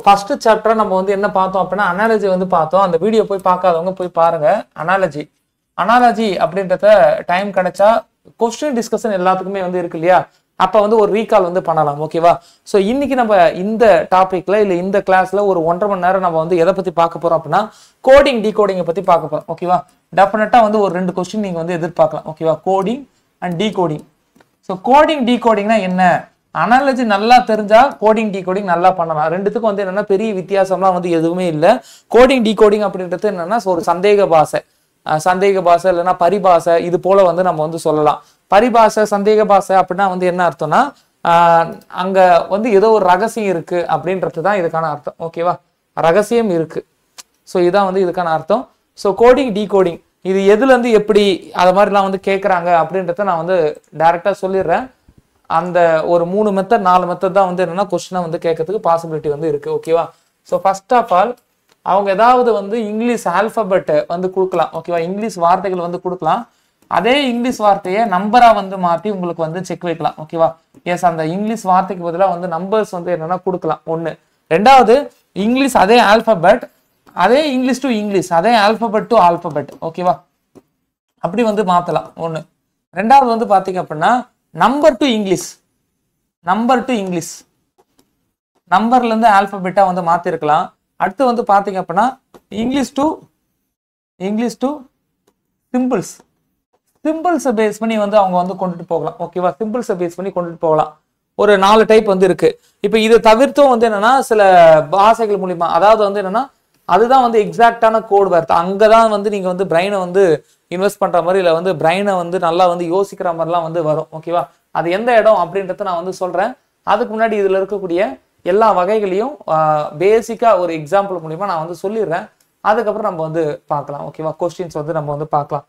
First chapter நம்ம வந்து என்ன பார்த்தோம் அப்படின்னா அனாலஜி வந்து பார்த்தோம். அந்த வீடியோ போய் பார்க்காதவங்க போய் பாருங்க. அனாலஜி அப்படின்றத டைம் கிடைச்சா கொஸ்டின் டிஸ்கஷன் எல்லாத்துக்குமே வந்து இருக்கு இல்லையா, அப்ப வந்து ஒரு ரீகால் வந்து பண்ணலாம். ஓகேவா? ஸோ இன்னைக்கு நம்ம இந்த டாபிக்ல இல்ல இந்த கிளாஸ்ல ஒரு 1.5 மணி நேரம் நம்ம வந்து எதை பத்தி பார்க்க போறோம் அப்படின்னா கோடிங் டீகோடிங்கை பத்தி பார்க்க போறோம். ஓகேவா? டெஃபினட்டா வந்து ஒரு 2 கொஸ்டின் நீங்க வந்து எதிர்பார்க்கலாம். ஓகேவா? Coding and decoding. So coding டீகோடிங்னா என்ன? அனாலஜி நல்லா தெரிஞ்சா கோடிங் டீகோடிங் நல்லா பண்ணலாம். ரெண்டுத்துக்கும் வந்து என்னன்னா பெரிய வித்தியாசம்லாம் வந்து எதுவுமே இல்லை. கோடிங் டீகோடிங் அப்படின்றது என்னன்னா ஒரு சந்தேக பாஷை இல்லைன்னா பரிபாஷை இது போல வந்து நம்ம வந்து சொல்லலாம். பரிபாஷை சந்தேக பாஷை அப்படின்னா வந்து என்ன அர்த்தம்னா அங்க வந்து ஏதோ ஒரு ரகசியம் இருக்கு அப்படின்றது தான் இதுக்கான அர்த்தம். ஓகேவா? ரகசியம் இருக்கு. ஸோ இதான் வந்து இதுக்கான அர்த்தம். ஸோ கோடிங் டீகோடிங் இது எதுல இருந்து எப்படி அது மாதிரிலாம் வந்து கேட்குறாங்க அப்படின்றத நான் வந்து டைரக்டா சொல்லிடுறேன். அந்த ஒரு 3 மெத்தட் 4 மெத்தட் தான் வந்து என்னன்னா கொஸ்டினை வந்து கேட்கறதுக்கு பாசிபிலிட்டி வந்து இருக்கு. ஓகேவா? ஸோ ஃபர்ஸ்ட் ஆஃப் ஆல் அவங்க ஏதாவது வந்து இங்கிலீஷ் ஆல்பபெட் வந்து கொடுக்கலாம். ஓகேவா? இங்கிலீஷ் வார்த்தைகள் வந்து கொடுக்கலாம். அதே இங்கிலீஷ் வார்த்தையை நம்பரா வந்து மாற்றி உங்களுக்கு வந்து செக் வைக்கலாம். ஓகேவா? எஸ், அந்த இங்கிலீஷ் வார்த்தைக்கு பதிலாக வந்து நம்பர்ஸ் வந்து என்னன்னா கொடுக்கலாம். ஒன்று. ரெண்டாவது, இங்கிலீஷ் அதே ஆல்பபெட், அதே இங்கிலீஷ் டு இங்கிலீஷ், அதே ஆல்பபெட் டு ஆல்பபெட். ஓகேவா? அப்படி வந்து மாற்றலாம். ஒன்று. ரெண்டாவது வந்து பார்த்தீங்க அப்படின்னா நம்பர் டு இங்கிலீஷ், நம்பர்ல இருந்து ஆல்பபெட்டா வந்து மாத்திருக்கலாம். அடுத்து வந்து பாத்தீங்க அப்படின்னா இங்கிலீஷ் டு சிம்பிள்ஸை பேஸ் பண்ணி வந்து அவங்க வந்து கொண்டுட்டு போகலாம். ஓகேவா? சிம்பிள்ஸை பேஸ் பண்ணி கொண்டுட்டு போகலாம். ஒரு 4 டைப் வந்து இருக்கு. இப்போ இதை தவிர்த்தும் வந்து என்னன்னா சில பாஷைகள் மூலியமா, அதாவது வந்து என்னன்னா அதுதான் வந்து எக்ஸாக்டான கோட் வார்த்தை. அங்கதான் வந்து நீங்க வந்து பிரெயினை வந்து இன்வெஸ்ட் பண்ற மாதிரி இல்லை வந்து பிரெயினை வந்து நல்லா வந்து யோசிக்கிற மாதிரிலாம் வந்து வரும். ஓகேவா? அது எந்த இடம் அப்படின்றத நான் வந்து சொல்றேன். அதுக்கு முன்னாடி இதுல இருக்கக்கூடிய எல்லா வகைகளையும் பேசிக்கா ஒரு எக்ஸாம்பிள் மூலியமா நான் வந்து சொல்லிடுறேன். அதுக்கப்புறம் நம்ம வந்து பார்க்கலாம். ஓகேவா? கொஸ்டின்ஸ் வந்து நம்ம வந்து பார்க்கலாம்.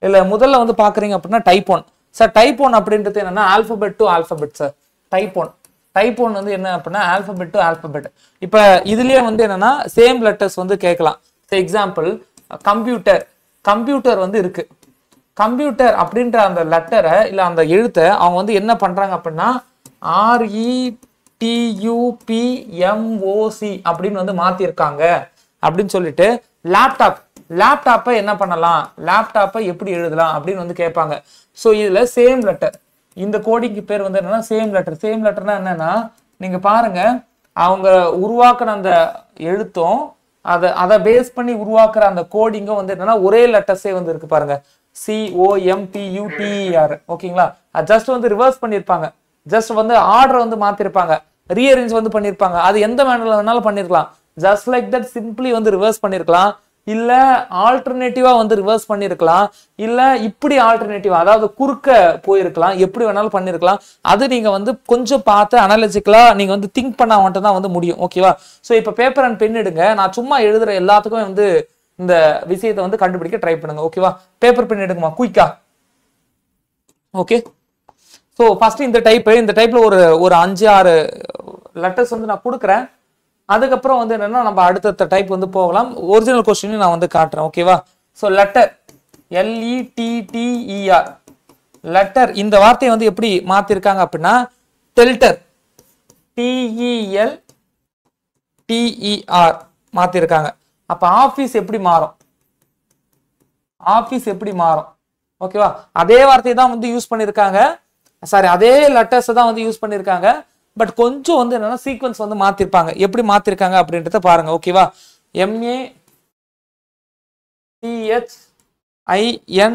இல்ல முதல்ல வந்து பாக்குறீங்க அப்படின்னா டைப் 1 சார். டைப் 1 அப்படின்றது என்னன்னா alphabet to alphabet sir. Type 1 வந்து என்ன அப்படின்னா ஆல்பபெட் டு ஆல்பபெட். இப்ப இதுலயே வந்து என்னன்னா சேம் லெட்டர்ஸ் வந்து கேட்கலாம். எக்ஸாம்பிள் கம்ப்யூட்டர் வந்து இருக்கு. கம்ப்யூட்டர் அப்படின்ற அந்த லெட்டரை இல்ல அந்த எழுத்தை அவங்க வந்து என்ன பண்றாங்க அப்படின்னா RETUPMOC அப்படின்னு வந்து மாத்திருக்காங்க. அப்படின்னு சொல்லிட்டு லேப்டாப்பை என்ன பண்ணலாம், லேப்டாப்பை எப்படி எழுதலாம் அப்படின்னு வந்து கேட்பாங்க. ஸோ இதுல சேம் லெட்டர், இந்த கோடிங்க்கு பேர் வந்து என்னன்னா சேம் லெட்டர்னா என்னன்னா நீங்க பாருங்க, அவங்க உருவாக்குற அந்த எழுத்தும் அதை பேஸ் பண்ணி உருவாக்குற அந்த கோடிங்கும் வந்து என்னன்னா ஒரே லெட்டர்ஸே வந்து இருக்கு பாருங்க. COMPUTER. ஓகேங்களா? ஜஸ்ட் வந்து ரிவர்ஸ் பண்ணிருப்பாங்க, ஜஸ்ட் வந்து ஆர்டர் வந்து மாத்திருப்பாங்க, ரீஅரேஞ்ச் வந்து பண்ணிருப்பாங்க. அது எந்த மேனர்ல வேணாலும் பண்ணிருக்கலாம். ஜஸ்ட் லைக் தட் சிம்பிளி வந்து ரிவர்ஸ் பண்ணிருக்கலாம், இல்ல ஆல்டர்னேட்டிவா வந்து ரிவர்ஸ் பண்ணிருக்கலாம், இல்ல இப்படி ஆல்டர்னேட்டிவா அதாவது குறுக்க போயிருக்கலாம். எப்படி வேணாலும் பண்ணிருக்கலாம். அது நீங்க வந்து கொஞ்சம் பார்த்து அனாலிட்டிக்கலா நீங்க வந்து திங்க் பண்ணா மட்டும் தான் வந்து முடியும். ஓகேவா? ஸோ இப்போ பேப்பர் அண்ட் பென் எடுங்க. நான் சும்மா எழுதுற எல்லாத்துக்குமே வந்து இந்த விஷயத்தை வந்து கண்டுபிடிக்க ட்ரை பண்ணுங்க. ஓகேவா? பேப்பர் பென் எடுக்குமா குயிக்கா? ஓகே. ஸோ ஃபர்ஸ்ட் இந்த டைப்ல ஒரு 5-6 லெட்டர்ஸ் வந்து நான் கொடுக்குறேன். அதுக்கப்புறம் வந்து என்னன்னா நம்ம அடுத்த டைப் வந்து போகலாம். ஒரிஜினல் கொஸ்டின் நான் வந்து காட்டுறேன். ஓகேவா? ஸோ லெட்டர் LETTER, லெட்டர் இந்த வார்த்தையை வந்து எப்படி மாத்திருக்காங்க அப்படின்னா டெல்டர் TELTER மாத்திருக்காங்க. அப்ப ஆபீஸ் எப்படி மாறும்? ஓகேவா? அதே வார்த்தையை தான் வந்து யூஸ் பண்ணிருக்காங்க, சாரி அதே லெட்டர்ஸ் தான் வந்து யூஸ் பண்ணிருக்காங்க. பட் கொஞ்சம் வந்து என்னன்னா சீக்வன்ஸ் வந்து மாத்திருப்பாங்க. எப்படி மாத்திருக்காங்க அப்படின்றத பாருங்க. ஓகேவா? MECHINE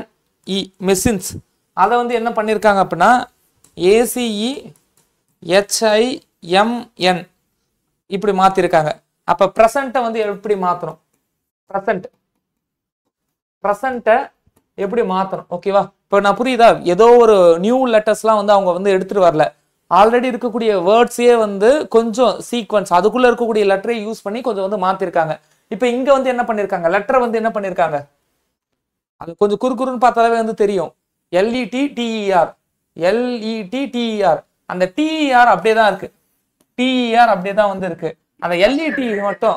மெஷின்ஸ், அதை வந்து என்ன பண்ணிருக்காங்க அப்படின்னா ACEHIMN இப்படி மாத்திருக்காங்க. அப்ப பிரசன்ட்டை வந்து எப்படி மாத்தணும், பிரசன்ட்டை எப்படி மாத்தணும்? ஓகேவா? இப்போ நான் புரியுதா? ஏதோ ஒரு நியூ லெட்டர்ஸ்லாம் வந்து அவங்க வந்து எடுத்துட்டு வரல. ஆல்ரெடி இருக்கக்கூடிய வேர்ட்ஸே வந்து கொஞ்சம் சீக்வன்ஸ் அதுக்குள்ள இருக்கக்கூடிய லெட்டரை யூஸ் பண்ணி கொஞ்சம் வந்து மாத்திருக்காங்க. இப்போ இங்க வந்து என்ன பண்ணிருக்காங்க, லெட்டரை வந்து என்ன பண்ணிருக்காங்க, அது கொஞ்சம் குறுக்குறுன்னு பார்த்தாலே வந்து தெரியும். LETTER அந்த TER அப்படியே தான் இருக்கு. TER அப்படியே தான் வந்து இருக்கு. அந்த LET மட்டும்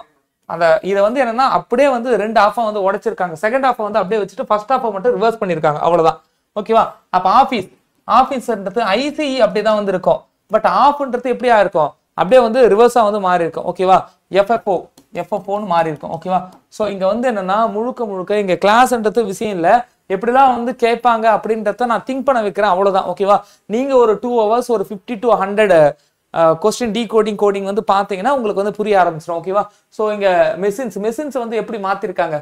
அந்த இதை வந்து என்னன்னா அப்படியே வந்து 2 ஹாஃபா வந்து உடைச்சிருக்காங்க. செகண்ட் ஹாஃபை வந்து அப்படியே வச்சுட்டு ஃபர்ஸ்ட் ஹாஃபை மட்டும் ரிவர்ஸ் பண்ணிருக்காங்க. அவ்வளவுதான். ஓகேவா? அப்ப ஆபீஸ்ன்றது ICE அப்படியே தான் வந்து இருக்கும். பட் ஆஃப்ன்றது எப்படியா இருக்கும், அப்படியே வந்து ரிவர்ஸா வந்து மாறி இருக்கும். ஓகேவா? எஃப்எஃப்ஓன்னு மாறி இருக்கும். ஓகேவா? ஸோ இங்க வந்து என்னன்னா முழுக்க முழுக்க இங்க கிளாஸ்ன்றது விஷயம் இல்லை, எப்படிலாம் வந்து கேட்பாங்க அப்படின்றத நான் திங்க் பண்ண வைக்கிறேன், அவ்வளவுதான். ஓகேவா? நீங்க ஒரு 2 hours ஒரு 50 to 100 கொஸ்டின் கோடிங் வந்து பாத்தீங்கன்னா உங்களுக்கு வந்து புரிய ஆரம்பிச்சிடும். ஓகேவா? ஸோ இங்க மெஷின்ஸ் வந்து எப்படி மாத்திருக்காங்க,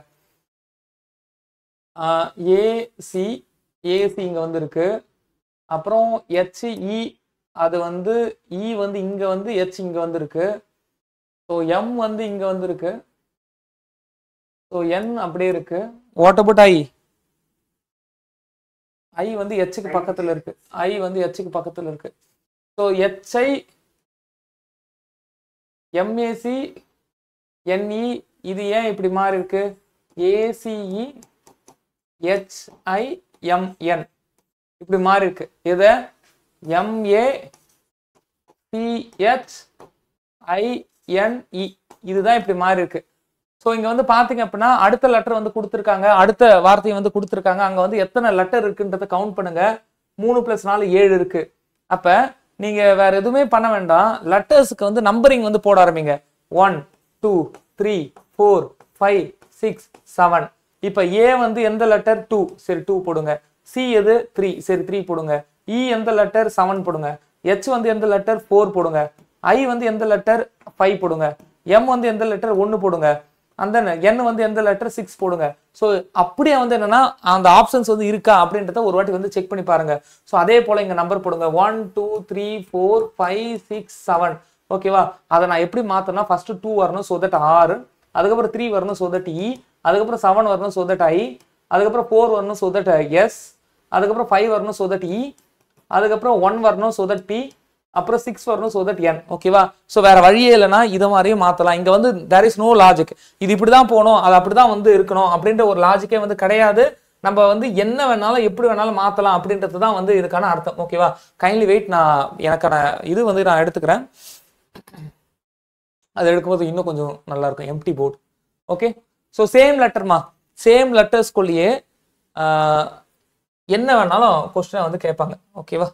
ஏசி இங்க வந்து இருக்கு, அப்புறம் ஹெச்இ அது வந்து இ வந்து இங்க வந்து ஹெச் இங்க வந்து இருக்கு, ஸோ எம் வந்து இங்க வந்து இருக்கு, ஸோ என் அப்படியே இருக்கு. வாட் அபவுட் ஐ வந்து ஹெச்சுக்கு பக்கத்துல இருக்கு, ஐ வந்து ஹெச்சுக்கு பக்கத்துல இருக்கு. ஸோ ஹெச்ஐ எம்ஏசி என்இ இது ஏன் இப்படி மாறி இருக்கு, ஏசிஇ ஹெச்ஐஎம்என் இப்படி மாறி இருக்கு. எதை எம்ஏசிஹெச்ஐஎன்இ இதுதான் இப்படி மாறி இருக்கு. ஸோ இங்க வந்து பாத்தீங்க அப்படின்னா அடுத்த லெட்டர் வந்து கொடுத்துருக்காங்க, அடுத்த வார்த்தையை வந்து கொடுத்துருக்காங்க. அங்க வந்து எத்தனை லெட்டர் இருக்குன்றத கவுண்ட் பண்ணுங்க. 3 + 4 7 இருக்கு. அப்ப நீங்க வேற எதுவுமே பண்ண வேண்டாம், லெட்டர்ஸ்க்கு வந்து நம்பரிங் வந்து போட ஆரம்பிங்க. 1 2 3 4 5 6 7. இப்ப ஏ வந்து எந்த லெட்டர் 2, சரி 2 போடுங்க. சி எது 3, சரி 3 போடுங்க. இ எந்த லெட்டர் 7 போடுங்க. ஹெச் வந்து எந்த லெட்டர் 4 போடுங்க. ஐ வந்து எந்த லெட்டர் 5 போடுங்க. எம் வந்து எந்த லெட்டர் 1 போடுங்க. அந்த n வந்து எந்த லெட்டர் 6 போடுங்க. ஸோ அப்படியே வந்து என்னன்னா அந்த ஆப்ஷன்ஸ் வந்து இருக்கா அப்படின்றத ஒரு வாட்டி வந்து செக் பண்ணி பாருங்க. ஸோ அதே போல இங்க நம்பர் போடுங்க 1 2 3 4 5 6 7. ஓகேவா? அதை நான் எப்படி மாத்தனா, ஃபர்ஸ்ட் 2 வரணும், சோ தட் ஆர், அதுக்கப்புறம் 3 வரணும், சோ தட் இ, அதுக்கப்புறம் 7 வரணும், சோ தட் ஐ, அதுக்கப்புறம் 4 வரணும், சோ தட் எஸ், அதுக்கப்புறம் 5 வரணும், சோ தட் இ, அதுக்கப்புறம் 1 வரணும், சோ தட் பி, அப்புறம் 6 வரணும், சோ தட் n. ஓகேவா? ஸோ வேற வழியே இல்லைன்னா இதை மாதிரியும் மாத்தலாம். இங்க வந்து there is no logic, இது இப்படிதான் போகணும், அது அப்படிதான் வந்து இருக்கணும் அப்படின்ற ஒரு லாஜிக்கே வந்து கிடையாது. நம்ம வந்து என்ன வேணாலும் எப்படி வேணாலும் மாத்தலாம் அப்படின்றது தான் வந்து இதுக்கான அர்த்தம். ஓகேவா? கைண்ட்லி வெயிட், நான் எனக்கான இது வந்து நான் எடுத்துக்கிறேன். அது எடுக்கும்போது இன்னும் கொஞ்சம் நல்லா இருக்கும், empty board. Okay? So same லெட்டர்மா, சேம் லெட்டர்ஸ்குள்ளேயே என்ன வேணாலும் கொஸ்டினை வந்து கேட்பாங்க. ஓகேவா?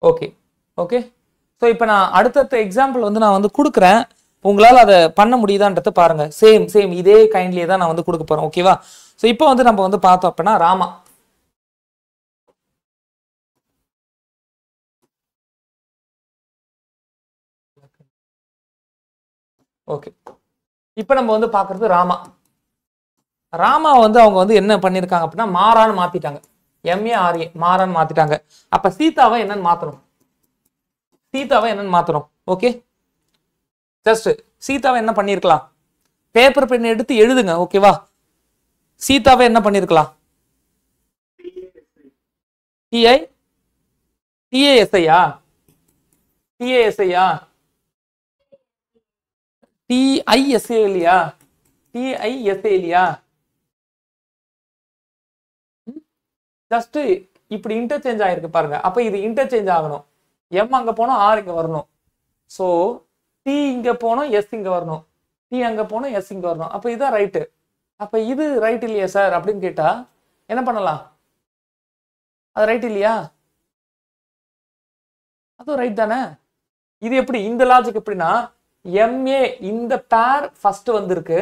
Okay okay. ஸோ இப்போ நான் அடுத்தடுத்த எக்ஸாம்பிள் வந்து நான் வந்து கொடுக்குறேன், உங்களால் அதை பண்ண முடியுதான்றத பாருங்க. சேம் இதே கைண்ட்லியே தான் நான் வந்து கொடுக்க போறேன். ஓகேவா? ஸோ இப்போ வந்து நம்ம வந்து பார்த்தோம் அப்படின்னா ராமா. ஓகே, இப்போ நம்ம வந்து பார்க்கறது ராமா வந்து அவங்க வந்து என்ன பண்ணியிருக்காங்க அப்படின்னா மாறான்னு மாத்திட்டாங்க. MARA மாறான்னு மாத்திட்டாங்க. அப்ப சீதாவை என்னன்னு மாத்தணும். ஓகே, ஜஸ்ட் சீதாவை என்ன பண்ணிருக்கலாம், பேப்பர் பென் எடுத்து எழுதுங்க. ஓகேவா? சீதாவை என்ன பண்ணிருக்கலாம், TISIயா TISA இல்லையா, TISA இல்லையா? ஜஸ்ட் இப்படி இன்டர்சேஞ்ச் ஆயிருக்கு பாருங்க. அப்ப இது இன்டர்சேஞ்ச் ஆகணும். M அங்க போனோம், R இங்க வரணும். சோ T இங்க போனோம், S இங்க வரணும். T அங்க போனோம், S இங்க வரணும். அப்ப இதுதான் ரைட்டு. அப்ப இது ரைட் இல்லையா சார் அப்படின்னு கேட்டா என்ன பண்ணலாம், அது ரைட் இல்லையா? அதுவும் ரைட் தானே. இது எப்படி, இந்த லாஜிக் எப்படின்னா MA இந்த பேர் ஃபர்ஸ்ட் வந்திருக்கு,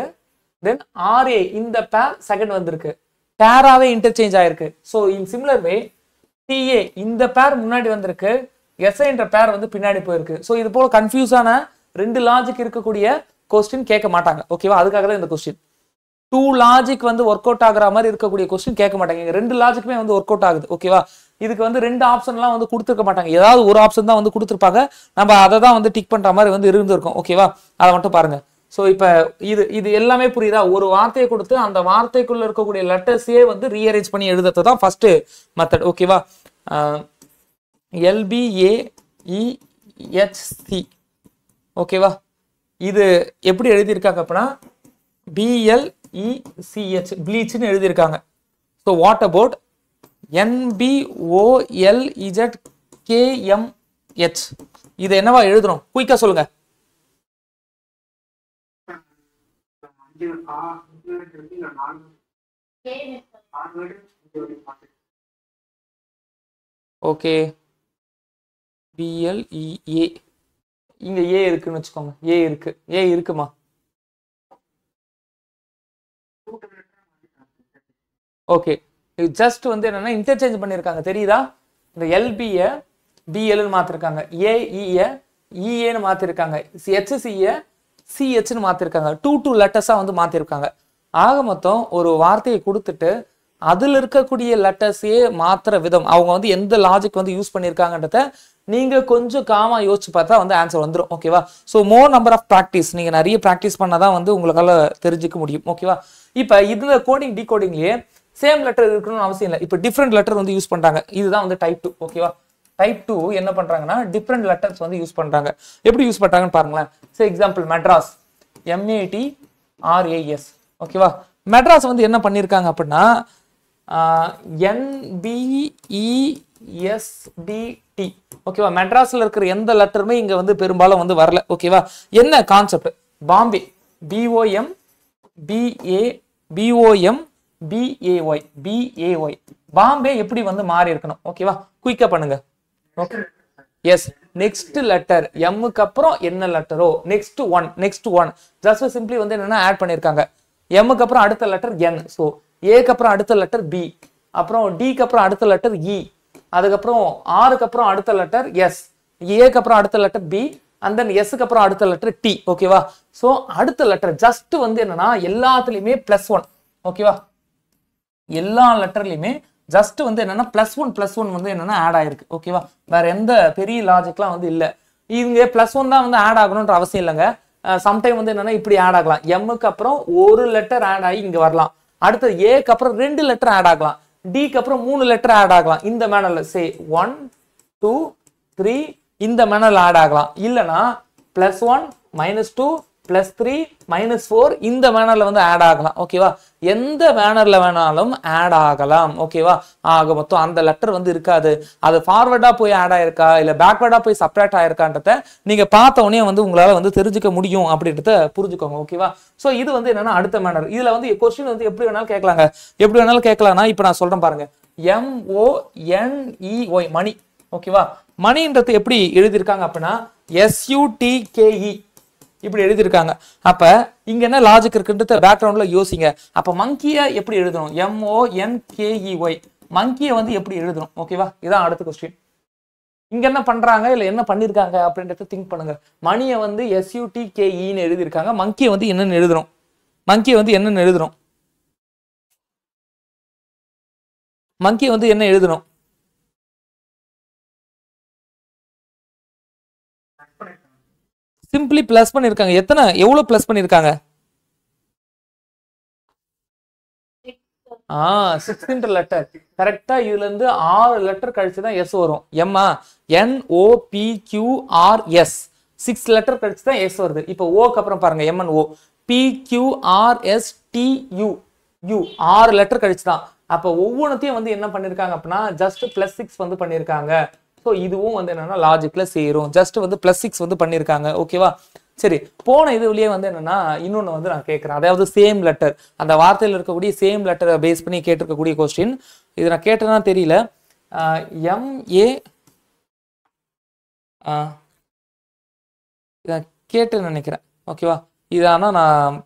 தென் RA இந்த பேர் செகண்ட் வந்திருக்கு, பேராவே இன்டர்சேஞ்ச் ஆயிருக்கு. So in similar way TA இந்த பேர் முன்னாடி வந்திருக்கு, SI என்ற பேர் வந்து பின்னாடி போயிருக்கு. ஸோ இது போல கன்ஃபியூஸான ரெண்டு லாஜிக் இருக்கக்கூடிய கொஸ்டின் கேட்க மாட்டாங்க. ஓகேவா? அதுக்காக தான் இந்த கொஸ்டின். 2 லாஜிக் வந்து ஒர்க் அவுட் ஆகுற மாதிரி இருக்கக்கூடிய கொஸ்டின் கேட்க மாட்டாங்க. ரெண்டு லாஜிக்குமே வந்து ஒர்க் அவுட் ஆகுது. ஓகேவா? இதுக்கு வந்து ரெண்டு ஆப்ஷன்லாம் வந்து கொடுத்துருக்க மாட்டாங்க, ஏதாவது ஒரு ஆப்ஷன் தான் வந்து கொடுத்துருப்பாங்க. நம்ம அதை தான் வந்து டிக் பண்ற மாதிரி வந்து இருந்திருக்கும். ஓகேவா? அதை மட்டும் பாருங்க. ஸோ இப்போ இது எல்லாமே புரியுதா? ஒரு வார்த்தையை கொடுத்து அந்த வார்த்தைக்குள்ள இருக்கக்கூடிய லெட்டர்ஸே வந்து ரீஅரேஞ்ச் பண்ணி எழுதுறது தான் ஃபர்ஸ்ட் மெத்தட். ஓகேவா? LBAEHC. ஓகேவா? இது எப்படி எழுதியிருக்காங்க அப்படின்னா BLECH ப்ளீச்னு எழுதியிருக்காங்க. So what about NBOLZKMH. இது என்னவா எழுதுறோம்? குயிக்கா சொல்லுங்க. Okay, BLEA. இங்க ஏ இருக்குன்னு வச்சுக்கோங்க. ஏ இருக்கு, ஏ இருக்குமா? ஓகே, இது ஜஸ்ட் வந்து என்னன்னா இன்டர்சேஞ்ச் பண்ணிருக்காங்க, தெரியுதா? இந்த LBய BLன்னு மாத்திருக்காங்க, AEய EAன்னு மாத்திருக்காங்க, HCய CHன்னு மாத்திருக்காங்க. 2 லெட்டர்ஸா வந்து மாத்திருக்காங்க. ஆக மொத்தம் ஒரு வார்த்தையை கொடுத்துட்டு அதுல இருக்கக்கூடிய லெட்டர்ஸே மாத்திர விதம், அவங்க வந்து எந்த லாஜிக் வந்து யூஸ் பண்ணிருக்காங்கன்றத நீங்க கொஞ்சம் காமா யோசிச்சு பார்த்தா வந்து ஆன்சர் வந்துடும். ஓகேவா? So more number of practice, நீங்க நிறைய ப்ராக்டிஸ் பண்ணாதான் வந்து உங்களால தெரிஞ்சுக்க முடியும். ஓகேவா? இப்போ இந்த கோடிங் டிகோடிங்லயே சேம் லெட்டர் இருக்கணும்னு அவசியம் இல்லை. இப்போ டிஃப்ரெண்ட் லெட்டர் வந்து யூஸ் பண்றாங்க. இதுதான் வந்து டைப் 2. ஓகேவா? டைப் 2 என்ன பண்றாங்கன்னா டிஃப்ரெண்ட் லெட்டர்ஸ் வந்து யூஸ் பண்றாங்க. எப்படி யூஸ் பண்றாங்கன்னு பாருங்களேன். சே எக்ஸாம்பிள் மெட்ராஸ், MATRAS. ஓகேவா? மெட்ராஸ் வந்து என்ன பண்ணிருக்காங்க அப்படின்னா NBESDT. ஓகேவா? மெட்ராஸ்ல இருக்கிற எந்த லெட்டருமே இங்க வந்து பெரும்பாலும் வந்து வரல. ஓகேவா? என்ன கான்செப்ட்? பாம்பே, BOMBAY. பாம்பே எப்படி வந்து மாறி இருக்கணும்? ஓகேவா? குயிக்கா பண்ணுங்க. Okay, yes. நெக்ஸ்ட் லெட்டர் எம்முக்கு அப்புறம் என்ன லெட்டரோ நெக்ஸ்ட் ஒன் ஜஸ்ட் சிம்பிளி வந்து என்னன்னா ஆட் பண்ணிருக்காங்க. எம்முக்கு அப்புறம் அடுத்த லெட்டர் N, ஸோ ஏக்கு அப்புறம் அடுத்த லெட்டர் B, அப்புறம் டிக்கு அப்புறம் அடுத்த லெட்டர் E, அதுக்கப்புறம் ஆருக்கு அப்புறம் அடுத்த லெட்டர் S, ஏக்கு அப்புறம் அடுத்த லெட்டர் B, அண்ட் தென் எஸ்க்கு அப்புறம் அடுத்த லெட்டர் T. ஓகேவா? ஸோ அடுத்த லெட்டர் ஜஸ்ட் வந்து என்னன்னா எல்லாத்துலயுமே +1. ஓகேவா? எல்லா லெட்டர்லயுமே ஜஸ்ட் வந்து என்னன்னா +1 வந்து என்னன்னா ஆட் ஆயிருக்கு. ஓகேவா? வேற எந்த பெரிய லாஜிக்லாம் வந்து இல்ல. இங்க +1 தான் வந்து ஆட் ஆகணும்ன்ற அவசியம் இல்லைங்க. சம்டைம் வந்து என்னன்னா இப்படி ஆட் ஆகலாம். எம்முக்கு அப்புறம் ஒரு லெட்டர் ஆட் ஆகி இங்க வரலாம். அடுத்து ஏக்கு அப்புறம் 2 லெட்டர் ஆட் ஆகலாம். டிக்கு அப்புறம் 3 லெட்டர் ஆட் ஆகலாம். இந்த மேனர்ல சே 1 2 3 இந்த மேனர்ல ஆட் ஆகலாம். இல்லனா +1 -2 +3 -4 இந்த மேனர்ல வந்து ஆட் ஆகலாம். ஓகேவா? எந்த மேனர்ல வேணாலும் ஆட் ஆகலாம். ஓகேவா? ஆக மொத்தம் அந்த லெட்டர் வந்து இருக்காது. அது ஃபார்வர்டா போய் ஆட் ஆயிருக்கா இல்ல பேக்வர்டா போய் செப்பரேட் ஆயிருக்கான்றத நீங்க பார்த்த உடனே வந்து உங்களால வந்து தெரிஞ்சுக்க முடியும் அப்படின்றத புரிஞ்சுக்கோங்க. ஓகேவா? சோ இது வந்து என்னன்னா அடுத்த மேனர். இதுல வந்து क्वेश्चन வந்து எப்படி வேணாலும் கேட்கலாங்க. எப்படி வேணாலும் கேட்கலாம்னா இப்போ நான் சொல்றேன் பாருங்க. MONEY மணி. ஓகேவா? மணின்றது எப்படி எழுதியிருக்காங்க அப்படின்னா SUTKE இப்படி எழுதியிருக்காங்க. அப்ப இங்க என்ன லாஜிக் இருக்குன்றத பேக்ரவுண்ட்ல யோசிங்க. அப்ப மங்கிய எப்படி எழுதணும்? MONKEY மங்கிய வந்து எப்படி எழுதணும்? ஓகேவா? இதான் அடுத்த क्वेश्चन. இங்க என்ன பண்றாங்க இல்ல என்ன பண்ணிருக்காங்க அப்படின்றத திங்க் பண்ணுங்க. மணியை வந்து SUTKEன்னு எழுதியிருக்காங்க. மங்கிய வந்து என்னன்னு எழுதுறோம்? மங்கிய வந்து என்னன்னு எழுதுறோம்? மங்கிய வந்து என்ன எழுதணும்? சிம்பிளி பிளஸ் பண்ணிருக்காங்க. எவ்வளவு பிளஸ் பண்ணிருக்காங்க? 6th letter. கரெக்டா இதுல இருந்து 6 லெட்டர் கழிச்சு தான் S வரும். எம்மா NOPQRS 6 லெட்டர் கழிச்சு தான் S வருது. இப்போ ஓக்கு அப்புறம் பாருங்க MNO PQRSTU 6 லெட்டர் கழிச்சு தான். அப்ப ஒவ்வொன்றையும் வந்து என்ன பண்ணிருக்காங்க அப்படின்னா ஜஸ்ட் +6 வந்து பண்ணிருக்காங்க. ஸோ இதுவும் வந்து என்னன்னா லாஜிக்ல சேரும். ஜஸ்ட் வந்து +6 வந்து பண்ணிருக்காங்க. ஓகேவா? சரி, போன இதுலயே வந்து என்னன்னா இன்னொன்னு வந்து நான் கேட்கிறேன். அதாவது சேம் லெட்டர், அந்த வார்த்தையில் இருக்கக்கூடிய சேம் லெட்டரை பேஸ் பண்ணி கேட்டிருக்கக்கூடிய क्वेश्चन. இது நான் கேட்டேன்னா தெரியல. MA இதை கேட்டுன்னு நினைக்கிறேன். ஓகேவா? இது ஆனால் நான்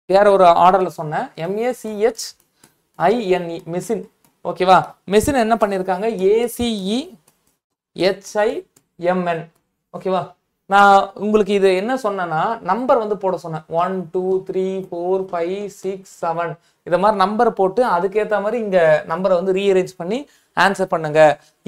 வேற ஒரு ஆர்டர்ல சொன்னேன். MECHINE machine. ஓகேவா? மெஷின் என்ன பண்ணிருக்காங்க? ACEHIMN. ஓகேவா? நான் உங்களுக்கு இது என்ன சொன்னேன்னா நம்பர் வந்து போட சொன்னேன். 1 2 3 4 5 6 7 இத மாதிரி நம்பர் போட்டு அதுக்கேற்ற மாதிரி இங்க நம்பரை வந்து ரீஅரேஞ்ச் பண்ணி ஆன்சர் பண்ணுங்க.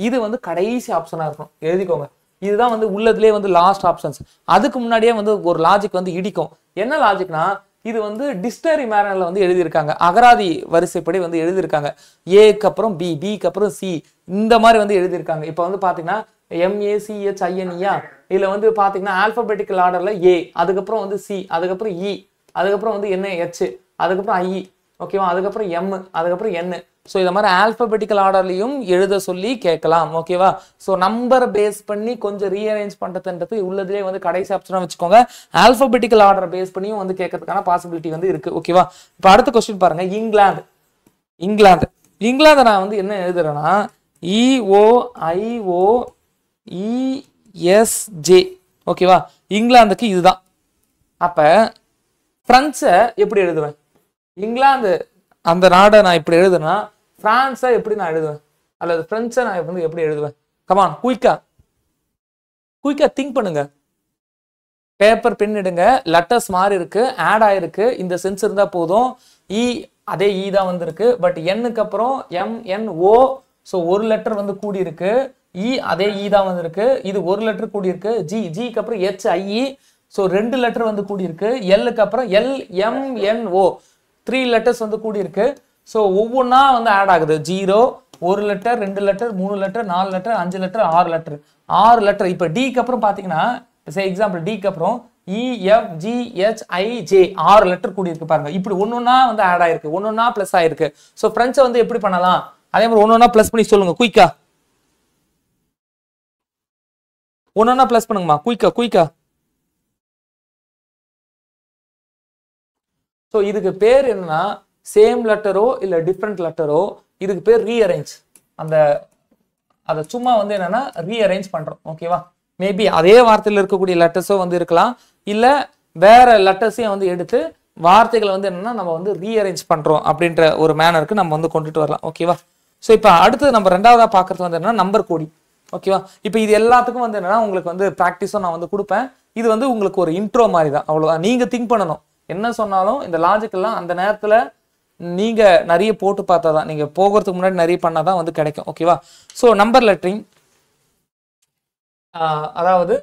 இது வந்து கடைசி ஆப்ஷனா இருக்கும், எழுதிக்கோங்க. இதுதான் வந்து உள்ளதுலேயே வந்து லாஸ்ட் ஆப்ஷன்ஸ். அதுக்கு முன்னாடியே வந்து ஒரு லாஜிக் வந்து இடிக்கும். என்ன லாஜிக்னா இது வந்து டிக்ஷனரி மேனர்ல வந்து எழுதியிருக்காங்க. அகராதி வரிசைப்படி வந்து எழுதியிருக்காங்க. ஏக்கு அப்புறம் பி, பிக்கு அப்புறம் சி, இந்த மாதிரி வந்து எழுதியிருக்காங்க. இப்போ வந்து பாத்தீங்கன்னா MACHINEயா இதுல வந்து பாத்தீங்கன்னா ஆல்பபெட்டிக்கல் ஆர்டர்ல A, அதுக்கப்புறம் வந்து C, அதுக்கப்புறம் E, அதுக்கப்புறம் வந்து என்ன H, அதுக்கப்புறம் I, ஓகேவா? அதுக்கப்புறம் M, அதுக்கப்புறம் N. ஸோ இதை மாதிரி ஆல்பபெட்டிக்கல் ஆர்டர்லையும் எழுத சொல்லி கேட்கலாம். ஓகேவா? ஸோ நம்பர் பேஸ் பண்ணி கொஞ்சம் ரீஅரேஞ்ச் பண்ணுறதுன்றது உள்ளதுலேயே வந்து கடைசி ஆப்ஷனாக வச்சுக்கோங்க. ஆல்பபெட்டிக்கல் ஆர்டர் பேஸ் பண்ணியும் வந்து கேட்கறதுக்கான பாசிபிலிட்டி வந்து இருக்கு. ஓகேவா? இப்போ அடுத்த கொஸ்டின் பாருங்க. இங்கிலாந்து நான் வந்து என்ன எழுதுறேன்னா EOIOESJ. ஓகேவா? இங்கிலாந்துக்கு இதுதான். அப்ப பிரெஞ்சை எப்படி எழுதுவேன்? இங்கிலாந்து அந்த நாடை நான் இப்படி எழுதுனா பிரான்ஸை எப்படி நான் எழுதுவேன்? அல்லது பிரெஞ்சை நான் வந்து எப்படி எழுதுவேன்? கமான், குயிக்கா திங்க் பண்ணுங்க. பேப்பர் பென் எடுங்க. லெட்டர்ஸ் மாறி இருக்கு, ஆட் ஆயிருக்கு. இந்த சென்ஸ் இருந்தா போதும். அதே தான் வந்திருக்கு. பட் எண்ணுக்கு அப்புறம் MNO. ஸோ ஒரு லெட்டர் வந்து கூடி இருக்கு. அதே தான் வந்திருக்கு. இது ஒரு லெட்டர் கூடி இருக்கு. ஜிக்கு அப்புறம் HIE. ஸோ 2 லெட்டர் வந்து கூடி இருக்கு. எல்லுக்கு அப்புறம் LMNO 3 லெட்டர்ஸ் வந்து கூடி இருக்கு. ஸோ ஒவ்வொன்றா வந்து ஆட் ஆகுது. 0 1 letter 2 letter 3 letter 4 letter 5 letter 6 letter. இப்போ டிக்கு அப்புறம் பார்த்தீங்கன்னா எக்ஸாம்பிள் டிக்கு அப்புறம் EFGHIJ 6 லெட்டர் கூடி இருக்கு பாருங்க. இப்படி ஒன்னொன்னா வந்து ஆட் ஆயிருக்கு, ஒன்னொன்னா பிளஸ் ஆயிருக்கு. ஸோ பிரெஞ்சை வந்து எப்படி பண்ணலாம்? அதே மாதிரி ஒன்னொன்னா பிளஸ் பண்ணி சொல்லுங்க குயிக்கா. ஒன்னொன்னா பிளஸ் பண்ணுங்கம்மா குயிக்கா. ஸோ இதுக்கு பேர் என்னன்னா சேம் லெட்டரோ இல்லை டிஃப்ரெண்ட் லெட்டரோ, இதுக்கு பேர் ரீஅரேஞ்ச். அதை சும்மா வந்து என்னன்னா ரீஅரேஞ்ச் பண்றோம். ஓகேவா? மேபி அதே வார்த்தையில் இருக்கக்கூடிய லெட்டர்ஸோ வந்து இருக்கலாம், இல்லை வேற லெட்டர்ஸையும் வந்து எடுத்து வார்த்தைகளை வந்து என்னன்னா நம்ம வந்து ரீஅரேஞ்ச் பண்றோம் அப்படின்ற ஒரு மேனருக்கு நம்ம வந்து கொண்டுட்டு வரலாம். ஓகேவா? ஸோ இப்போ அடுத்து நம்ம ரெண்டாவதா பார்க்கறது வந்து என்னன்னா நம்பர் கோடி. ஓகேவா? இப்போ இது எல்லாத்துக்கும் வந்து என்னன்னா உங்களுக்கு வந்து ப்ராக்டிஸும் நான் வந்து கொடுப்பேன். இது வந்து உங்களுக்கு ஒரு இன்ட்ரோ மாதிரி தான், அவ்வளோதான். நீங்க திங்க் பண்ணணும். என்ன சொன்னாலும் இந்த லாஜிக்கெல்லாம் அந்த நேரத்தில் நீங்க நிறைய போட்டு பார்த்தா தான், நீங்க போகிறதுக்கு முன்னாடி நிறைய பண்ணாதான் வந்து கிடைக்கும். ஓகேவா? ஸோ நம்பர் லெட்டரிங், அதாவது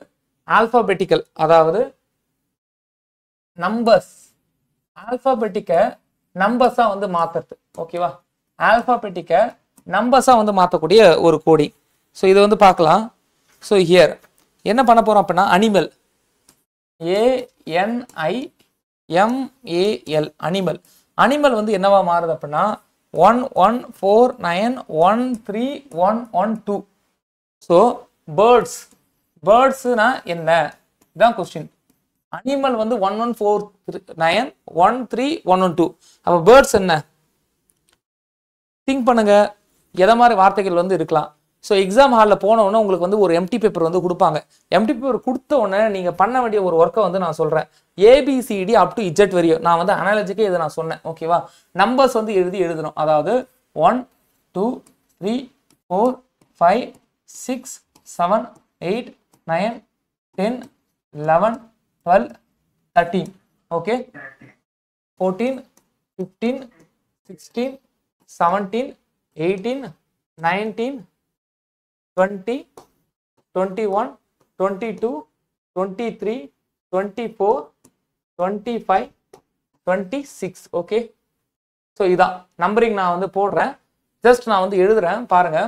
ஆல்பாபெட்டிக்கல், அதாவது நம்பர்ஸ் ஆல்பாபெட்டிக்க நம்பர்ஸா வந்து மாத்துறது. ஓகேவா? ஆல்பாபெட்டிக்க நம்பர்ஸா வந்து மாற்றக்கூடிய ஒரு கோடி. ஸோ இதை வந்து பார்க்கலாம். ஸோ ஹியர் என்ன பண்ண போறோம் அப்படின்னா அனிமல், ANIMAL அனிமல் வந்து என்னவா மாறுது அப்படின்னா 1149131112. ஸோ பேர்ட்ஸ்னா என்ன இதான் கொஸ்டின். அனிமல் வந்து 1149131112. அப்போ பேர்ட்ஸ் என்ன? திங்க் பண்ணுங்க. எதை மாதிரி வார்த்தைகள் வந்து இருக்கலாம்? ஸோ எக்ஸாம் ஹாலில் போனோடனே உங்களுக்கு வந்து ஒரு எம்டி பேப்பர் வந்து கொடுப்பாங்க. எம்டி பேப்பர் கொடுத்த உடனே நீங்கள் பண்ண வேண்டிய ஒரு ஒர்க்கை வந்து நான் சொல்கிறேன். ABCD அப் டு Z வரையும் நான் வந்து அனாலஜிக்கே இதை நான் சொன்னேன். ஓகேவா? நம்பர்ஸ் வந்து எழுதணும். அதாவது 1 2 3 4 5 6 7 8 9 10 11 12 13. ஓகே, 14 15 16 17 18 19 20 21 22 23 24 25 26. ஓகே, ஸோ இதான் நம்பரிங். நான் வந்து போடுறேன், ஜஸ்ட் நான் வந்து எழுதுறேன் பாருங்க.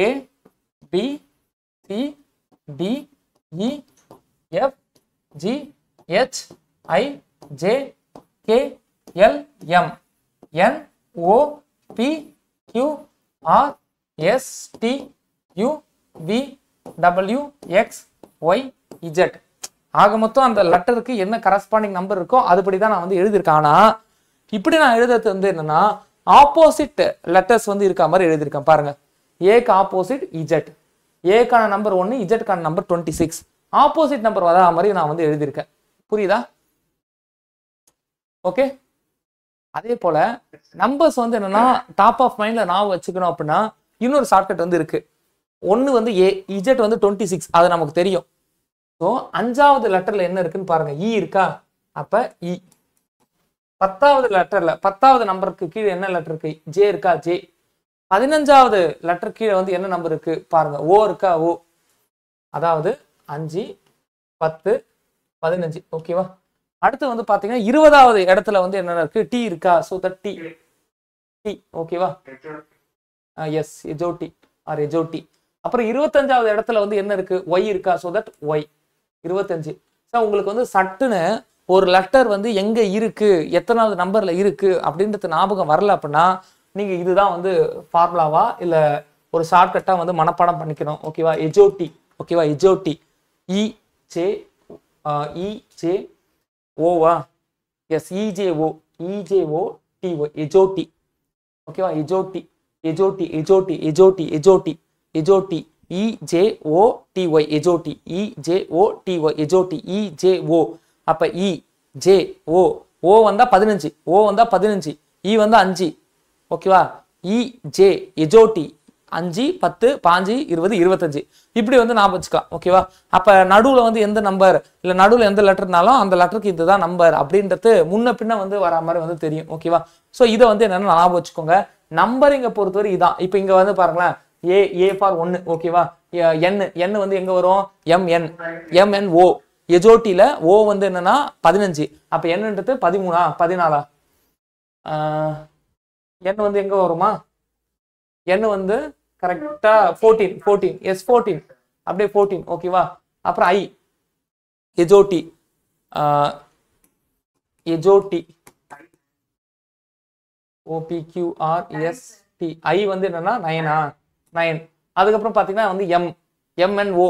A B C D E F G H I J K L M N O P Q R S T U V W X Y Z. ஆக மொத்தம் அந்த லெட்டருக்கு என்ன கரஸ்பாண்டிங் நம்பர் இருக்கோ அதுபடி தான் நான் வந்து எழுதியிருக்கேன். ஆனா இப்படி நான் எழுதுறது வந்து என்னன்னா ஆப்போசிட் லெட்டர்ஸ் வந்து இருக்க மாதிரி எழுதியிருக்கேன் பாருங்க. ஏக்கு ஆப்போசிட் இஜெட், ஏக்கான நம்பர் 1, இஜெட்கான நம்பர் 26. ஆப்போசிட் நம்பர் வர மாதிரி நான் வந்து எழுதியிருக்கேன். புரியுதா? ஓகே. அதே போல நம்பர்ஸ் வந்து என்னன்னா டாப் ஆஃப் மைண்ட்ல நான் வச்சுக்கணும் அப்படின்னா இன்னொரு ஷார்ட்கட் வந்து இருக்கு. ஒன்னு வந்து ஏ, இஜெட் வந்து 26, அது நமக்கு தெரியும். ஸோ 5வது லெட்டர்ல என்ன இருக்குன்னு பாருங்க. இ இருக்கா? அப்ப இ. 10வது லெட்டர்ல 10வது நம்பருக்கு கீழே என்ன லெட்டர் இருக்கு? ஜே இருக்கா? ஜே. 15வது லெட்டர் கீழே வந்து என்ன நம்பர் இருக்கு பாருங்க. ஓ இருக்கா? ஓ. அதாவது 5 10 15. ஓகேவா? அடுத்து வந்து பாத்தீங்கன்னா 20வது இடத்துல வந்து என்ன இருக்கு? டி இருக்கா? So T T. ஓகேவா? Yes, EJOTY or EJOTY. அப்புறம் 25வது இடத்துல வந்து என்ன இருக்கு? ஒய் இருக்கா? So that why 25. ஸோ உங்களுக்கு வந்து சட்டுன்னு ஒரு லெட்டர் வந்து எங்க இருக்கு, எத்தனாவது நம்பர்ல இருக்கு அப்படின்றது ஞாபகம் வரல அப்படின்னா நீங்க இதுதான் வந்து ஃபார்முலாவா இல்ல ஒரு ஷார்ட்கட்டா வந்து மனப்பாடம் பண்ணிக்கணும். ஓகேவா? எஜோடி. ஓகேவா? EJOTY. E J E J ஓவா? Yes, EJO EJO TY EJOTY. ஓகேவா? EJOTY EJOTY EJOTY EJOTY EJOTY EJOTY EJO TY EJOTY EJO TY EJOTY EJO. அப்ப இ ஜே ஓ, ஓ வந்தா 15, ஓ வந்தா 15, இ வந்தா 5. ஓகேவா? இ ஜே எஜோடி 5 10 5 20 25 இப்படி வந்து ஞாபகம் வச்சுக்கலாம். ஓகேவா? அப்ப நடுவுல வந்து எந்த நம்பர் இல்ல நடுவுல எந்த லெட்டர்னாலும் அந்த லெட்டருக்கு இதுதான் நம்பர் அப்படின்றது முன்ன பின்ன வந்து வர மாதிரி வந்து தெரியும். ஓகேவா? சோ இதை வந்து என்னன்னு ஞாபகம் வச்சுக்கோங்க. நம்பரிங்க பொறுத்தவரை இதான். இப்ப இங்க வந்து பாருங்களேன், ஏ ஏ ஃபார் 1. ஓகேவா? என் வந்து எங்க வரும்? எம்என் எம்என் ஓ. எஜோட்டில ஓ வந்து என்னன்னா 15. அப்ப என்னன்றது 13 14. என் வந்து எங்க வருமா? என் வந்து கரெக்டா 14 எஸ் 14 அப்படியே 14. ஓகேவா? அப்புறம் ஐ எஜோடி எஜோடி OPQRST. ஐ வந்து என்னன்னா 9. அதுக்கப்புறம் பாத்தீங்கன்னா வந்து எம் எம்என்ஓ.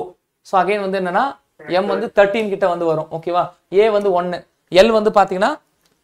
ஸோ அகைன் வந்து என்னன்னா எம் வந்து 13 கிட்ட வந்து வரும். ஓகேவா? ஏ வந்து 1. எல் வந்து பாத்தீங்கன்னா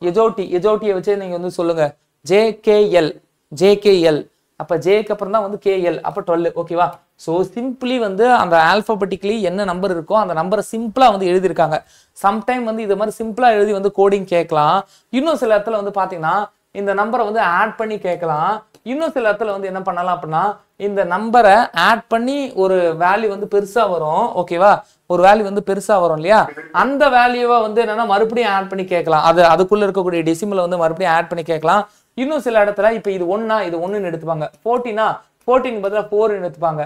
எஜோடி எஜோட்டியை வச்சு நீங்க வந்து சொல்லுங்க ஜேகேஎல் ஜேகேஎல். அப்ப ஜேக்கு அப்புறம் தான் வந்து கேஎல், அப்ப 12. ஓகேவா? ஸோ சிம்பிளி வந்து அந்த ஆல்பபெட்டிக்கலி என்ன நம்பர் இருக்கோ அந்த நம்பரை சிம்பிளா வந்து எழுதியிருக்காங்க. சம்டைம் வந்து இது மாதிரி சிம்பிளா எழுதி வந்து கோடிங் கேட்கலாம். இன்னும் சில இடத்துல வந்து பாத்தீங்கன்னா இந்த நம்பரை வந்து ஆட் பண்ணி கேட்கலாம். இன்னும் சில இடத்துல வந்து என்ன பண்ணலாம் அப்படின்னா இந்த நம்பரை ஆட் பண்ணி ஒரு வேல்யூ வந்து பெருசா வரும். ஓகேவா? ஒரு வேல்யூ வந்து பெருசா வரும் இல்லையா? அந்த வேல்யூவை வந்து என்னன்னா மறுபடியும் ஆட் பண்ணி கேட்கலாம். அதுக்குள்ள இருக்கக்கூடிய டெசிமலை வந்து மறுபடியும் ஆட் பண்ணி கேட்கலாம். இன்னும் சில இடத்துல இப்ப இது 1 இது 1ன்னு எடுத்துப்பாங்க. 14 பதிலா 4 எடுத்துப்பாங்க.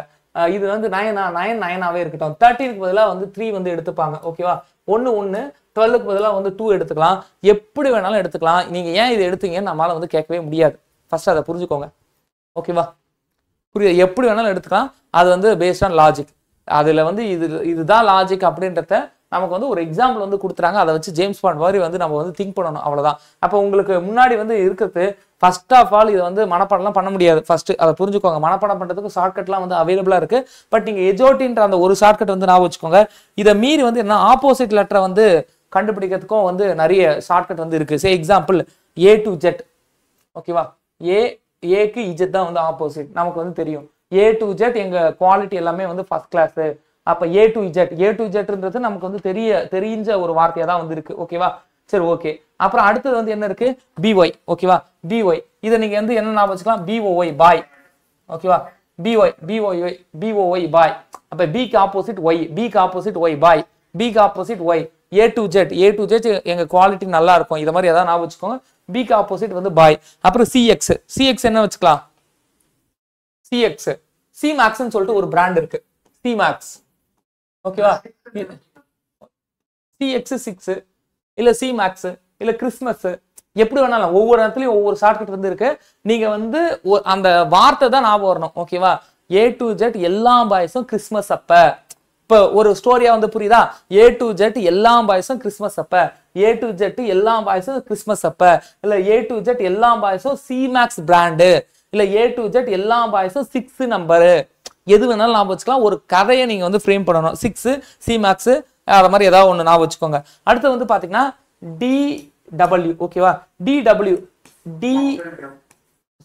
இது வந்து 9 9ஆவே இருக்கட்டும். 13க்கு பதிலா வந்து 3 வந்து எடுத்துப்பாங்க. ஓகேவா? 1 12க்கு பதிலா வந்து 2 எடுத்துக்கலாம். எப்படி வேணாலும் எடுத்துக்கலாம். நீங்க ஏன் இது எடுத்தீங்கன்னு நம்மளால வந்து கேட்கவே முடியாது. ஃபர்ஸ்ட் அதை புரிஞ்சுக்கோங்க. ஓகேவா? புரியுது? எப்படி வேணாலும் எடுத்துக்கலாம். அது வந்து பேஸ்ட் ஆன் லாஜிக். அதுல வந்து இதுதான் லாஜிக் அப்படின்றத நமக்கு வந்து ஒரு எக்ஸாம்பிள் வந்து கொடுத்துறாங்க. அதை வச்சு ஜேம்ஸ் பாண்ட் மாதிரி வந்து நம்ம வந்து திங்க் பண்ணணும். அவ்வளவுதான். அப்போ உங்களுக்கு முன்னாடி வந்து இருக்கிறது ஃபர்ஸ்ட் ஆஃப் ஆல் இது வந்து மனப்பாடம்லாம் பண்ண முடியாது. ஃபர்ஸ்ட் அதை புரிஞ்சுக்கோங்க. மனப்பாடம் பண்றதுக்கு ஷார்ட்கட்லாம் வந்து அவைலபிளா இருக்கு. பட் நீங்க எஜோட்டின்ற அந்த ஒரு ஷார்ட்கட் வந்து ஞாபகம் வச்சுக்கோங்க. இதை மீறி வந்து என்ன ஆப்போசிட் லெட்டரை வந்து கண்டுபிடிக்கிறதுக்கும் வந்து நிறைய ஷார்ட்கட் வந்து இருக்கு. சே எக்ஸாம்பிள் ஏ டு ஜெட். ஓகேவா? ஏக்கு இஜெட் தான் வந்து ஆப்போசிட் நமக்கு வந்து தெரியும். ஏ டு ஜெட் எங்க குவாலிட்டி எல்லாமே வந்து ஃபர்ஸ்ட் கிளாஸ். அப்ப ஏ டு இஜெட்ன்றது நமக்கு வந்து தெரிஞ்ச ஒரு வார்த்தையா தான் வந்து இருக்கு. ஓகேவா? சரி, ஓகே. அப்புறம் அடுத்தது வந்து என்ன இருக்கு? பிஒய். ஓகேவா? பிஒய் இதை நீங்க வந்து என்ன ஞாபகம் வச்சுக்கலாம்? பிஓஒய் பாய். ஓகேவா? பிஓஒய் பாய். அப்ப பிக்கு ஆப்போசிட் ஒய், பிக்கு ஆப்போசிட் ஒய் பாய், பிக்கு opposite Y. A to Z எங்க குவாலிட்டி நல்லா இருக்கும். இத மாதிரி ஏதாவது ஞாபகம் வச்சுக்கோங்க. பிக்கு ஆப்போசிட் வந்து பாய். அப்புறம் சிஎக்ஸ் என்ன வச்சுக்கலாம்? சிஎக்ஸ் சிமேக்ஸ்னு சொல்லிட்டு ஒரு பிராண்ட் இருக்கு. சிமேக்ஸ். ஓகேவா? சிஎக்ஸ் 6 இல்ல சிமேக்ஸ் இல்ல கிறிஸ்மஸ், எப்படி வேணாலும் ஒவ்வொரு இடத்துலயும் ஒவ்வொரு ஷார்ட்கட் வந்து இருக்கு. நீங்க வந்து அந்த வார்த்தை தான் ஞாபகம் வரணும். ஓகேவா? ஏ டு ஜெட் எல்லா பாய்ஸும் கிறிஸ்மஸ் அப்ப. இப்ப ஒரு ஸ்டோரியா வந்து புரியுதா? ஏ டு ஜெட் எல்லா பாய்ஸும் கிறிஸ்மஸ் அப்ப, ஏ டு ஜெட் எல்லா பாய்ஸும் கிறிஸ்மஸ் அப்ப, இல்ல ஏ டு ஜெட் எல்லா பாய்ஸும் சிமேக்ஸ் பிராண்டு, இல்ல ஏ டு ஜெட் எல்லா பாய்ஸும் 6 நம்பரு. எது வேணாலும் ஞாபகம் வச்சுக்கலாம். ஒரு கதையை நீங்க வந்து ஃப்ரேம் பண்ணணும். 6 சிமேக்ஸ் அத மாதிரி ஏதாவது ஒண்ணு ஞாபகம் வச்சுக்கோங்க. அடுத்து வந்து பாத்தீங்கன்னா டிடபிள்யூ. ஓகேவா? டிடபிள்யூ டி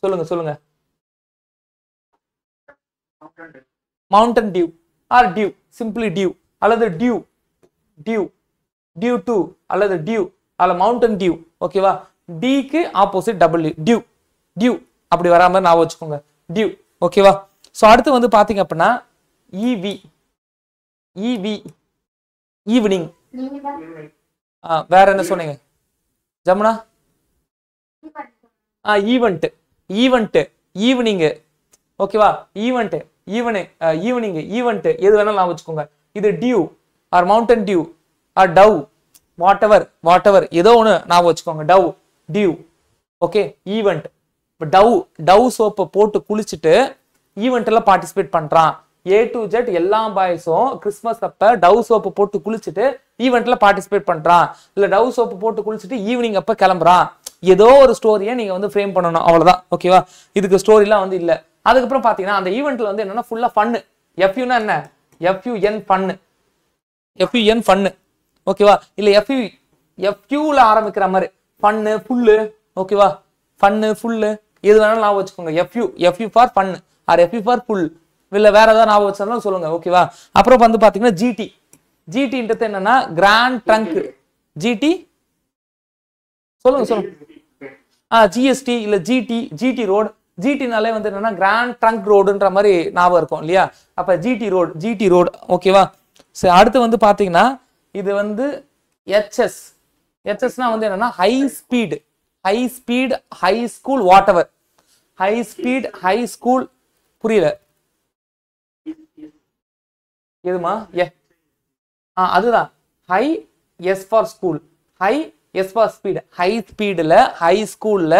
சொல்லுங்க mountain due or dew, simply dew அல்லது டியூ டூ அல்லது டியூ அல்ல மவுண்டன் டியூ. ஓகேவா? டிக்கு ஆப்போசிட் டபிள்யூ, டியூ அப்படி வராம ஞாபகம் வச்சுக்கோங்க. டியூ. ஓகேவா? சோ அடுத்து வந்து பாத்தீங்க அப்படின்னா ஈவி ஈவினிங். வேற என்ன சொன்னீங்க ஜமுனா? Event evening. ஓகேவா? ஈவென்ட் ஈவினிங் ஈவென்ட் எது வேணாலும் ஞாபகம் வச்சுக்கோங்க. இது dew or Mountain due or Dove, whatever ஏதோ ஒன்று ஞாபகம் வச்சுக்கோங்க. டியூ. ஓகே? ஈவென்ட். டவ் சோப்பை போட்டு குளிச்சுட்டு ஈவெண்ட்ல பார்ட்டிசிபேட் பண்றான். ஏ டு ஜெட் எல்லா பாய்ஸும் கிறிஸ்மஸ் அப்ப டவ் சோப்பு போட்டு குளிச்சுட்டு ஈவெண்ட்ல பார்ட்டிசிபேட் பண்றான். இல்ல டவ் சோப்பு போட்டு குளிச்சுட்டு ஈவினிங் அப்ப கிளம்புறான். ஏதோ ஒரு ஸ்டோரியை நீங்க வந்து ஃப்ரேம் பண்ணணும், அவ்வளவுதான். ஓகேவா? இதுக்கு ஸ்டோரிலாம் வந்து இல்ல. அதுக்கப்புறம் பாத்தீங்கன்னா அந்த ஈவெண்ட்ல வந்து என்னன்னா ஃபுல்லா ஃபன்னு. எஃப்யூனா என்ன? F U N fun. F U N fun. ஓகேவா? இல்ல எஃப்யூல ஆரம்பிக்கிற மாதிரி ஃபன்னு ஃபுல்லு. ஓகேவா? ஃபன்னு ஃபுல்லு எது வேணாலும் ஞாபகம் வச்சுக்கோங்க. F U for fun or F U for full. இல்ல வேற ஏதாவது ஞாபகம் வச்சாலும் சொல்லுங்க. ஓகேவா? அப்புறம் வந்து பாத்தீங்கன்னா ஜிடின்றது என்னன்னா கிராண்ட் ட்ரங்க். ஜிடி சொல்லுங்க. ஜிஎஸ்டி இல்ல ஜிடி ரோடு. ஜிடினாலே வந்து என்னன்னா கிராண்ட் ட்ரங்க் ரோடுன்ற மாதிரி ஞாபகம் இருக்கும் இல்லையா? அப்ப ஜிடி ரோடு. ஓகேவா? சரி, அடுத்து வந்து பாத்தீங்கன்னா இது வந்து ஹெச்எஸ்னா வந்து என்னன்னா high speed high school whatever. High speed high school புரியல எதுமா? அதுதான் high S for school, high S for speed. High ஸ்பீடுல ஹை ஸ்கூல்ல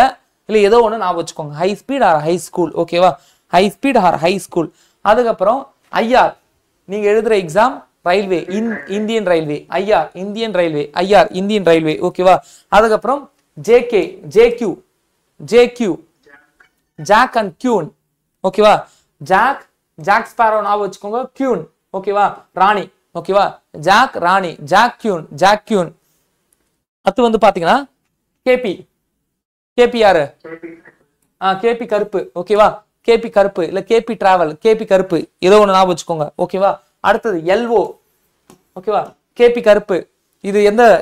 இல்ல ஏதோ ஒன்று ஞாபகம் வச்சுக்கோங்க. High speed or high school. ஓகேவா? High speed or high school. அதுக்கப்புறம் ஐஆர் நீங்க எழுதுற exam railway Indian railway. IR Indian railway. ஓகேவா? அதுக்கப்புறம் ஜேக்யூ ஜாக் அண்ட் கியூன். ஓகேவா? ஜாக் ஸ்பாரோ ஞாபகம் வச்சுக்கோங்க. கியூன் ஓகேவா? ராணி. ஓகேவா? ஜாக் ராணி, ஜாக் கியூன். அடுத்து வந்து பாத்தீங்கன்னா கேபி யாரு? கேபி கருப்பு. ஓகேவா? கேபி கருப்பு இல்ல கேபி டிராவல், கேபி கருப்பு ஏதோ ஒண்ணு ஞாபகம் வச்சுக்கோங்க. ஓகேவா? அடுத்தது எல்ஓ. ஓகேவா? கேபி கருப்பு இது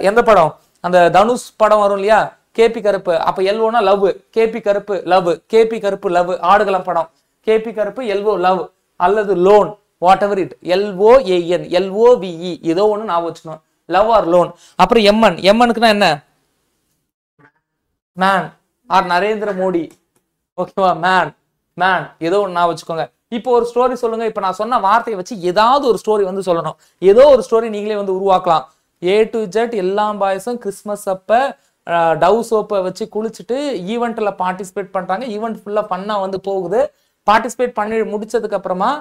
எந்த படம்? அந்த தனுஷ் படம் வரும் இல்லையா? கேபி கருப்பு. அப்ப எல்ஓனா லவ். கேபி கருப்பு லவ் ஆடுகளம் படம். கேபி கருப்பு எல்ஓ லவ் அல்லது loan whatever it. LOAN LOVE ஏதோ ஒண்ணு ஞாபகம் வச்சுக்கணும். Love or loan. அப்புறம் எம்என்க்குன்னா என்ன? Man or Narendra Modi. ஓகேவா? மேன் ஏதோ ஒன்று நான் வச்சுக்கோங்க. இப்போ ஒரு ஸ்டோரி சொல்லுங்க. இப்போ நான் சொன்ன வார்த்தையை வச்சு ஏதாவது ஒரு ஸ்டோரி வந்து சொல்லணும். ஏதோ ஒரு ஸ்டோரி நீங்களே வந்து உருவாக்கலாம். A to Z எல்லா பாய்ஸும் கிறிஸ்மஸ் அப்ப டவ் சோப்பை வச்சு குளிச்சுட்டு ஈவெண்ட்ல பார்ட்டிசிபேட் பண்றாங்க. ஈவெண்ட் ஃபுல்லா பண்ணா வந்து போகுது. பார்ட்டிசிபேட் பண்ணி முடிச்சதுக்கு அப்புறமா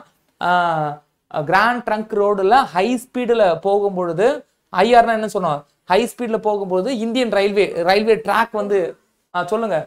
கிராண்ட் ட்ரங்க் ரோடுல ஹை ஸ்பீடுல போகும்பொழுது ஐஆர்னா என்ன சொன்னோம்? ஹை ஸ்பீட்ல போகும்போது இந்தியன் ரயில்வே ட்ராக் வந்து சொல்லுங்க.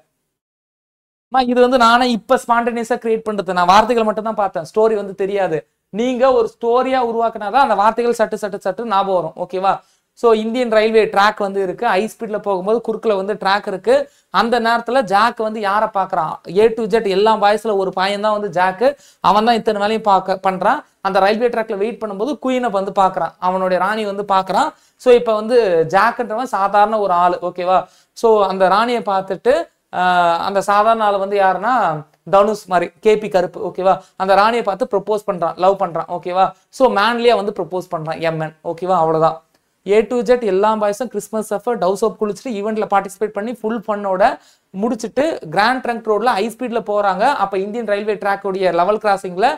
இது வந்து நானே இப்ப ஸ்பான்டேனியஸா கிரியேட் பண்றது. நான் வார்த்தைகள் மட்டும் தான் பார்த்தேன், ஸ்டோரி வந்து தெரியாது. நீங்க ஒரு ஸ்டோரியா உருவாக்குனாதான் அந்த வார்த்தைகள் சட்டு ஞாபகம் வரும். ஓகேவா? சோ இந்தியன் ரயில்வே ட்ராக் வந்து இருக்கு. ஹை ஸ்பீட்ல போகும்போது குறுக்குல வந்து ட்ராக் இருக்கு. அந்த நேரத்துல ஜாக் வந்து யாரை பாக்குறான்? A to Z எல்லா பாய்ஸ்ல ஒரு பையன் தான் வந்து ஜாக்கு. அவன் தான் இத்தனை வேலையும் பண்றான். அந்த ரயில்வே ட்ராக்ல வெயிட் பண்ணும்போது குயினை வந்து பாக்குறான். அவனுடைய ராணி வந்து பாக்குறான். சோ இப்ப வந்து ஜாக்குன்றவன் சாதாரண ஒரு ஆளு. ஓகேவா? சோ அந்த ராணியை பார்த்துட்டு அந்த சாதாரண ஆள் வந்து யாருன்னா தனுஷ் மாதிரி கேபி கருப்பு. ஓகேவா? அந்த ராணியை பார்த்து ப்ரொபோஸ் பண்றான், லவ் பண்றான். ஓகேவா? சோ மேன்லியா வந்து ப்ரொபோஸ் பண்றான் MN. ஓகேவா? அவ்வளவுதான். A to Z எல்லா பாய்ஸும் கிறிஸ்மஸ் சஃபர் டவ் சோப் குளிச்சுட்டு ஈவெண்ட்ல பார்ட்டிசிபேட் பண்ணி ஃபுல் ஃபன்னோட முடிச்சுட்டு கிராண்ட் ட்ரங்க் ரோட்ல ஹை ஸ்பீட்ல போறாங்க. அப்ப இந்தியன் ரயில்வே ட்ராக் உடைய லெவல் கிராசிங்ல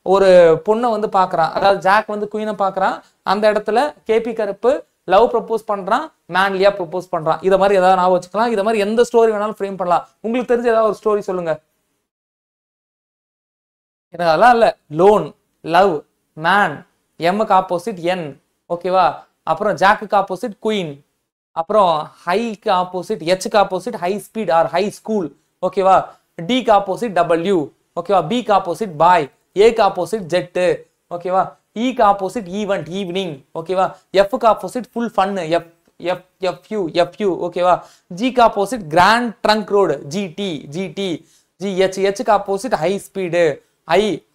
ஒரு பொண்ணை வந்து பாக்குறான். அதாவது ஜாக் வந்து குயினை பாக்குறான். அந்த இடத்துல கேபி கருப்பு லவ் ப்ரொபோஸ் பண்றான், மேன்லியா ப்ரொபோஸ் பண்றான். இத மாதிரி ஏதாவது ஞாபகம் வச்சுக்கலாம். இத மாதிரி எந்த ஸ்டோரி வேணாலும் ஃப்ரேம் பண்ணலாம். உங்களுக்கு தெரிஞ்ச ஏதாவது ஒரு ஸ்டோரி சொல்லுங்க. எனக்கு அதெல்லாம் இல்ல. லோன், லவ், மேன், எம்முக்கு ஆப்போசிட் என். ஓகேவா? அப்புறம் ஜாக்குக்கு ஆப்போசிட் குயின். அப்புறம் ஹைக்கு ஆப்போசிட் ஹெச்க்கு opposite high speed or high school. ஓகேவா? டிக்கு ஆப்போசிட் W. ஓகேவா? பிக்கு ஆப்போசிட் பாய். ஏக்கு ஆப்போசிட் ஜெட்டு. ஓகேவா? ஈக்கு ஆப்போசிட் ஈவெண்ட் ஈவினிங். ஓகேவா? எஃப்க்கு ஆப்போசிட் ஃபுல் ஃபன்னு FU. ஓகேவா? ஜிக்கு opposite grand trunk road GT. ஹெச்க்கு ஆப்போசிட் ஹை ஸ்பீடு.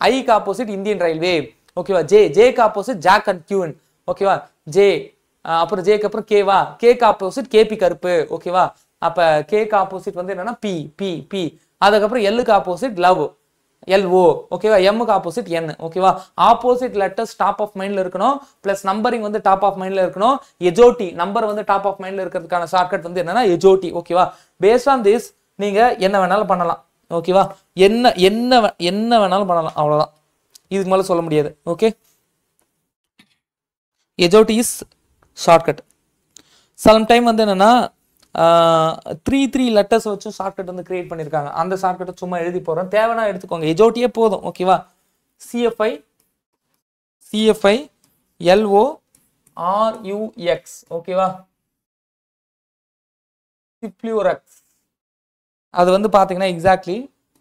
ஐக்கு ஆப்போசிட் இந்தியன் ரயில்வே. ஓகேவா? ஜேக்கு ஆப்போசிட் ஜாக் அண்ட் கியூன். ஓகேவா? ஜே அப்புறம் ஜேக்கு அப்புறம் கேவா? கேக்கு ஆப்போசிட் கேபி கருப்பு. ஓகேவா? அப்ப கேக்கு ஆப்போசிட் வந்து என்னன்னா பி. அதுக்கப்புறம் எல்லுக்கு ஆப்போசிட் லவ் LO. ஓகேவா? எம்முக்கு ஆப்போசிட் N. ஓகேவா? ஆப்போசிட் லெட்டர்ஸ் டாப் ஆஃப் மைண்ட்ல இருக்கணும். பிளஸ் நம்பரிங் வந்து டாப் ஆஃப் மைண்ட்ல இருக்கணும். எஜோடி நம்பர் வந்து டாப் ஆஃப் மைண்ட்ல இருக்கிறதுக்கான ஷார்ட்கட் வந்து என்னன்னா எஜோடி. ஓகேவா? பேஸ்ட் ஆன் திஸ் நீங்க என்ன வேணாலும் பண்ணலாம். ஓகேவா? என்ன வேணாலும் பண்ணலாம். அவ்வளவுதான். இதுக்கு மேல சொல்ல முடியாது. Okay? EJOTY is shortcut. Sometime வந்து என்னன்னா 3 லெட்டர்ஸ் வச்சு ஷார்ட்கட் வந்து கிரியேட் பண்ணிருக்காங்க. அந்த ஷார்ட்கட்டை சும்மா எழுதி போறோம். தேவைன்னா எடுத்துக்கோங்க. எஜோட்டியே போதும். ஓகேவா? CFI LORUX. ஓகேவா? சிப்ளியூரக்ஸ். அது வந்து பார்த்தீங்கன்னா எக்ஸாக்ட்லி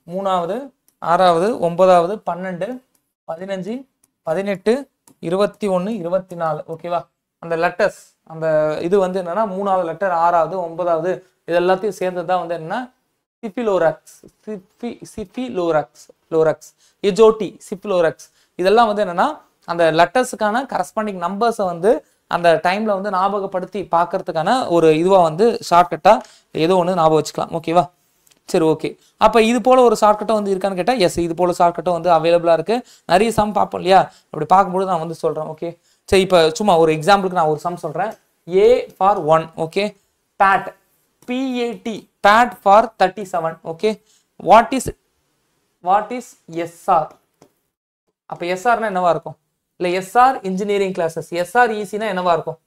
3வது 6வது 9வது 12 15 18 21 24 ஓகேவா. அந்த லெட்டர்ஸ் அந்த இது வந்து என்னன்னா 3வது லெட்டர் 6வது 9வது இது எல்லாத்தையும் சேர்ந்தது தான் வந்து என்னன்னா சிஃபிலோராக்ஸ் எஜோட்டி சிஃபிலோராக்ஸ். இதெல்லாம் வந்து என்னன்னா அந்த லெட்டர்ஸுக்கான கரஸ்பாண்டிங் நம்பர்ஸை வந்து அந்த டைம்ல வந்து ஞாபகப்படுத்தி பார்க்கறதுக்கான ஒரு இதுவா வந்து ஷார்ட்கட்டா ஏதோ ஒன்று ஞாபகம் வச்சுக்கலாம். ஓகேவா. சரி ஓகே. அப்போ இது போல ஒரு ஷார்ட்கட்டும் வந்து இருக்கான்னு கேட்டால் எஸ், இது போல ஷார்ட்கட்டும் வந்து அவைலபிளாக இருக்கு. நிறைய சம் பார்ப்போம் இல்லையா, அப்படி பார்க்கும்போது நான் வந்து சொல்றேன். ஓகே சரி, இப்போ சும்மா ஒரு எக்ஸாம்பிளுக்கு நான் ஒரு சம் சொல்றேன். A for 1 okay, PAT PAT for 37 okay. What is SR? அப்ப SRனா என்னவா இருக்கும்? இல்ல SR இன்ஜினியரிங் கிளாஸஸ், SR ஈஸினா என்னவா இருக்கும்?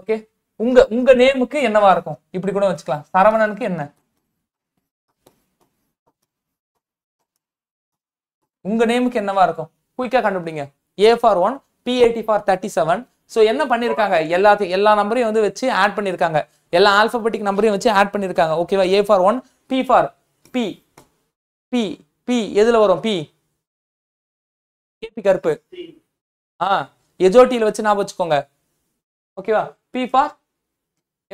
ஓகே, உங்க நேமுக்கு என்னவா இருக்கும்? இப்படி கூட வச்சுக்கலாம். சரவணனுக்கு என்ன? உங்க நேமுக்கு என்னவா இருக்கும்? குயிக்கா கண்டுபிடிங்க. A for 1 PAT for 37. So என்ன பண்ணிருக்காங்க, எல்லா நம்பரையும் வந்து வச்சு ஆட் பண்ணிருக்காங்க, எல்லா ஆல்பபெட்டிக் நம்பரையும் வச்சு ஆட் பண்ணிருக்காங்க. ஓகேவா. A for 1 P for P எதுல வரும்? P கருப்பு. எஜோட்டியில வச்சு ஞாபகம் வச்சுக்கோங்க. ஓகேவா. P for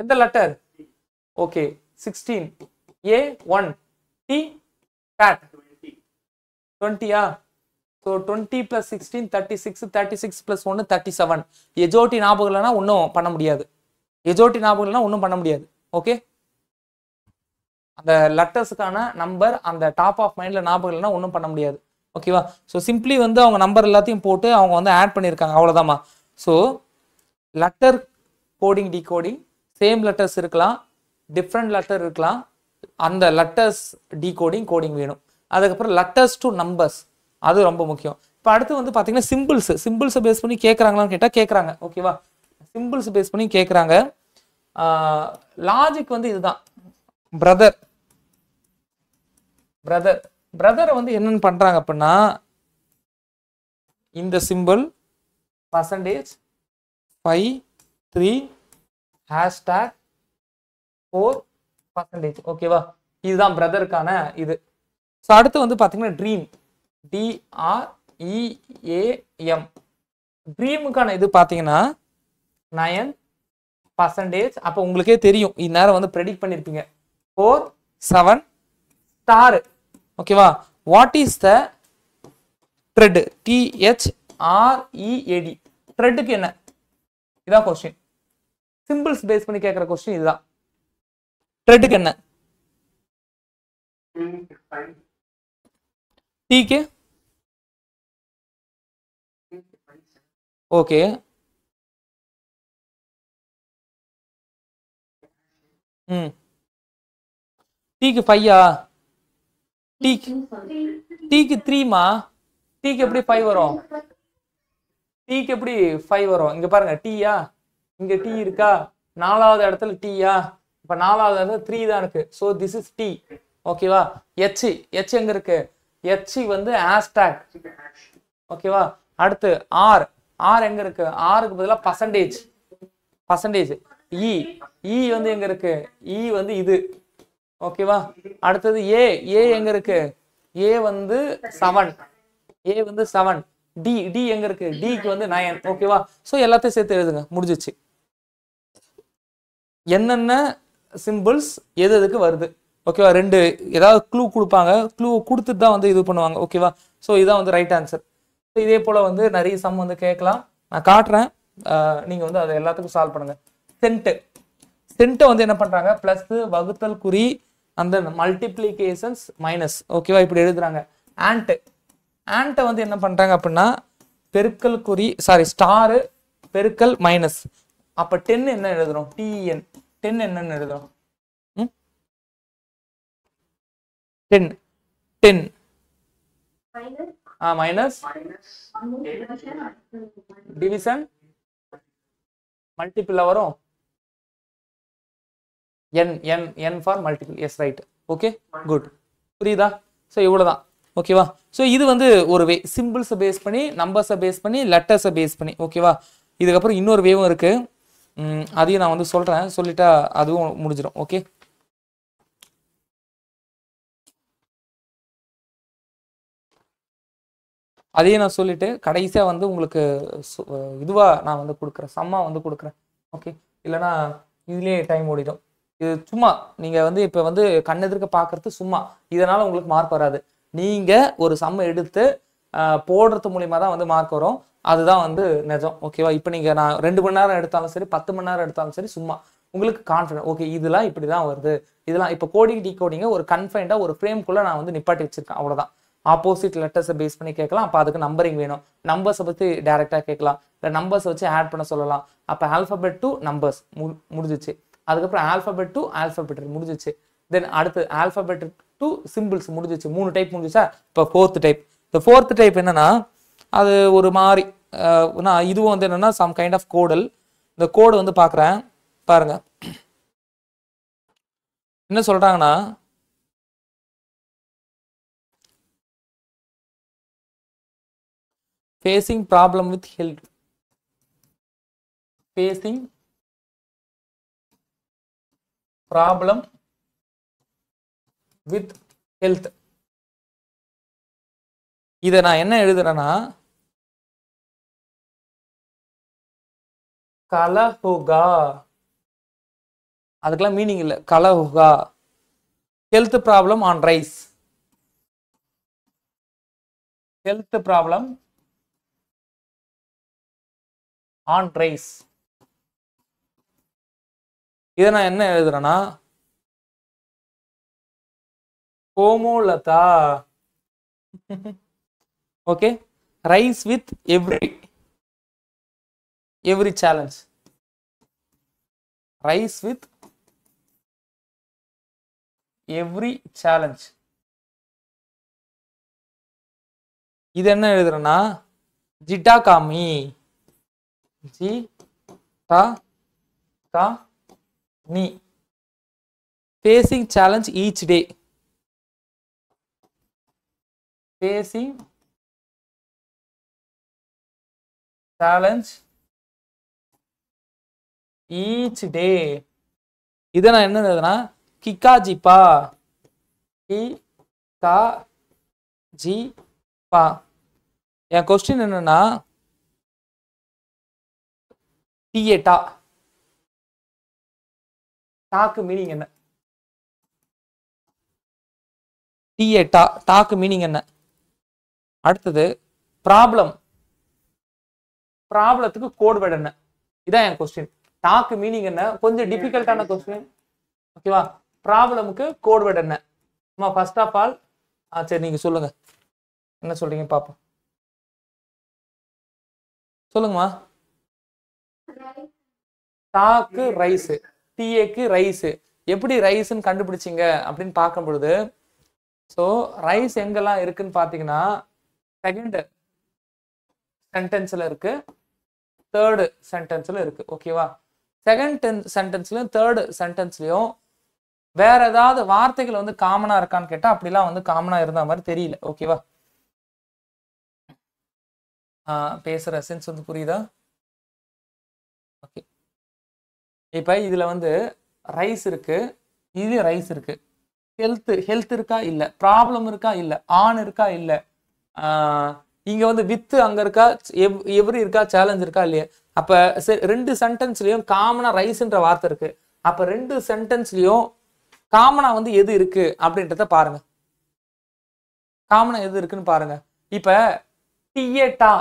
எந்த letter? Okay 16 A1 T PAT 20. So 20 plus 16 36 plus 1 37. எஜோட்டி ஞாபகம் இல்லைன்னா ஒன்றும் பண்ண முடியாது. ஓகே, அந்த லெட்டர்ஸுக்கான நம்பர் அந்த டாப் ஆஃப் மைண்ட்ல ஞாபகம் இல்லைன்னா ஒன்றும் பண்ண முடியாது. ஓகேவா. ஸோ சிம்பிளி வந்து அவங்க நம்பர் எல்லாத்தையும் போட்டு அவங்க வந்து ஆட் பண்ணியிருக்காங்க, அவ்வளோதாம்மா. So letter coding decoding same letters இருக்கலாம், டிஃப்ரெண்ட் லெட்டர் இருக்கலாம். அந்த லெட்டர்ஸ் டிகோடிங் கோடிங் வேணும். அதுக்கப்புறம் லெட்டர்ஸ் டு நம்பர்ஸ், அது ரொம்ப முக்கியம். இப்போ அடுத்து வந்து பார்த்தீங்கன்னா சிம்பிள்ஸை பேஸ் பண்ணி கேட்குறாங்களான்னு கேட்டால் கேட்குறாங்க. ஓகேவா. சிம்பிள்ஸ் பேஸ் பண்ணி கேட்குறாங்க. லாஜிக் வந்து இதுதான். பிரதரை வந்து என்னன்னு பண்றாங்க அப்படின்னா, இந்த சிம்பிள் %, 5 3 #4%. ஓகேவா. இதுதான் பிரதருக்கான இது. ஸோ அடுத்து வந்து பார்த்தீங்கன்னா ட்ரீம் DREAM. ட்ரீமுக்கான இது பார்த்தீங்கன்னா 9%. அப்போ உங்களுக்கே தெரியும், இந்நேரம் வந்து ப்ரெடிக்ட் பண்ணியிருப்பீங்க. 4 7 ஸ்டார். ஓகேவா. What is the thread? THREAD. த்ரெட்டுக்கு என்ன? இதான் கொஸ்டின். சிம்பிள்ஸ் பேஸ் பண்ணி கேட்குற கொஸ்டின் இதுதான். த்ரெட்டுக்கு என்ன? டீக்கு ஓகே. டீக்கு 5. டீக்கு 3மா? டீக்கு எப்படி 5 வரும்? இங்க பாருங்க, டீயா, இங்க டீ இருக்கா, 4வது இடத்துல டீயா, இப்ப 4வது இடத்துல 3 தான் இருக்கு. So this is T. ஓகேவா. H எங்க இருக்கு? H வந்து ஹேஷ்டேக். ஓகேவா. அடுத்து R எங்க இருக்கு? ஆருக்கு பதிலா பர்சன்டேஜ். E வந்து எங்க இருக்கு? E வந்து இது. ஓகேவா. அடுத்தது A எங்க இருக்கு? A வந்து 7. D எங்க இருக்கு? Dக்கு வந்து 9. ஓகேவா. சோ எல்லாத்தையும் சேர்த்து எழுதுங்க, முடிஞ்சிச்சு. என்னென்ன சிம்பிள்ஸ் எதுக்கு வருது? ஓகேவா. ரெண்டு ஏதாவது க்ளூ கொடுப்பாங்க, க்ளூ கொடுத்துட்டு தான் வந்து இது பண்ணுவாங்க. ஓகேவா. ஸோ இதுதான் வந்து ரைட் ஆன்சர். ஸோ இதே போல வந்து நிறைய சம் வந்து கேட்கலாம், நான் காட்டுறேன். நீங்க வந்து அதை எல்லாத்துக்கும் சால்வ் பண்ணுங்க. சென்ட்டை வந்து என்ன பண்றாங்க? பிளஸ் வகுத்தல் குறி, அந்த மல்டிப்ளிகேஷன்ஸ் மைனஸ். ஓகேவா. இப்படி எழுதுறாங்க. ஆண்ட்டை வந்து என்ன பண்றாங்க அப்படின்னா பெருக்கல் குறி, ஸ்டாரு பெருக்கல் மைனஸ். அப்ப 10 என்ன எழுதுறோம்? TN. 10 என்னன்னு எழுதுறோம்? 10 மைனஸ் டிவிஷன் மல்டிபிள் வரும். n for multiple. S right. Okay good. புரியுதா? ஸோ இவ்வளோதான். ஓகேவா. ஸோ இது வந்து ஒரு வே, சிம்பிள்ஸை பேஸ் பண்ணி, நம்பர்ஸை பேஸ் பண்ணி, லெட்டர்ஸை பேஸ் பண்ணி. ஓகேவா. இதுக்கப்புறம் இன்னொரு வேவும் இருக்கு, அதையும் நான் வந்து சொல்றேன், சொல்லிட்டா அதுவும் முடிஞ்சிடும். ஓகே. அதையும் நான் சொல்லிட்டு கடைசியா வந்து உங்களுக்கு இதுவா நான் வந்து கொடுக்குறேன், சம்மா வந்து கொடுக்குறேன். ஓகே, இல்லைன்னா இதுலயே டைம் ஓடிடும். இது சும்மா நீங்க வந்து இப்ப வந்து கண்ணெதிர்க்க பாக்குறது சும்மா, இதனால உங்களுக்கு மார்க் வராது. நீங்க ஒரு சம்மை எடுத்து போடுறது மூலியமா தான் வந்து மார்க் வரும். அதுதான் வந்து நிஜம். ஓகேவா? இப்போ நீங்க நான் 2 மணி நேரம் எடுத்தாலும் சரி, 10 மணி நேரம் எடுத்தாலும் சரி, சும்மா உங்களுக்கு கான்ஃபிடன்ட், ஓகே இதெல்லாம் இப்படிதான் வருது, இதெல்லாம் இப்போ கோடிங் டிகோடிங்க ஒரு கன்ஃபைண்டா ஒரு ஃப்ரேம்குள்ள நான் வந்து நிப்பாட்டி வச்சிருக்கேன், அவ்வளவுதான். ஆப்போசிட் லெட்டர்ஸை பேஸ் பண்ணி கேட்கலாம். அப்போ அதுக்கு நம்பரிங் வேணும். நம்பர்ஸை பற்றி டைரெக்டாக கேட்கலாம், இல்லை நம்பர்ஸ் வச்சு ஆட் பண்ண சொல்லலாம். அப்போ ஆல்ஃபபெட் டு நம்பர்ஸ் முடிஞ்சிச்சு. அதுக்கப்புறம் ஆல்ஃபபெட் டு ஆல்ஃபபெட் முடிஞ்சிச்சு. தென் அடுத்து ஆல்ஃபபெட் டு சிம்பிள்ஸ் முடிஞ்சிச்சு. 3 டைப் முடிஞ்சிச்சா? இப்போ 4th டைப். இந்த 4th டைப் என்னன்னா, அது ஒரு மாதிரி நான் இதுவும் வந்து என்னன்னா சம் கைண்ட் ஆஃப் கோடல். இந்த கோடு வந்து பார்க்குறேன் பாருங்க. என்ன சொல்றாங்கன்னா, facing problem with health, facing problem with health. இதை நான் என்ன எழுதுறேன்னா, கலஹுகா. அதுக்கெல்லாம் மீனிங் இல்லை, கலஹுகா. Health problem on rise, health problem on rise. இதை நான் என்ன எழுதுறேன்னா, கோமோலதா. Okay, rise with every challenge, rise with every challenge. இது என்ன எழுதுறேன்னா, ஜிட்டா காமி, ஜி டா கா நீ, facing challenge each day, facing challenge each day. இதை நான் என்ன எழுதுனா, கிக்கா ஜிப்பா, கா ஜி பா. என் கொஸ்டின் என்னன்னா, டிஏட்டா, டாக்கு மீனிங் என்ன? டிஏட்டா, டாக்கு மீனிங் என்ன? அடுத்தது ப்ராப்ளம், ப்ராப்ளத்துக்கு கோட் வேர்ட் என்ன? இதான் என் கொஸ்டின். டாக்கு மீனிங் என்ன? கொஞ்சம் டிஃபிகல்ட்டான கொஸ்டின். ஓகேவா? ப்ராப்ளமுக்கு கோட் வேர்ட் என்ன? ஃபர்ஸ்ட் ஆஃப் ஆல் சரி நீங்க சொல்லுங்க, என்ன சொல்றீங்க பாப்போம். சொல்லுங்கம்மா. டாக்கு ரைஸ், டிஏக்கு ரைஸ். எப்படி ரைஸ்ன்னு கண்டுபிடிச்சிங்க அப்படின்னு பார்க்கும் பொழுது, ஸோ ரைஸ் எங்கெல்லாம் இருக்குன்னு பார்த்தீங்கன்னா, செகண்ட் சென்டென்ஸ்ல இருக்கு, தேர்டு சென்டென்ஸ்ல இருக்கு. ஓகேவா? செகண்ட் சென்டென்ஸ்லயும் தேர்டு சென்டென்ஸ்லயும் வேற ஏதாவது வார்த்தைகள் வந்து காமனா இருக்கான்னு கேட்டா அப்படிலாம் வந்து காமனா இருந்த மாதிரி தெரியல. ஓகேவா? பேசுற சென்ஸ் வந்து புரியுதா? ஓகே, இப்ப இதுல வந்து ரைஸ் இருக்கு, இது ரைஸ் இருக்கு. ஹெல்த் இருக்கா இல்ல, ப்ராப்ளம் இருக்கா இல்ல, ஆன் இருக்கா இல்ல, இங்க வந்து வித்து அங்க இருக்கா, எவ்ரி இருக்கா, சேலஞ்ச் இருக்கா இல்லையா? அப்ப ரெண்டு சென்டென்ஸ்லயும் காமனா ரைஸ்ன்ற வார்த்தை இருக்கு. அப்ப ரெண்டு சென்டென்ஸ்லயும் காமனா வந்து எது இருக்கு அப்படின்றத பாருங்க. காமனா எது இருக்குன்னு பாருங்க. இப்ப டிஏட்டா,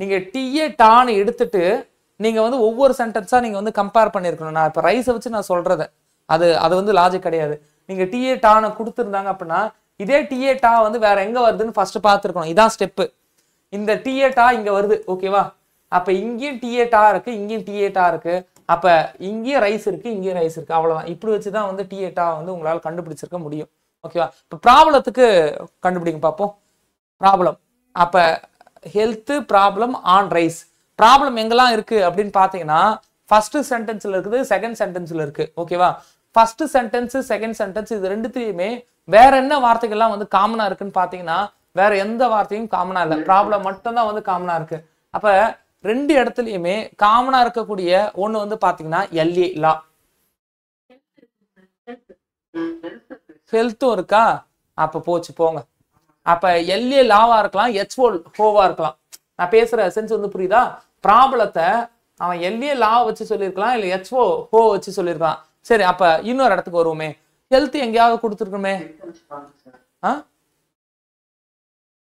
நீங்க டிஏட்டான்னு எடுத்துட்டு நீங்க வந்து ஒவ்வொரு சென்டென்ஸா நீங்க வந்து கம்பேர் பண்ணிருக்கணும். நான் இப்ப ரைஸை வச்சு நான் சொல்றத, அது வந்து லாஜிக் கிடையாது. நீங்க டிஏட்டான்னு கொடுத்துருந்தாங்க அப்படின்னா, இதே டிஏட்டா வந்து வேற எங்க வருதுன்னு ஃபர்ஸ்ட் பார்த்துருக்கணும். இதான் ஸ்டெப்பு. இந்த டிஏட்டா இங்க வருது. ஓகேவா? அப்ப இங்கேயும் டிஏட்டா இருக்கு, இங்கேயும் டிஏட்டா இருக்கு. அப்ப இங்கேயும் ரைஸ் இருக்கு, இங்கேயும் ரைஸ் இருக்கு. அவ்வளவுதான். இப்படி வச்சுதான் வந்து டிஏட்டா வந்து உங்களால கண்டுபிடிச்சிருக்க முடியும். ஓகேவா? இப்ப ப்ராப்ளத்துக்கு கண்டுபிடிங்க பார்ப்போம். ப்ராப்ளம், அப்ப health problem on rice. Problem எங்கெல்லாம் இருக்கு அப்படின்னு பாத்தீங்கன்னா, ஃபர்ஸ்ட் சென்டென்ஸ்ல இருக்குது, செகண்ட் சென்டென்ஸ்ல இருக்கு. ஓகேவா? ஃபர்ஸ்ட் சென்டென்ஸ், செகண்ட் சென்டென்ஸ், இது ரெண்டுத்தையுமே வேற என்ன வார்த்தைகள்லாம் வந்து காமனா இருக்குன்னு பாத்தீங்கன்னா, வேற எந்த வார்த்தையும் காமனா இல்லை, ப்ராப்ளம் மட்டும் தான் வந்து காமனா இருக்கு. அப்ப ரெண்டு இடத்துலயுமே காமனா இருக்கக்கூடிய ஒண்ணு வந்து பாத்தீங்கன்னா எல்ஏ லா, ஹெல்த்தும் இருக்கா. அப்ப போச்சு போங்க. அப்ப எல்ஏ லாவா இருக்கலாம், ஹெச்ஓ ஹோவா இருக்கலாம். நான் பேசுற சென்ஸ் வந்து புரியுதா? ப்ராப்ளத்தை அவன் எல்ஏ லா வச்சு சொல்லியிருக்கலாம், இல்ல ஹெச்ஓ ஹோ வச்சு சொல்லியிருக்கலாம். சரி, அப்ப இன்னொரு இடத்துக்கு வருவோமே. ஹெல்த் எங்கேயாவது கொடுத்துருக்கோமே?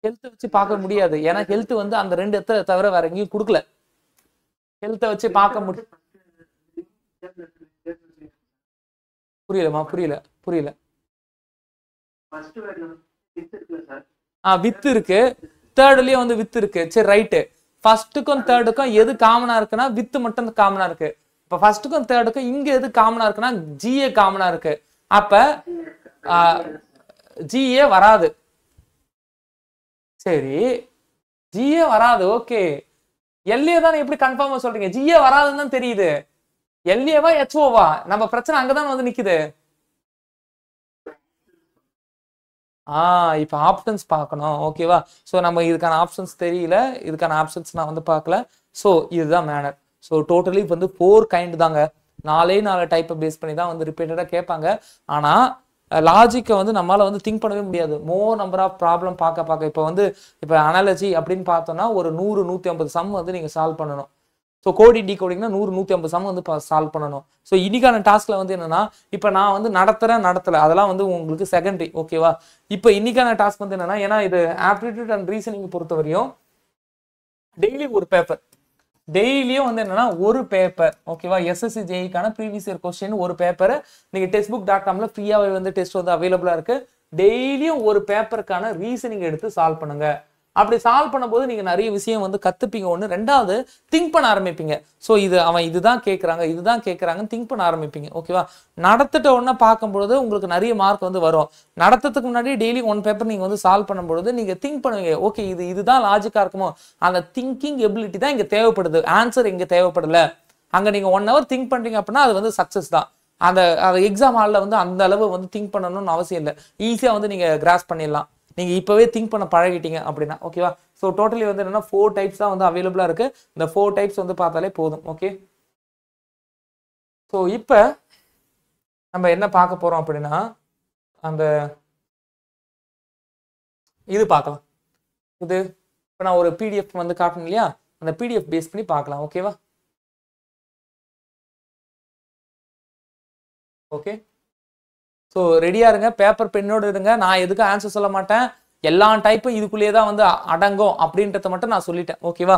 ஹெல்த் வச்சு பார்க்க முடியாது. ஏன்னா ஹெல்த் வந்து அந்த 2 இடத்தை தவிர வேற எங்கேயும் கொடுக்கல. ஹெல்த்தை வச்சு பார்க்க முடியும். புரியலமா? புரியல. வித்து இருக்கு, தேர்ட்லயும் வந்து வித்து இருக்கு. சரி ரைட்டு. ஃபர்ஸ்ட்டுக்கும் தேர்டுக்கும் எது காமனா இருக்குன்னா வித்து மட்டும் காமனா இருக்கு. இப்ப ஃபர்ஸ்ட்டுக்கும் தேர்டுக்கும் இங்க எது காமனா இருக்குன்னா ஜிஏ காமனா இருக்கு. அப்ப ஜிஏ வராது. சரி, ஜிஏ வராது. ஓகே, எல்ஏ தான் எப்படி கன்ஃபார்மா சொல்றீங்க? ஜிஏ வராதுன்னு தான் தெரியுது. எல்ஏவா ஹெச்ஓவா? நம்ம பிரச்சனை அங்கதான் வந்து நிக்குது. இப்ப ஆப்ஷன்ஸ் பார்க்கணும். ஓகேவா? ஸோ நம்ம இதுக்கான ஆப்ஷன்ஸ் தெரியல, இதுக்கான ஆப்ஷன்ஸ் நான் வந்து பார்க்கல. ஸோ இதுதான் மேனர். ஸோ டோட்டலி வந்து 4 கைண்ட் தாங்க. 4 டைப்பை பேஸ் பண்ணி தான் வந்து ரிப்பீட்டடா கேட்பாங்க. ஆனா லாஜிக்கை வந்து நம்மளால வந்து திங்க் பண்ணவே முடியாது. மோர் நம்பர் ஆஃப் ப்ராப்ளம் பார்க்க இப்போ வந்து இப்போ அனாலஜி அப்படின்னு பார்த்தோம்னா ஒரு 100-150 சம் வந்து நீங்க சால்வ் பண்ணணும். ஸோ கோடிங் டிகோடிங்னா 100-150 சம் வந்து சால்வ் பண்ணணும். ஸோ இன்னைக்கான டாஸ்க்ல வந்து என்னன்னா, இப்போ நான் வந்து நடத்தல அதெல்லாம் வந்து உங்களுக்கு செகண்டரி. ஓகேவா? இப்போ இன்னைக்கான டாஸ்க் வந்து என்னன்னா, ஏன்னா இது ஆப்டிடியூட் அண்ட் ரீசனிங் பொறுத்தவரையும் டெய்லி ஒரு பேப்பர், டெய்லியும் வந்து என்னன்னா ஒரு பேப்பர். ஓகேவா? எஸ்எஸ்சி ஜேஇக்கான ப்ரீவியஸ் இயர் கொஸ்டின் ஒரு பேப்பர் நீங்க textbook.comல ஃப்ரீயாவே வந்து டெஸ்ட் வந்து அவைலபிளா இருக்கு. டெய்லியும் ஒரு பேப்பருக்கான ரீசனிங் எடுத்து சால்வ் பண்ணுங்க. அப்படி சால்வ் பண்ணும்போது நீங்க நிறைய விஷயம் வந்து கத்துப்பீங்க. ஒண்ணு. ரெண்டாவது, திங்க் பண்ண ஆரம்பிப்பீங்க. ஸோ இது அவன் இதுதான் கேட்கறாங்கன்னு திங்க் பண்ண ஆரம்பிப்பீங்க. ஓகேவா? நடத்திட்ட உடனே பார்க்கும்பொழுது உங்களுக்கு நிறைய மார்க் வந்து வரும். நடத்துறதுக்கு முன்னாடி டெய்லி 1 பேப்பர் நீங்க வந்து சால்வ் பண்ணும்பொழுது நீங்க திங்க் பண்ணுவீங்க. ஓகே, இதுதான் லாஜிக்கா இருக்குமோ? அந்த திங்கிங் எபிலிட்டி தான் இங்க தேவைப்படுது. ஆன்சர் இங்க தேவைப்படல. அங்க நீங்க 1 hour திங்க் பண்றீங்க அப்படின்னா அது வந்து சக்சஸ் தான். அந்த எக்ஸாம் ஹாலில் வந்து அந்த அளவு வந்து திங்க் பண்ணணும்னு அவசியம் இல்லை. ஈஸியா வந்து நீங்க கிராஸ் பண்ணிடலாம். நீங்க இப்பவே திங்க் பண்ண பழகிட்டீங்க அப்படின்னா. ஓகேவா? ஸோ டோட்டலி வந்து என்னன்னா 4 டைப்ஸ் தான் வந்து அவைலபிளா இருக்கு. இந்த 4 டைப்ஸ் வந்து பார்த்தாலே போதும். ஓகே, ஸோ இப்போ நம்ம என்ன பார்க்க போறோம் அப்படின்னா, அந்த இது பார்க்கலாம். இது இப்போ நான் ஒரு பிடிஎஃப் வந்து காட்டணும் இல்லையா? அந்த பிடிஎஃப் பேஸ் பண்ணி பார்க்கலாம். ஓகேவா? ஓகே, ஸோ ரெடியா இருங்க, பேப்பர் பென்னோடு இருங்க. நான் எதுக்கும் ஆன்சர் சொல்ல மாட்டேன். எல்லா டைப்பும் இதுக்குள்ளேயே தான் வந்து அடங்கும் அப்படின்றத மட்டும் நான் சொல்லிட்டேன். ஓகேவா?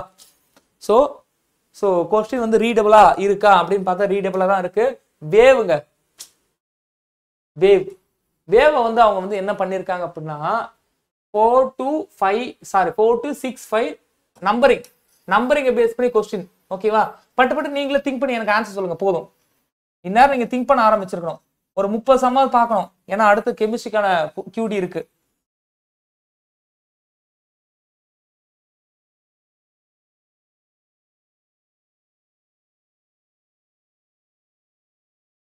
ஸோ கொஸ்டின் வந்து ரீடபிளா இருக்கா அப்படின்னு பார்த்தா ரீடபிளா தான் இருக்கு. வேவுங்க, வேவை வந்து அவங்க வந்து என்ன பண்ணியிருக்காங்க அப்படின்னா 4 to 6 5 நம்பரிங்கை பேஸ் பண்ணி கொஸ்டின். ஓகேவா? பட்டு நீங்களே திங்க் பண்ணி எனக்கு ஆன்சர் சொல்லுங்க போதும். இந்நேரம் நீங்க திங்க் பண்ண ஆரம்பிச்சிருக்கணும். ஒரு 30 சம்மாவது பார்க்கணும். ஏன்னா அடுத்து கெமிஸ்ட்ரிக்கான QD இருக்கு.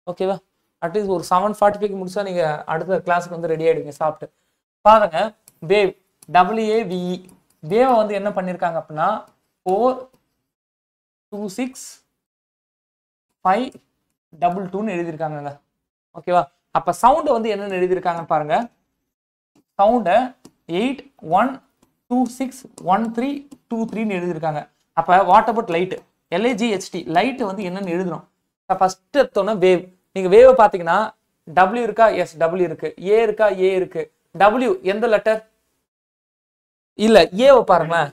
ஓகேவா? அட்லீஸ்ட் ஒரு 7:45 முடிச்சா நீங்க அடுத்த கிளாஸுக்கு வந்து ரெடி ஆயிடுங்க சாப்பிட்டு. பாருங்க, வேவ் WAVE வேவ் வந்து என்ன பண்ணிருக்காங்க அப்படின்னா 4 2 6 5 2 2ன்னு எழுதியிருக்காங்க. ஓகேவா? அப்ப சவுண்ட் வந்து என்னன்னு எழுதியிருக்காங்கன்னு பாருங்க. சவுண்ட 8 1 2 6 1 3 2 3ன்னு எழுதியிருக்காங்க. அப்ப what about light? LIGHT light வந்து என்னன்னு எழுதணும். ஃபர்ஸ்ட் எடுத்தோன்னா வேவ். நீங்க வேவ் பாத்தீங்கன்னா W இருக்கா? எஸ், W இருக்கு. A இருக்கா? A இருக்கு. W எந்த லெட்டர்? இல்ல, ஏவை பாருங்களேன்.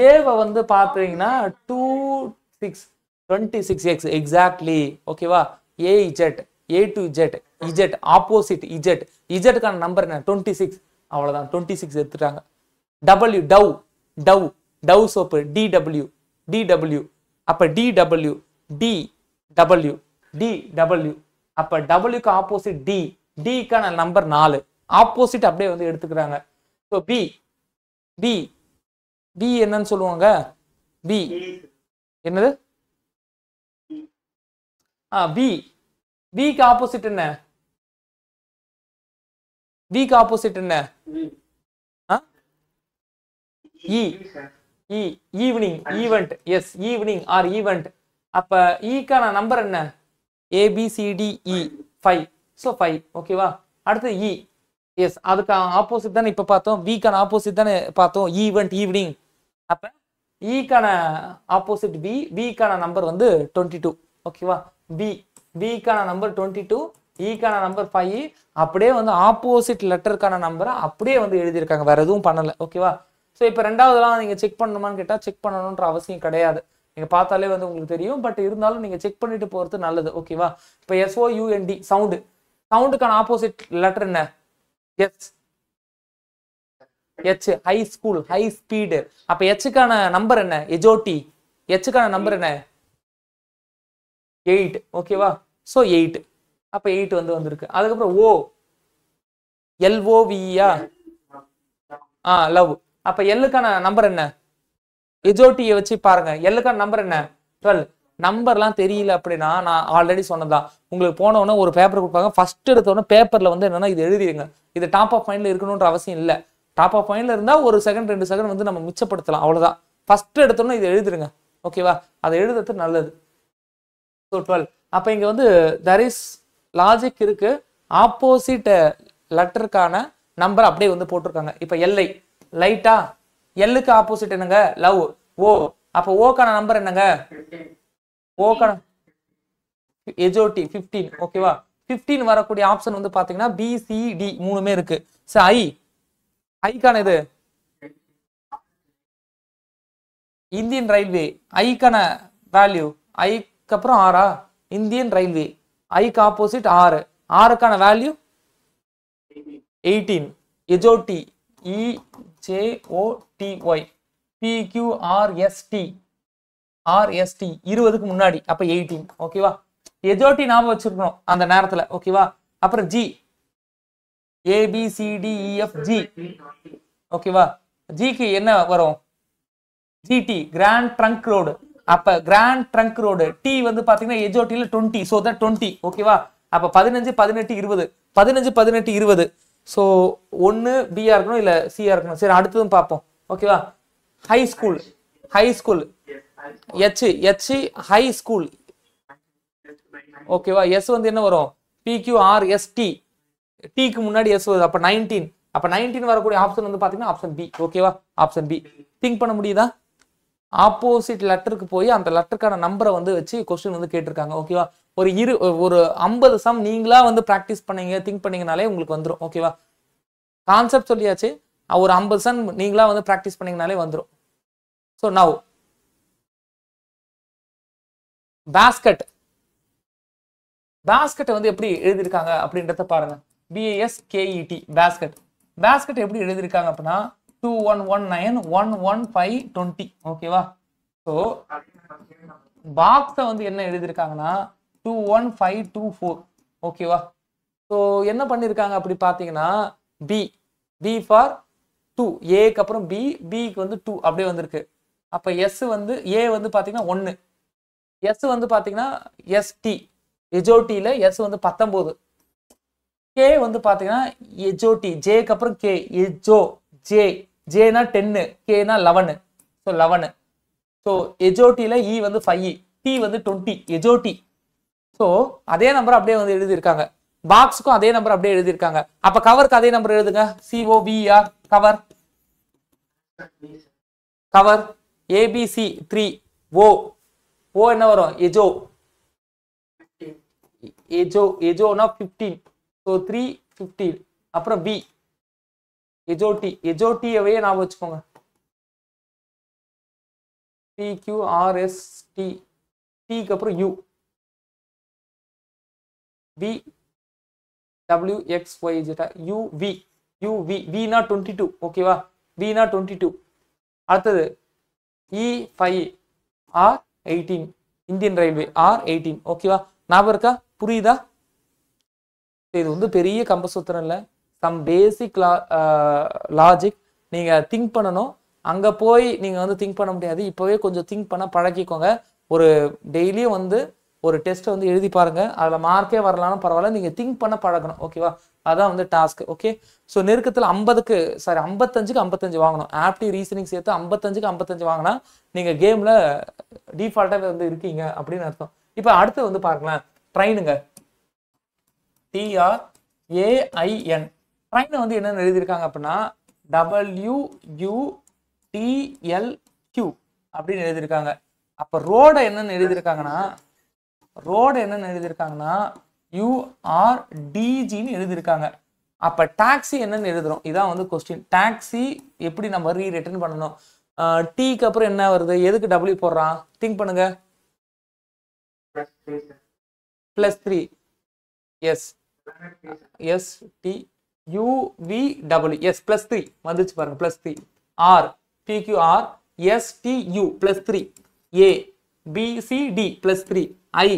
ஏவை வந்து பாத்தீங்கன்னா 2 6 26x எக்ஸாக்ட்லி. ஓகேவா? AZ A to Z Z opposite Z Zக்கான நம்பர் என்ன? 26. அவ்வளவுதான், 26 எடுத்துட்டாங்க. W டவ் சோப்பு DW அப்ப DW அப்ப Wக்கு ஆப்போசிட் Dக்கான நம்பர் 4 ஆப்போசிட் அப்படியே வந்து எடுத்துக்கிறாங்க. ஸோ B என்னன்னு சொல்லுவாங்க? B என்னது? Bக்கு ஆப்போசிட் என்ன? Bக்கு ஆப்போசிட் என்ன? Evening, event. Yes, evening or event. அப்ப ஈக்கான நம்பர் என்ன? ABCDE 5. ஸோ 5. ஓகேவா? அடுத்து எஸ், அதுக்கு ஆப்போசிட் தானே இப்ப பார்த்தோம். விக்கான ஆப்போசிட் தானே பார்த்தோம், ஈவென்ட் ஈவினிங். அப்ப ஈக்கான ஆப்போசிட் பி, பிக்கான நம்பர் வந்து 22. ஓகேவா? பிக்கான நம்பர் 22, ஈக்கான நம்பர் 5. அப்படியே வந்து ஆப்போசிட் லெட்டருக்கான நம்பரை அப்படியே வந்து எழுதியிருக்காங்க, வேற எதுவும் பண்ணல. ஓகேவா? ஸோ இப்போ ரெண்டாவதுலாம் நீங்க செக் பண்ணணுமான்னு கேட்டா செக் பண்ணணுன்ற அவசியம் கிடையாது, நீங்க பார்த்தாலே வந்து உங்களுக்கு தெரியும். பட் இருந்தாலும் நீங்க செக் பண்ணிட்டு போறது நல்லது. ஓகேவா? இப்போ SOUND சவுண்டு, சவுண்டுக்கான ஆப்போசிட் லெட்டர் என்ன? Yes, H high school, high speed. அப்ப Hக்கான நம்பர் என்ன? எஜோடி. Hக்கான நம்பர் என்ன? 8. ஓகேவா? சோ 8. அப்ப 8 வந்து வந்திருக்கு. அதுக்கப்புறம் O, LOVEயா, லவ். அப்ப Lக்கான நம்பர் என்ன? எஜோடியை வச்சு பாருங்க. Lக்கான நம்பர் என்ன? 12. நம்பர்லாம் தெரியல அப்படின்னா நான் ஆல்ரெடி சொன்னதான், உங்களுக்கு போன உடனே ஒரு பேப்பர் கொடுப்பாங்க, ஃபர்ஸ்ட் எடுத்த உடனே பேப்பர்ல வந்து என்னன்னா இது எழுதிடுங்க. இது டாப் ஆஃப் மைண்ட்ல இருக்கணும்ன்ற அவசியம் இல்லை. டாப் ஆஃப் மைண்ட்ல இருந்தா ஒரு செகண்ட் 2 செகண்ட் வந்து நம்ம மிச்சப்படுத்தலாம், அவ்வளவுதான். ஃபர்ஸ்ட் எடுத்தோம்னா இது எழுதிருங்க. ஓகேவா? அதை எழுதுறது நல்லது. ஸோ 12. அப்ப இங்க வந்து there is லாஜிக் இருக்கு. ஆப்போசிட் லெட்டருக்கான நம்பர் அப்படியே வந்து போட்டிருக்காங்க. இப்ப எல்ஐ லைட்டா, எல்லுக்கு ஆப்போசிட் என்னங்க? லவ். ஓ, அப்ப ஓக்கான நம்பர் என்னங்க? ஓக்கான எஜோடி 15. ஓகேவா? 15 வரக்கூடிய ஆப்ஷன் வந்து பாத்தீங்கன்னா BCD மூணுமே இருக்கு. சரி, ஐக்கான இது இந்தியன் ரயில்வே. ஐக்கான வேல்யூ, ஐக்கு அப்புறம் ஆரா, இந்தியன் ரயில்வே. ஐக்கு ஆப்போசிட் 6, 6க்கான வேல்யூ 18. எஜோடி EJOTY PQRST 20க்கு முன்னாடி, அப்ப 18. ஓகேவா? எஜோடி நாம வச்சிருக்கணும் அந்த நேரத்துல. ஓகேவா? அப்புறம் G ABCDEFG. ஓகேவா? ஜிக்கு என்ன வரும்? GT grand trunk road. அப்ப கிராண்ட் ட்ரங்க் ரோடு டி வந்து பாத்தீங்கன்னா எஜோடில 20, சோ தட் 20. ஓகேவா? அப்ப 15 18 20, 15 18 20. சோ 1 பியா இருக்கணும் இல்ல சியா இருக்கணும். சரி, அடுத்ததும் பார்ப்போம். ஓகேவா? High school, high school H high school. ஓகேவா? எஸ் வந்து என்ன வரும்? PQRST. டீக்கு முன்னாடி எஸ் வருது, அப்ப 19. அப்ப 19 வரக்கூடிய ஆப்ஷன் வந்து பாத்தீங்கன்னா ஆப்ஷன் பி. ஓகேவா? Option B. திங்க் பண்ண முடியுதா? ஆப்போசிட் லெட்டருக்கு போய் அந்த லெட்டருக்கான நம்பரை வந்து வச்சு கொஸ்டின் வந்து கேட்டிருக்காங்க. ஓகேவா? ஒரு 50 சம் நீங்களா வந்து பிராக்டிஸ் பண்ணீங்க, திங்க் பண்ணீங்கனாலே உங்களுக்கு வந்துடும். ஓகேவா? கான்செப்ட் சொல்லியாச்சு, ஒரு 50 சம் நீங்களா வந்து பிராக்டிஸ் பண்ணீங்கனாலே வந்துடும். So now basket. பாஸ்கெட் வந்து எப்படி எழுதியிருக்காங்க அப்படின்றத பாருங்க. BASKET basket. பாஸ்கெட் எப்படி எழுதியிருக்காங்க அப்படின்னா 2119 115 20. ஓகேவா? ஸோ பாக்ஸை வந்து என்ன எழுதியிருக்காங்கன்னா 21524. ஓகேவா? ஸோ என்ன பண்ணியிருக்காங்க அப்படி பார்த்தீங்கன்னா பி ஃபார் 2, ஏக்கு அப்புறம் பிக்கு வந்து 2 அப்படியே வந்திருக்கு. அப்போ எஸ் வந்து ஏ வந்து பார்த்தீங்கன்னா 1, எஸ் வந்து பார்த்தீங்கன்னா ST எஜோடியில் எஸ் வந்து 19, கே வந்து பார்த்தீங்கன்னா எஜோடி ஜேக்கு அப்புறம் கே எஜோ ஜேனா 10, கேனா 11. ஸோ 11. ஸோ எஜோடியில் இ வந்து 5, டி வந்து 20 எஜோடி. ஸோ அதே நம்பர் அப்படியே வந்து எழுதியிருக்காங்க. பாக்ஸுக்கும் அதே நம்பர் அப்படியே எழுதியிருக்காங்க. அப்ப கவருக்கு அதே நம்பர் எழுதுங்க. COVR cover. Cover ABC 3. ஓ என்ன வரும்? எஜோனா 15. ஸோ 3 15. அப்புறம் பி எஜோடியவே ஞாபகம் வச்சுக்கோங்க. PQRST. டிக்கு அப்புறம் U B WXYZ UV V-னா 22. ஓகேவா? V-னா 22. அடுத்தது E5 R18 Indian railway R18. ஓகேவா? ஞாபகம் இருக்கா? புரியுதா? இது வந்து பெரிய கம்பசூத்திரம் இல்லை, சம் பேசிக் லாஜிக். நீங்க திங்க் பண்ணணும், அங்க போய் நீங்க வந்து திங்க் பண்ண முடியாது. இப்பவே கொஞ்சம் திங்க் பண்ண பழகிக்கோங்க. ஒரு டெய்லியும் வந்து ஒரு டெஸ்ட் வந்து எழுதி பாருங்க, அதுல மார்க்கே வரலாம்னு பரவாயில்ல, நீங்க திங்க் பண்ண பழகணும். ஓகேவா? அதான் வந்து டாஸ்க். ஓகே, ஸோ நெருக்கத்தில் 50க்கு 55க்கு 55 வாங்கணும். ஆப்டி ரீசனிங் சேர்த்து 55க்கு 55 வாங்கினா நீங்க கேம்ல டிஃபால்ட்டாக வந்து இருக்கீங்க அப்படின்னு அர்த்தம். இப்போ அடுத்து வந்து பாருங்களேன், ட்ரெயினுங்க. TRAIN ட்ரெயினை வந்து என்னன்னு எழுதியிருக்காங்க அப்படின்னா WUTLQ அப்படின்னு எழுதியிருக்காங்க. அப்ப ரோட என்னன்னு எழுதியிருக்காங்கன்னா URDGன்னு எழுதியிருக்காங்க. அப்ப டாக்ஸி என்னன்னு எழுதுறோம். இதான் வந்து கொஸ்டின். டாக்ஸி எப்படி நம்ம ரிட்டர்ன் பண்ணணும்? டீக்கு அப்புறம் என்ன வருது? எதுக்கு W போடுறான்? திங்க் பண்ணுங்க. +3. S STUVW. எஸ் +3 வந்துச்சு பாருங்க. +3. R PQR STU +3. A BCD +3. I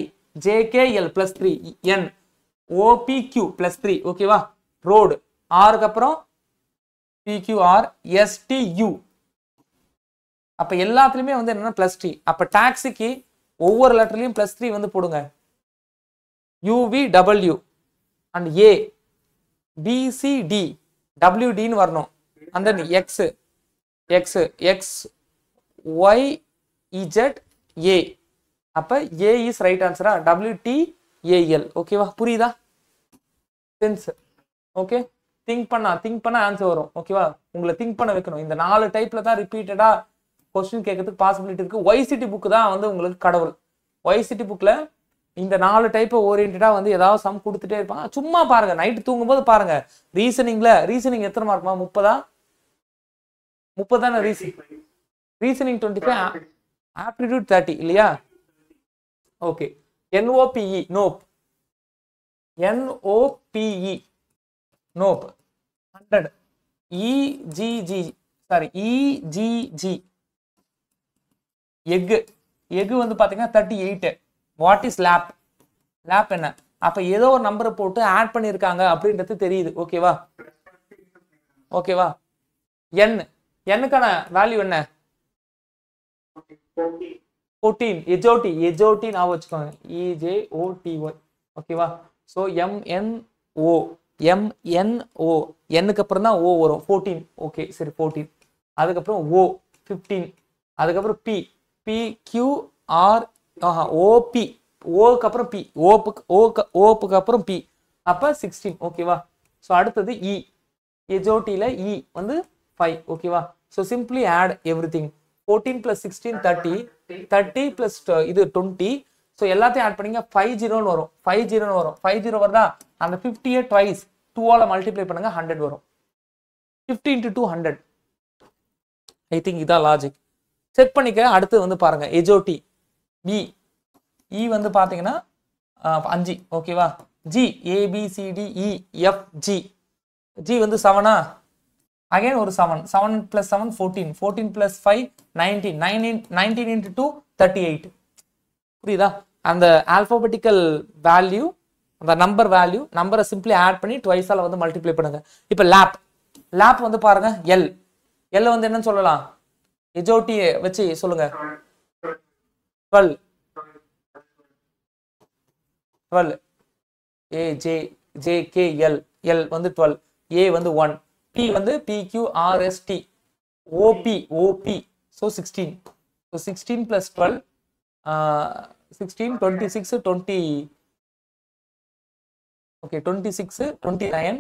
JKL +3. N OPQ +3. ஓகேவா? ரோடு ஆருக்கு அப்புறம் PQR STU. அப்ப எல்லாத்துலயுமே வந்து என்னன்னா +3. அப்ப டாக்ஸிக்கு ஒவ்வொரு லெட்டர்லயும் +3 வந்து போடுங்க. UVW and A BCD WD ன்னு வரணும். and then X Y Z A. அப்ப A is right answer. WTAL. ஓகேவா? புரியுதா? சென்ஸ். ஓகே, திங்க் பண்ண ஆன்சர் வரும். ஓகேவா? உங்களை திங்க் பண்ண வைக்கணும். இந்த 4 டைப்ல தான் ரிப்பீட்டடா கொஸ்டின் கேட்கறதுக்கு பாசிபிலிட்டி இருக்கு. YCT புக் தான் வந்து உங்களுக்கு கடவுள். YCT புக்ல இந்த 4 டைப் ஓரியன்டா வந்து ஏதாவது சம் கொடுத்துட்டே இருப்பாங்க. சும்மா பாருங்க, நைட்டு தூங்கும்போது பாருங்க. ரீசனிங் எத்தனை மார்க்மா? 30 தானே ரீசனிங் 25, ஆப்டிடியூட் 30 இல்லையா? ஓகே. NOPE நோப் 100. EGG எக் வந்து பாத்தீங்கன்னா 38. வாட் இஸ் லேப் என்ன? அப்ப ஏதோ ஒரு நம்பரை போட்டு ஆட் பண்ணிருக்காங்க அப்படின்றது தெரியுது. ஓகேவா? என்னுக்கான வேல்யூ என்ன? 14. எஜோட்டி நான் வச்சுக்கோங்க. EJOTY. ஓகேவா? ஸோ MNO என்னுக்கு அப்புறம் தான் O வரும். 14. ஓகே சரி, 14. அதுக்கப்புறம் O 15. அதுக்கப்புறம் PQR OP. ஓக்கு அப்புறம் P. ஓப்புக்கு அப்புறம் P. அப்ப 16. ஓகேவா? ஸோ அடுத்தது E. எஜோட்டியில E வந்து 5. ஓகேவா? So simply add everything. 14 + 16 30 plus இது 20. ஸோ எல்லாத்தையும் ஆட் பண்ணீங்க 50 வரும். 50 வருதா? அந்த 50 ட்வைஸ் 2ஆல மல்டிப்ளை பண்ணுங்க, 100 வரும். 50 × 2 100. ஐ திங்க் இதான் லாஜிக். செக் பண்ணிக்க. அடுத்து வந்து பாருங்க எஜோட்டி E வந்து பாத்தீங்கன்னா 5. ஓகேவா? G ABCDEFG. G வந்து 7. அகைன் ஒரு 7 + 7 14 + 5 19 19 × 2 38. புரியுதா? அந்த ஆல்பாபெட்டிக்கல் வேல்யூ, அந்த நம்பரை சிம்பிளி ஆட் பண்ணி ட்வைஸால வந்து மல்டிப்ளை பண்ணுங்க. இப்போ லேப் வந்து பாருங்க L வந்து என்னன்னு சொல்லலாம்? எஜோட்டி வச்சு சொல்லுங்க. 12 AJKL. L வந்து 12. A வந்து 1. P வந்து PQRST. OP. So 16. So 16 + 12 16 26 20. Okay, 26 29.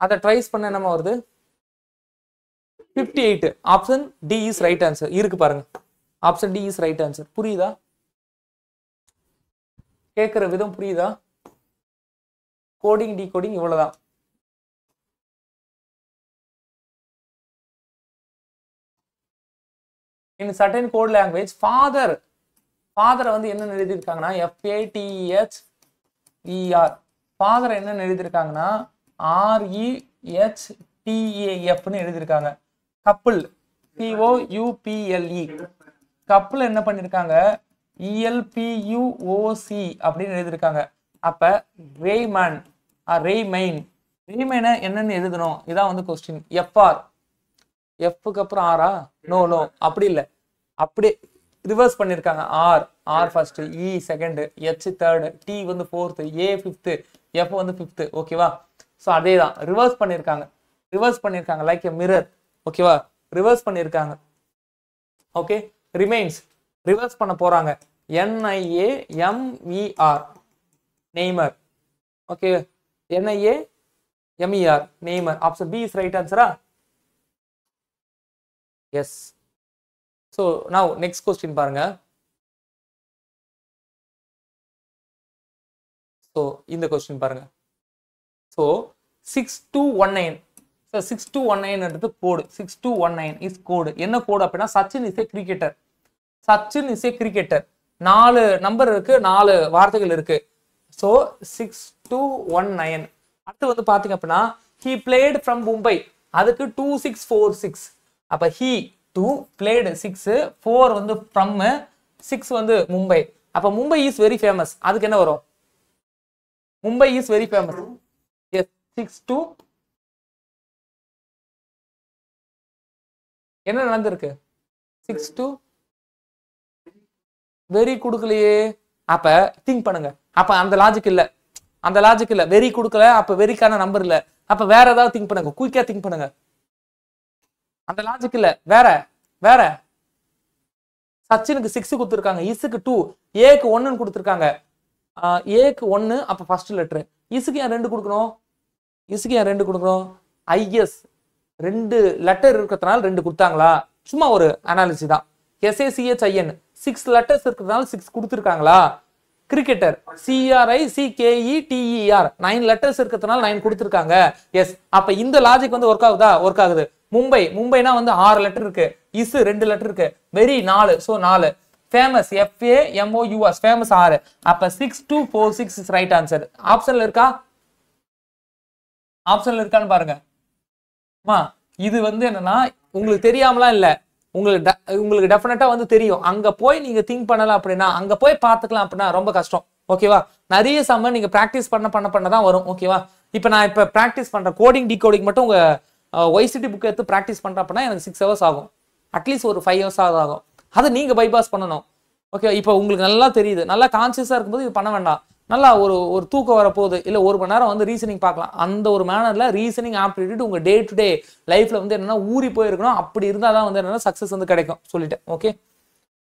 அதை ட்ரைஸ் பண்ண என்னமா வருது? 58. Option D is right answer. இருக்கு பாருங்க, option D is right answer. புரியுதா? கேட்கிற விதம் புரியுதா? கோடிங் டிகோடிங் இவ்வளவுதான். In certain code language, father வந்து என்ன எழுதிருக்காங்கன்னா FATHER. father என்ன எழுதிருக்காங்கன்னா REHTAF ன்னு எழுதிருக்காங்க. couple COUPLE. couple என்ன பண்ணிருக்காங்க? ELPUOC அப்படின்னு எழுதிருக்காங்க. அப்ப ரெய்மைன் என்னன்னு எழுதணும்? இதான் வந்து கொஸ்டின். FR. எஃப்க்கு அப்புறம் ஆரா? நோ அப்படி இல்லை, அப்படியே ரிவர்ஸ் பண்ணிருக்காங்க. ஆர் ஃபர்ஸ்ட், இ செகண்ட், H தேர்ட், T வந்து ஃபோர்த், A ஃபிஃப்த், F வந்து ஃபிஃப்த். ஓகேவா? ஸோ அதே தான் ரிவர்ஸ் பண்ணியிருக்காங்க லைக் எ மிரர். ஓகேவா? ரிவர்ஸ் பண்ணியிருக்காங்க. ஓகே, ரிமைன்ஸ் ரிவர்ஸ் பண்ண போறாங்க. NIAMER Neymar. Okay, NIAMER MER, Neymar. Option B is right answer. Yes. So now next question பாருங்க. So இந்த question பாருங்க. So 6219. So 6219 என்றது கோட். 6219 is code. என்ன கோட் அப்படினா Sachin is a cricketer. Sachin is a cricketer. 4 number இருக்கு, 4 வார்த்தைகள் இருக்கு. So 6219. அடுத்து வந்து பாத்தீங்க அப்படினா he played from Mumbai. அதுக்கு 2646. அப்ப he 2 played 6, 4 வந்து from, 6 வந்து மும்பை. அப்ப மும்பை is very famous. அதுக்கு என்ன வரும்? Mumbai is very famous. Yes, 62. என்ன நடந்திருக்கு? 62 வெரி கொடுக்கலையே. அப்ப திங்க் பண்ணுங்க. அப்ப அந்த லாஜிக் இல்ல, அந்த லாஜிக் இல்ல. வெரி கொடுக்கல, அப்ப வெரிக்கான நம்பர் இல்ல. அப்ப வேற ஏதாவது திங்க் பண்ணுங்க, குயிக்கா திங்க் பண்ணுங்க. அந்த லாஜிக் இல்ல, வேற வேற. சச்சினுக்கு 6 கொடுத்துருக்காங்க, இசுக்கு 2, ஏக்கு 1 கொடுத்துருக்காங்க. ஏக்கு 1, அப்ப ஃபர்ஸ்ட் லெட்டர். இசுக்கு ஏன் 2 கொடுக்கணும்? இசுக்கு ஏன் 2 கொடுக்கணும்? ஐஎஸ் 2 லெட்டர் இருக்கிறதுனால 2 கொடுத்தாங்களா? சும்மா ஒரு அனாலிசிஸ் தான். SACHIN 6 லெட்டர்ஸ் இருக்கிறதுனால 6 கொடுத்துருக்காங்களா? கிரிக்கெட்டர் CRICKETER 9 லெட்டர்ஸ் இருக்கிறதுனால 9 கொடுத்துருக்காங்க. எஸ். அப்ப இந்த லாஜிக் வந்து ஒர்க் ஆகுதா? ஒர்க் ஆகுது. மும்பைனா வந்து 6 லெட்டர் இருக்கு, இஸ் 2 லெட்டர் இருக்கு, very 4, so 4. Famous FAMOUS famous 6. அப்ப 6246 இஸ் ரைட் ஆன்சர். ஆப்ஷன்ல இருக்கா? ஆப்ஷன்ல இருக்கான்னு பாருங்க. இது வந்து என்னன்னா உங்களுக்கு தெரியாமலாம் இல்ல, உங்களுக்கு டெஃபினட்டா வந்து தெரியும். அங்க போய் நீங்க திங்க் பண்ணலாம் அப்படின்னா, அங்க போய் பாத்துக்கலாம் அப்படின்னா ரொம்ப கஷ்டம். ஓகேவா? நிறைய சம்ம நீங்க பிராக்டிஸ் பண்ண தான் வரும். ஓகேவா? இப்ப நான் இப்ப பிராக்டிஸ் பண்றேன், கோடிங் டிகோடிங் மட்டும் உங்க YCT புக் எடுத்து பிராக்டிஸ் பண்றேன் அப்படின்னா எனக்கு 6 ஹவர்ஸ் ஆகும், அட்லீஸ்ட் ஒரு 5 ஹவர்ஸ் ஆகும். அதை நீங்க பைபாஸ் பண்ணணும். ஓகே, இப்போ உங்களுக்கு நல்லா தெரியுது, நல்லா கான்சியஸா இருக்கும்போது இது பண்ண வேண்டாம். நல்லா ஒரு தூக்கம் வரப்போகுது, இல்லை 1 மணி நேரம் வந்து ரீசனிங் பார்க்கலாம். அந்த ஒரு மேனர்ல ரீசனிங் ஆப்டிடியூட் உங்க டே டு டே லைஃப்ல வந்து என்னன்னா ஊறி போயிருக்கணும். அப்படி இருந்தால் தான் வந்து என்னன்னா சக்சஸ் வந்து கிடைக்கும் சொல்லிட்டேன். ஓகே,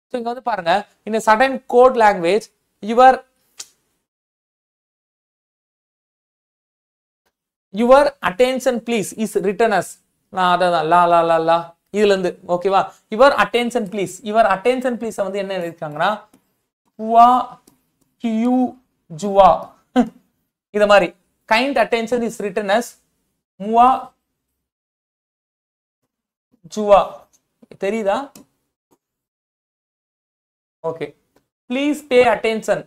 ஸோ இங்க வந்து பாருங்க, இந்த sudden code language your attention please is written as. நான் அதான் லா லா லா லா இதுல இருந்து. ஓகேவா? Your attention please, your attention please வந்து என்ன எழுதிருக்காங்கன்னா புவா கியூ ஜுவா இத மாதிரி. Kind attention is written as முவா ஜுவா. தெரியுதா? Okay. Please pay attention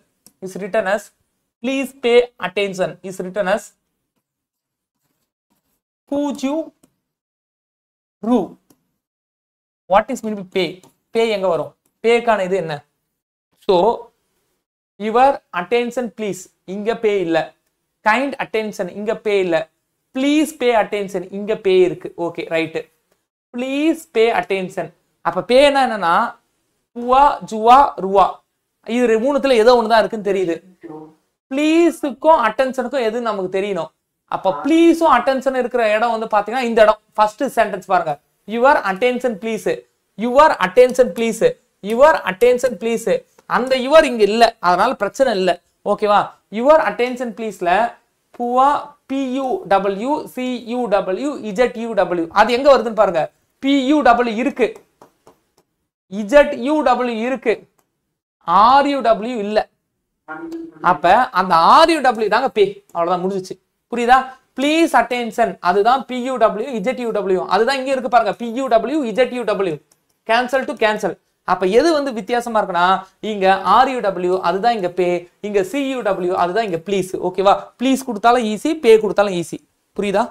is written as, please pay attention is written as பூஜு ரூ. வாட் இஸ் மீன் பே? பே எங்க வரும்? பேக்கான இது என்ன? சோ யுவர் அட்டென்ஷன் ப்ளீஸ், இங்க பே இல்ல. கைண்ட் அட்டென்ஷன், இங்க பே இல்ல. ப்ளீஸ் பே அட்டென்ஷன், இங்க பே இருக்கு. Okay, right. Please pay attention. அப்ப பேனா என்னன்னா புவா ஜுவா ருவா, இது மூணுத்துல ஏதோ ஒண்ணுதான் இருக்குன்னு தெரியுது. ப்ளீஸுக்கும் அட்டென்ஷனுக்கும் எது நமக்கு தெரியணும். அப்ப ப்ளீஸும் அட்டென்ஷன் இருக்கிற இடம் வந்து பாத்தீங்கன்னா இந்த இடம். ஃபர்ஸ்ட் சென்டென்ஸ் பாருங்க, your attention please, your attention please, your attention please. அந்த யுவர் இங்க இல்ல, அதனால பிரச்சனை இல்ல. ஓகேவா? யுவர் அட்டென்ஷன் ப்ளீஸ்ல புவா PUW CUW ZUW அது எங்க வருதுன்னு பாருங்க. PUW இருக்கு, ZUW இருக்கு, RUW இல்ல. அப்ப அந்த RUW தாங்க பே. அவ்வளவுதான், முடிஞ்சிச்சு. புரியுதா? ப்ளீஸ் அட்டென்ஷன் அதுதான் PUW ZUW, அதுதான் இங்க இருக்கு பாருங்க. PUW ZUW, cancel to cancel. அப்ப எது வந்து வித்தியாசமா இருக்குன்னா இங்க RUW அதுதான் இங்க பே, இங்க CUW அதுதான் இங்க ப்ளீஸ். ஓகேவா? ப்ளீஸ் கொடுத்தாலும் ஈஸி, பே கொடுத்தாலும் ஈஸி. புரியுதா?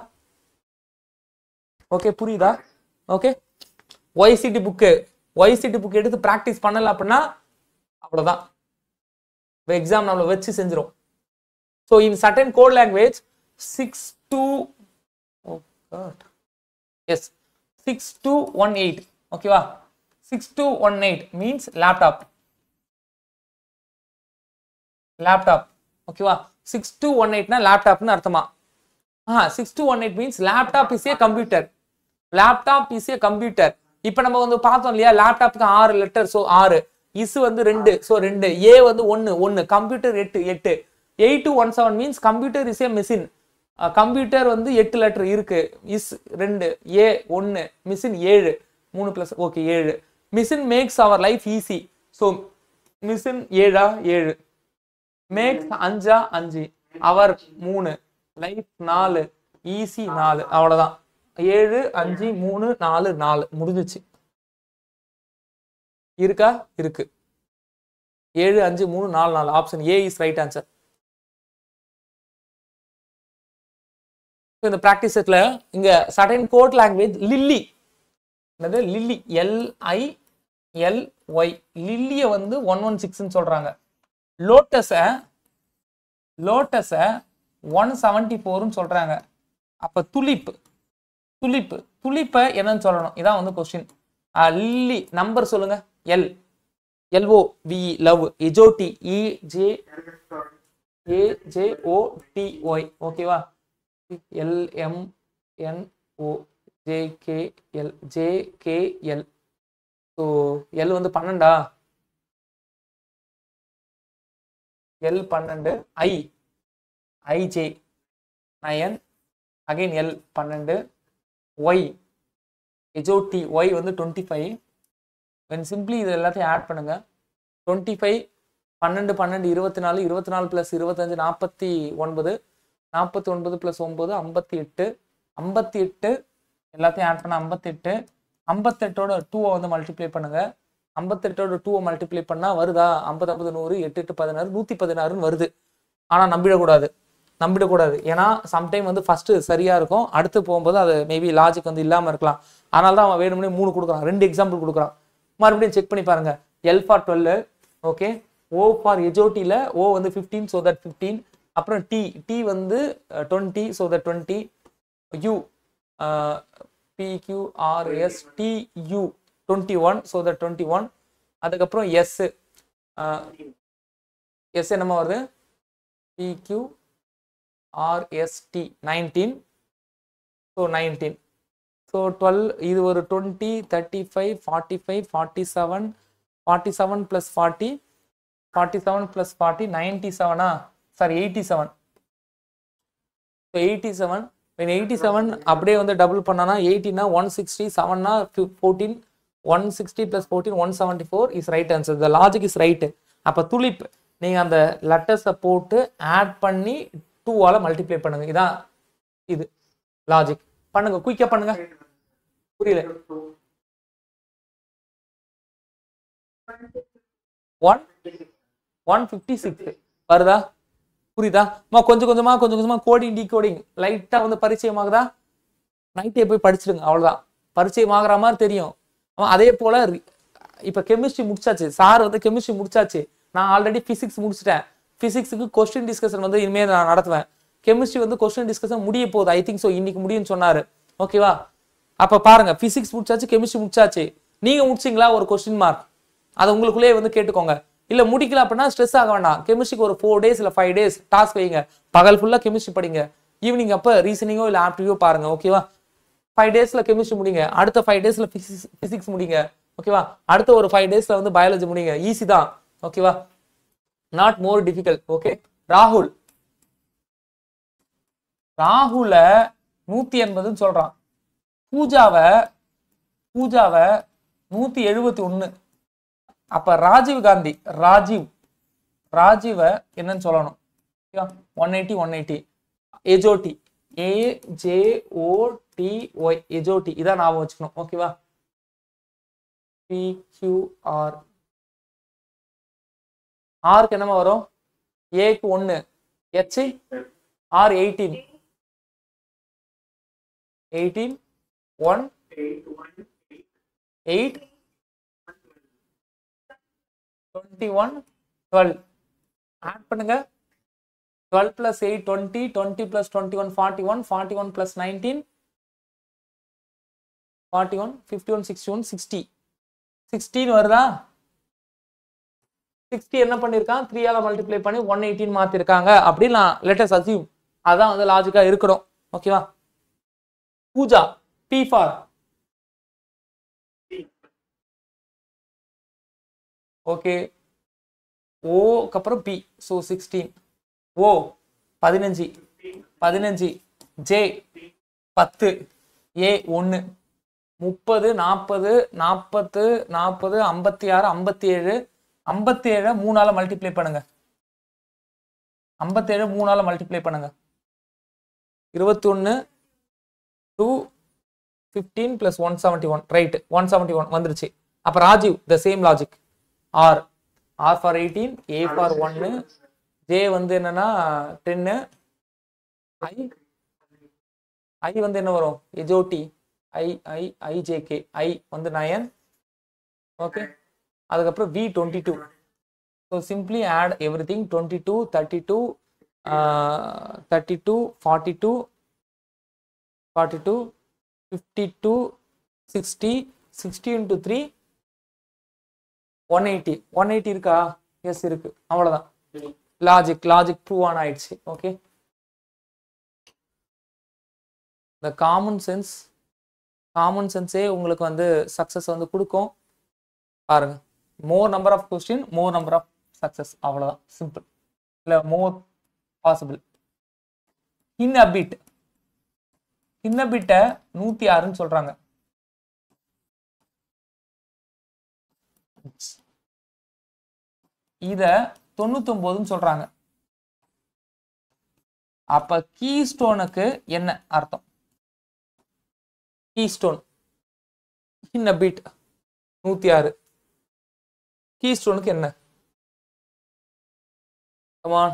ஓகே, புரியுதா? ஓகே, YCT புக் எடுத்து பிராக்டிஸ் பண்ணல அப்படின்னா அவ்வளவுதான், எக்ஸாம் நம்மள வச்சு செஞ்சிரும். So in certain code language 6218. ஓகேவா? 6218 means laptop. ஓகேவா? 6218 னா லேப்டாப்னு அர்த்தமா? 6218 means laptop is a computer. Laptop is A computer. இப்போ நம்ம வந்து பார்த்தோம் இல்லையா, லேப்டாப்புக்கு 6 லெட்டர், ஸோ 6, இஸ் வந்து 2, ஸோ 2, ஏ வந்து 1, computer 8, 8217 means computer is a machine. Computer வந்து 8 லெட்டர் இருக்கு. Is 2, A 1, machine 7, 3 plus okay 7. Machine makes our life easy. So machine 7 7, makes 5 5, our 3, life 4, easy 4. அவ்வளவுதான். 7 5 3 4 4 முடிஞ்சிச்சு. இருக்கா? இருக்கு. 7 5 3 4 4. Option A is right answer. இந்த practice செட்ல இங்க சர்டன் கோட் லாங்குவேஜ் லில்லி, என்னது லில்லி, LILY, லில்லிய வந்து 116 சொல்றாங்க. லோட்டஸ 174 சொல்றாங்க. அப்ப துலிப் துலிப்ப என்னன்னு சொல்லணும்? இதான் வந்து கொஸ்டின். லில்லி நம்பர் சொல்லுங்க. LOVE லவ், எஜோடி EJAJOTY ஓகேவா? LMNOJKL JKL. ஸோ எல் வந்து 12, L 12, IJ 9, again L 12, Y EJOTY Y வந்து 25. when சிம்பிளி இது எல்லாத்தையும் ஆட் பண்ணுங்க. 25 12 12 24, 24 + 25 49, 49 + 9 58, 58 எல்லாத்தையும் ஆட் பண்ண 58. 58ஓட 2 வந்து மல்டிப்ளை பண்ணுங்க. 58ஓட 2 மல்டிப்ளை பண்ணா வருதா? 50 50 100, 8 8 16, 116 வருது. ஆனா நம்பிடக்கூடாது. ஏன்னா சம்டைம் வந்து ஃபர்ஸ்ட் சரியா இருக்கும், அடுத்து போகும்போது அது மேபி லாஜிக் வந்து இல்லாம இருக்கலாம். அதனால தான் அவன் வேணும்னே 3 கொடுக்குறான், 2 எக்ஸாம்பிள் கொடுக்குறான். மறுபடியும் செக் பண்ணி பாருங்க. L for 12, okay. O for எஜோட்டில O வந்து 15, so that 15. அப்புறம் T வந்து 20, so that 20. U PQRSTU 21, so that 21. அதுக்கப்புறம் S என்னமா வருது? PQRST 19, so 19. so 12. இது ஒரு 20 35 45 47, 47 + 40, 47 + 40 97. சாரி 87. so 87. when 87 அப்படியே வந்து டபுள் பண்ணனா 80 னா 160, 7 னா 14, 160 + 14 174 is right answer. the logic is right. அப்ப துலிப் நீங்க அந்த லெட்டர்ஸை போட்டு ஆட் பண்ணி 2 ஆல மல்டிப்ளை பண்ணுங்க. இதான் இது லாஜிக். பண்ணுங்க, குயிக்கா பண்ணுங்க. புரியல? 156 வருதா? புரியுதா? கொஞ்சம் கொஞ்சமா கோடிங் டீகோடிங் லைட்டா வந்து பரிச்சயமாகுதா? நைட்டே போய் படிச்சிடுங்க, அவ்வளவுதான். பரிச்சயமாகற மாதிரி தெரியும். அதே போல இப்ப கெமிஸ்ட்ரி முடிச்சாச்சு, சார் வந்து கெமிஸ்ட்ரி முடிச்சாச்சு, நான் ஆல்ரெடி பிசிக்ஸ் முடிச்சிட்டேன். பிசிக்ஸுக்கு கொஸ்டின் டிஸ்கஷன் வந்து இனிமேல் நான் நடத்துவேன். கெமிஸ்ட்ரி வந்து கொஸ்டின் டிஸ்கஷன் முடிய போகுது, ஐ திங்க் ஸோ இன்னைக்கு முடியும்னு சொன்னாரு. ஓகேவா? அப்ப பாருங்க, பிசிக்ஸ் முடிச்சாச்சு, கெமிஸ்ட்ரி முடிச்சாச்சு. நீங்க முடிச்சிங்களா? ஒரு கொஸ்டின் மார்க் அதை உங்களுக்குள்ளே வந்து கேட்டுக்கோங்க. இல்ல முடிக்கல அப்படின்னா ஸ்ட்ரெஸ் ஆக வேண்டாம். கெமிஸ்ட்ரிக்கு ஒரு 4 days இல்ல 5 days டாஸ்க் வைங்க. பகல் ஃபுல்லா கெமிஸ்ட்ரி படிங்க, ஈவினிங் அப்ப ரீசனிங்கோ இல்ல ஆப்டிவியோ பாருங்க. ஓகேவா? 5 daysல கெமிஸ்ட்ரி முடிங்க, அடுத்த 5 daysல பிசிக்ஸ் முடிங்க. ஓகேவா? அடுத்த ஒரு 5 daysல வந்து பயாலஜி முடிங்க. ஈஸி தான். ஓகேவா? Not more difficult. ஓகே. ராகுல 180 சொல்றான். பூஜாவை 171. அப்ப ராஜீவ் காந்தி ராஜீவ என்னன்னு சொல்லணும்? 180 180. எஜோடி AJOTY எஜோடி, இதான் ஞாபகம் வச்சுக்கணும். ஓகேவா? PQR ஆருக்கு என்னமா வரும்? ஏக்கு 1, H R 18 1 8 21 12. ஆட் பண்ணுங்க. 12 + 8 20, 20 + 21 41, 41 + 19 41, 51 61 60. 16 வருதா? 60 என்ன பண்ணிருக்கான்? 3 ஆல மல்டிப்ளை பண்ணி 118 மாத்திருக்காங்க அப்படின்னு லெட் அஸ் அஸ்யூம். அதான் வந்து லாஜிக்கா இருக்கணும். ஓகேவா? Pooja P for okay. ஓக்கு அப்புறம் P, so 16. O 15 J 10, A 1, 30, 40, 40, 40, 56, 57, 57 3ஆல மல்டிப்ளை பண்ணுங்க. 57 3ஆல மல்டிப்ளை பண்ணுங்க. 21 2 15 plus 171, ரைட் 171 வந்துருச்சு. அப்ப Rajiv the same logic, r for 18, a for 1, j வந்து என்னன்னா 10, i வந்து என்ன வரும் HOT IJK, i வந்து 9, ஓகே. அதுக்கப்புறம் v 22. so simply add everything, 22 32 32 42 42 52 60 60 into 3 180 180 இருக்கா? எஸ் இருக்கு. அவ்வளவுதான். லாஜிக் ப்ரூவ் ஆன் ஆயிடுச்சு. ஓகே. இந்த காமன் சென்ஸே உங்களுக்கு வந்து சக்சஸ் வந்து கொடுக்கும். பாருங்க, more number of question more number of success, அவ்வளவுதான். சிம்பிள். இல்ல மோர் பாசிபிள். இன்னபிட்ட 106ன்னு சொல்றாங்க. இத 99ன்னு சொல்றாங்க. அப்ப கீஸ்டோனுக்கு என்ன அர்த்தம்? கீஸ்டோன் இன்னபிட் 106, கீஸ்டோனுக்கு என்ன? come on,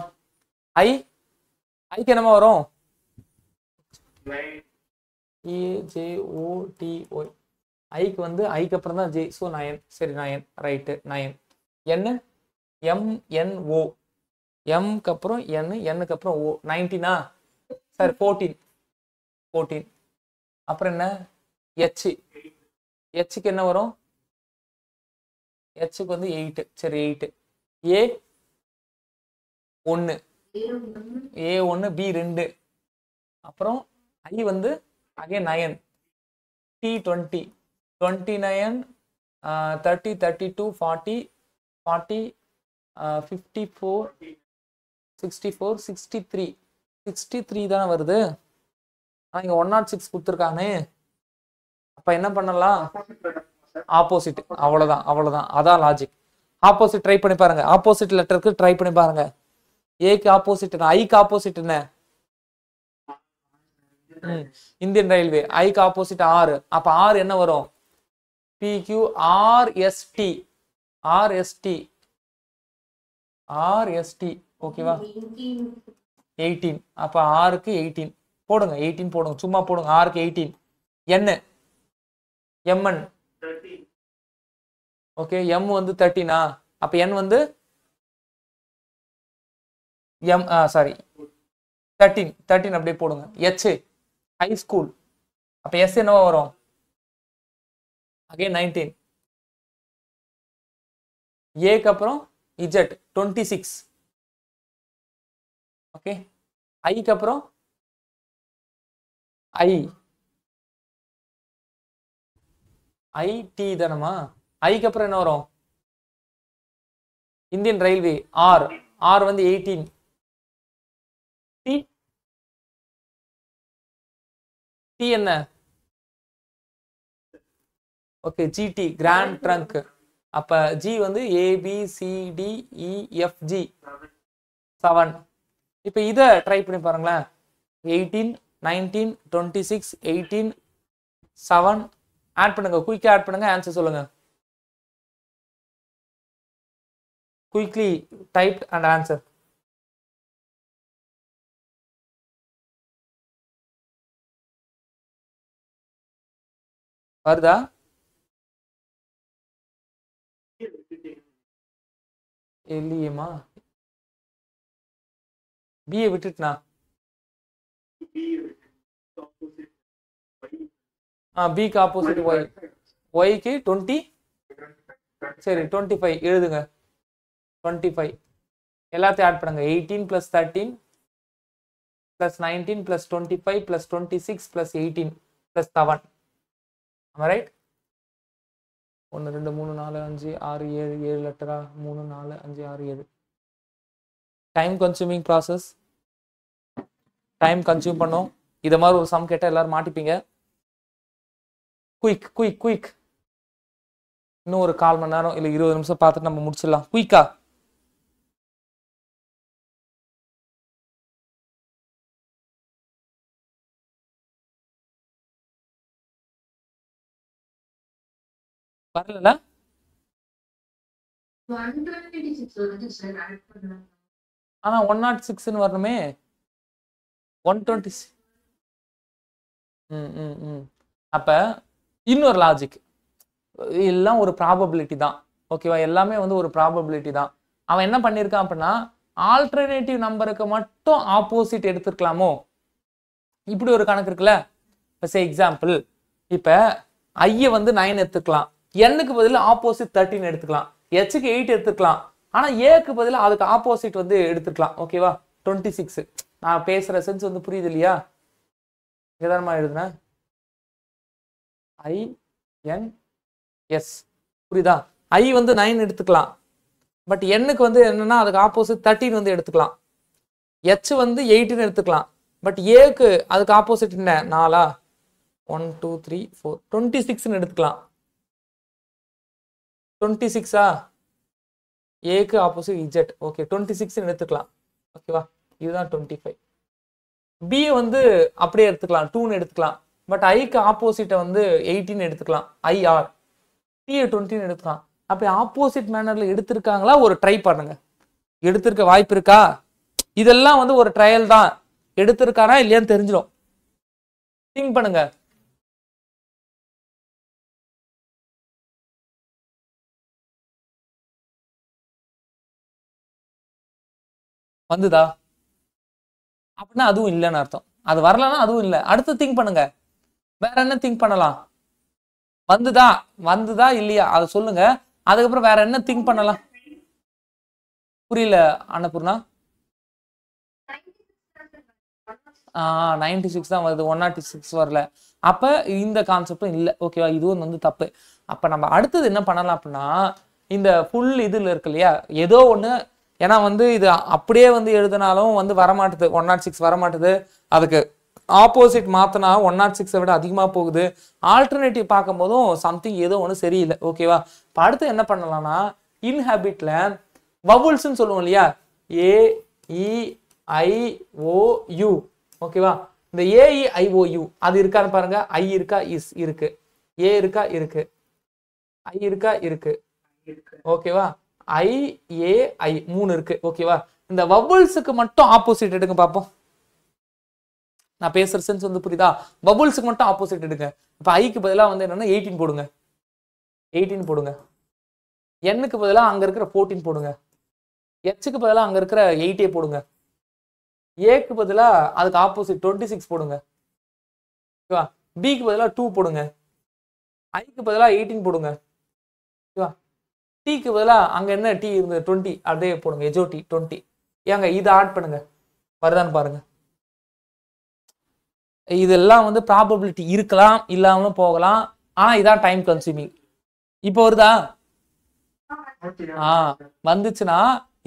ஐக்கு என்னமா வரும்? EJOTY. ஐக்கு வந்து ஐக்கு அப்புறம் தான் ஜே, ஸோ 9. சரி 9, ரைட்டு 9. என்ன? MNO, எம்க்கு அப்புறம் என், என்னுக்கு அப்புறம் ஓ. 19ஆ? சரி 14. அப்புறம் என்ன? ஹெச்சுக்கு என்ன வரும்? ஹெச்சுக்கு வந்து 8. சரி 8. ஏ 1, A1, B2. அப்புறம் ஐ வந்து அகைன் 9, T20, 29, 30, 32, 40, 40, 54, 64, 63 தானே வருது. இங்க 106 கொடுத்துருக்கானே. அப்ப என்ன பண்ணலாம்? ஆப்போசிட். அவ்வளவுதான். அதான் லாஜிக். ஆப்போசிட் ட்ரை பண்ணி பாருங்க. ஆப்போசிட் லெட்டருக்கு ட்ரை பண்ணி பாருங்க. ஏக்கு ஆப்போசிட் என்ன? ஐக்கு ஆப்போசிட் என்ன? Indian railway. ஐக்கு ஆப்போசிட் ஆர். அப்ப ஆர் என்ன வரும்? PQRST. ஓகேவா? 18. அப்ப ஆருக்கு 18 போடுங்க. 18 போடுங்க, சும்மா போடுங்க. ஆருக்கு 18. என்ன? MN. ஓகே, M வந்து 13ஆ? அப்ப N வந்து சாரி 13 அப்படியே போடுங்க. H high school. அப்ப எஸ் என்னவா வரும்? அகைன் 19. ஏக்கு அப்புறம் இஜெட் 26. ஓகே. ஐக்கு அப்புறம் ஐடி தானமா? ஐக்கு அப்புறம் என்ன வரும்? Indian railway. ஆர் வந்து 18. டி என்ன? Okay, G T grand trunk. அப்ப ஜி வந்து ABCDEFG 7. இப்ப இத ட்ரை பண்ணி பாருங்களேன். 18, 19, 26, 18, 7 ஆட் பண்ணுங்க. குயிக்கா ஆட் பண்ணுங்க. ஆன்சர் சொல்லுங்க. Quickly typed and answer. வருதா? இல்லையேமா. பிஏ விட்டுட்டுனா? பிக்கு ஆப்போசிட் ஒய். ஒய்க்கு 20. சரி 25 எழுதுங்க. 25 எல்லாத்தையும் ஆட் பண்ணுங்க. 18 plus 13 plus 19 plus 25 plus 26 plus 18 plus 7. Right? 1 2 3 4 5 6 7 லெட்டரா? 3 4 5 6 7. Time consuming process. Time consume பண்ணும். இதை மாதிரி ஒரு சம் கேட்டால் எல்லாரும் மாட்டிப்பீங்க. Quick quick quick. இன்னும் ஒரு 1/4 மணி நேரம் இல்லை 20 நிமிஷம் பார்த்துட்டு நம்ம முடிச்சிடலாம். குயிக்கா? வரல? ஆனா 106 வரணுமே. 126. அப்ப இன்னொரு லாஜிக், எல்லாம் ஒரு ப்ராபபிலிட்டி தான். ஓகேவா? எல்லாமே வந்து ஒரு ப்ராபபிலிட்டி தான். அவன் என்ன பண்ணியிருக்கான் அப்படின்னா, ஆல்டர்னேட்டிவ் நம்பருக்கு மட்டும் ஆப்போசிட் எடுத்துருக்கலாமோ? இப்படி ஒரு கணக்கு இருக்குல்ல. இப்போ சே எக்ஸாம்பிள், இப்போ ஐயை வந்து 9 எடுத்துக்கலாம், எண்ணுக்கு பதில் ஆப்போசிட் 13 எடுத்துக்கலாம், ஹெச்சுக்கு 8 எடுத்துக்கலாம், ஆனா ஏக்கு பதில் அதுக்கு ஆப்போசிட் வந்து எடுத்துக்கலாம். ஓகேவா? 26. நான் பேசுற சென்ஸ் வந்து புரியுது இல்லையா? எதாரமா எழுதுனேன், ஐ என் எஸ், புரியுதா? ஐ வந்து 9 எடுத்துக்கலாம், பட் எண்ணுக்கு வந்து என்னன்னா அதுக்கு ஆப்போசிட் 13 வந்து எடுத்துக்கலாம். எச் வந்து 18 எடுத்துக்கலாம், பட் ஏக்கு அதுக்கு ஆப்போசிட் என்ன? 4. 1 2 3 4 26 எடுத்துக்கலாம். 26 ஏக்கு ஆப்போசிட் இஜெட். ஓகே, 26 எடுத்துக்கலாம். ஓகேவா? இதுதான் 25. பி வந்து அப்படியே எடுத்துக்கலாம், 2 எடுத்துக்கலாம், பட் ஐக்கு ஆப்போசிட்டை வந்து 18 எடுத்துக்கலாம். ஐஆர் டி 20 எடுத்துக்கலாம். அப்படி ஆப்போசிட் மேனர்ல எடுத்திருக்காங்களா? ஒரு ட்ரை பண்ணுங்க. எடுத்திருக்க வாய்ப்பு இருக்கா? இதெல்லாம் வந்து ஒரு ட்ரையல் தான். எடுத்திருக்காரா இல்லையான்னு தெரிஞ்சிடும். திங்க் பண்ணுங்க. வந்துதா அப்படின்னா அதுவும் இல்லைன்னு அர்த்தம். அது வரலன்னா அதுவும் இல்லை. அடுத்து திங்க் பண்ணுங்க. வேற என்ன திங்க் பண்ணலாம்? வந்துதா வந்துதா இல்லையா அதை சொல்லுங்க. அதுக்கப்புறம் வேற என்ன திங்க் பண்ணலாம்? புரியல அன்னபூர்ணா. 96 தான் வருது, 106 வரல. அப்ப இந்த கான்செப்டும் இல்லை. ஓகேவா? இதுவும் வந்து தப்பு. அப்ப நம்ம அடுத்தது என்ன பண்ணலாம் அப்படின்னா, இந்த ஃபுல் இதுல இருக்கு இல்லையா, ஏதோ ஒண்ணு, ஏன்னா வந்து இது அப்படியே வந்து எழுதினாலும் வந்து வரமாட்டுது, 106 வரமாட்டுது. அதுக்கு ஆப்போசிட் மாத்தினா 106 விட அதிகமா போகுது. ஆல்டர்னேட்டிவ் பார்க்கும் போதும் சம்திங் ஏதோ ஒன்று சரியில்லை. ஓகேவா? இப்போ அடுத்து என்ன பண்ணலாம்னா, இன்ஹாபிட்ல வவுல்ஸ்ன்னு சொல்லுவோம் இல்லையா, ஏ இ ஐ ஓ யூ. ஓகேவா? இந்த ஏஇஐஓயு அது இருக்கான்னு பாருங்க. ஐ இருக்கா? இஸ் இருக்கு. ஏ இருக்கா? இருக்கு. ஐ இருக்கா? இருக்கு. ஓகேவா? ஐ ஏ ஐ 3 இருக்கு. ஓகேவா? இந்த வவுல்ஸுக்கு மட்டும் ஆப்போசிட் எடுங்க பார்ப்போம். நான் பேசுற சென்ஸ் வந்து புரியுதா? வவுல்ஸுக்கு மட்டும் ஆப்போசிட் எடுங்க. இப்ப ஐக்கு பதிலாக வந்து என்னன்னா 18 போடுங்க, 18 போடுங்க. எண்ணுக்கு பதிலாக அங்க இருக்கிற 14 போடுங்க. எச்சுக்கு பதிலாக அங்க இருக்கிற 8 போடுங்க. ஏக்கு பதிலா அதுக்கு ஆப்போசிட் 26 போடுங்க. ஓகேவா? பிக்கு பதிலா 2 போடுங்க. ஐக்கு பதிலா 18 போடுங்க. ஓகேவா? டீக்கு பதிலா அங்க என்ன டி இருந்தது 20 அப்படியே போடுங்க. எஜோடி 20. ஏங்க இதை ஆட் பண்ணுங்க, வருதான்னு பாருங்க. இதெல்லாம் வந்து ப்ராபபிலிட்டி இருக்கலாம், இல்லாமலும் போகலாம். ஆனா இதான் டைம் கன்சூமிங். இப்போ வருதா? வந்துச்சுன்னா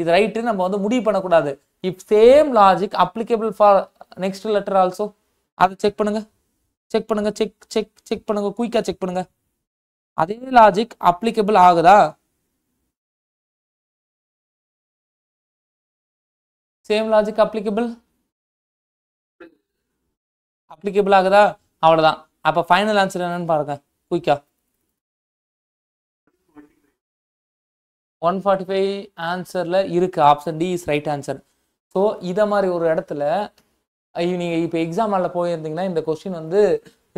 இது ரைட்டு நம்ம வந்து முடிவு பண்ணக்கூடாது. If same logic applicable for next letter also, அதை செக் பண்ணுங்க. செக் பண்ணுங்க, செக் செக் செக் பண்ணுங்க, குயிக்கா செக் பண்ணுங்க. அதே லாஜிக் அப்ளிகபிள் ஆகுதா? சேம் லாஜிக் அப்ளிகபிள் ஆகுதா? அவ்வளவுதான். அப்ப ஃபைனல் ஆன்சர் என்னன்னு பாருங்க குயிக்கா. 145 ஆன்சர்ல இருக்கு. Option D is right answer. So இதை மாதிரி ஒரு இடத்துல நீங்க இப்போ எக்ஸாம் ஹாலில் போயிருந்தீங்கன்னா இந்த கொஸ்டின் வந்து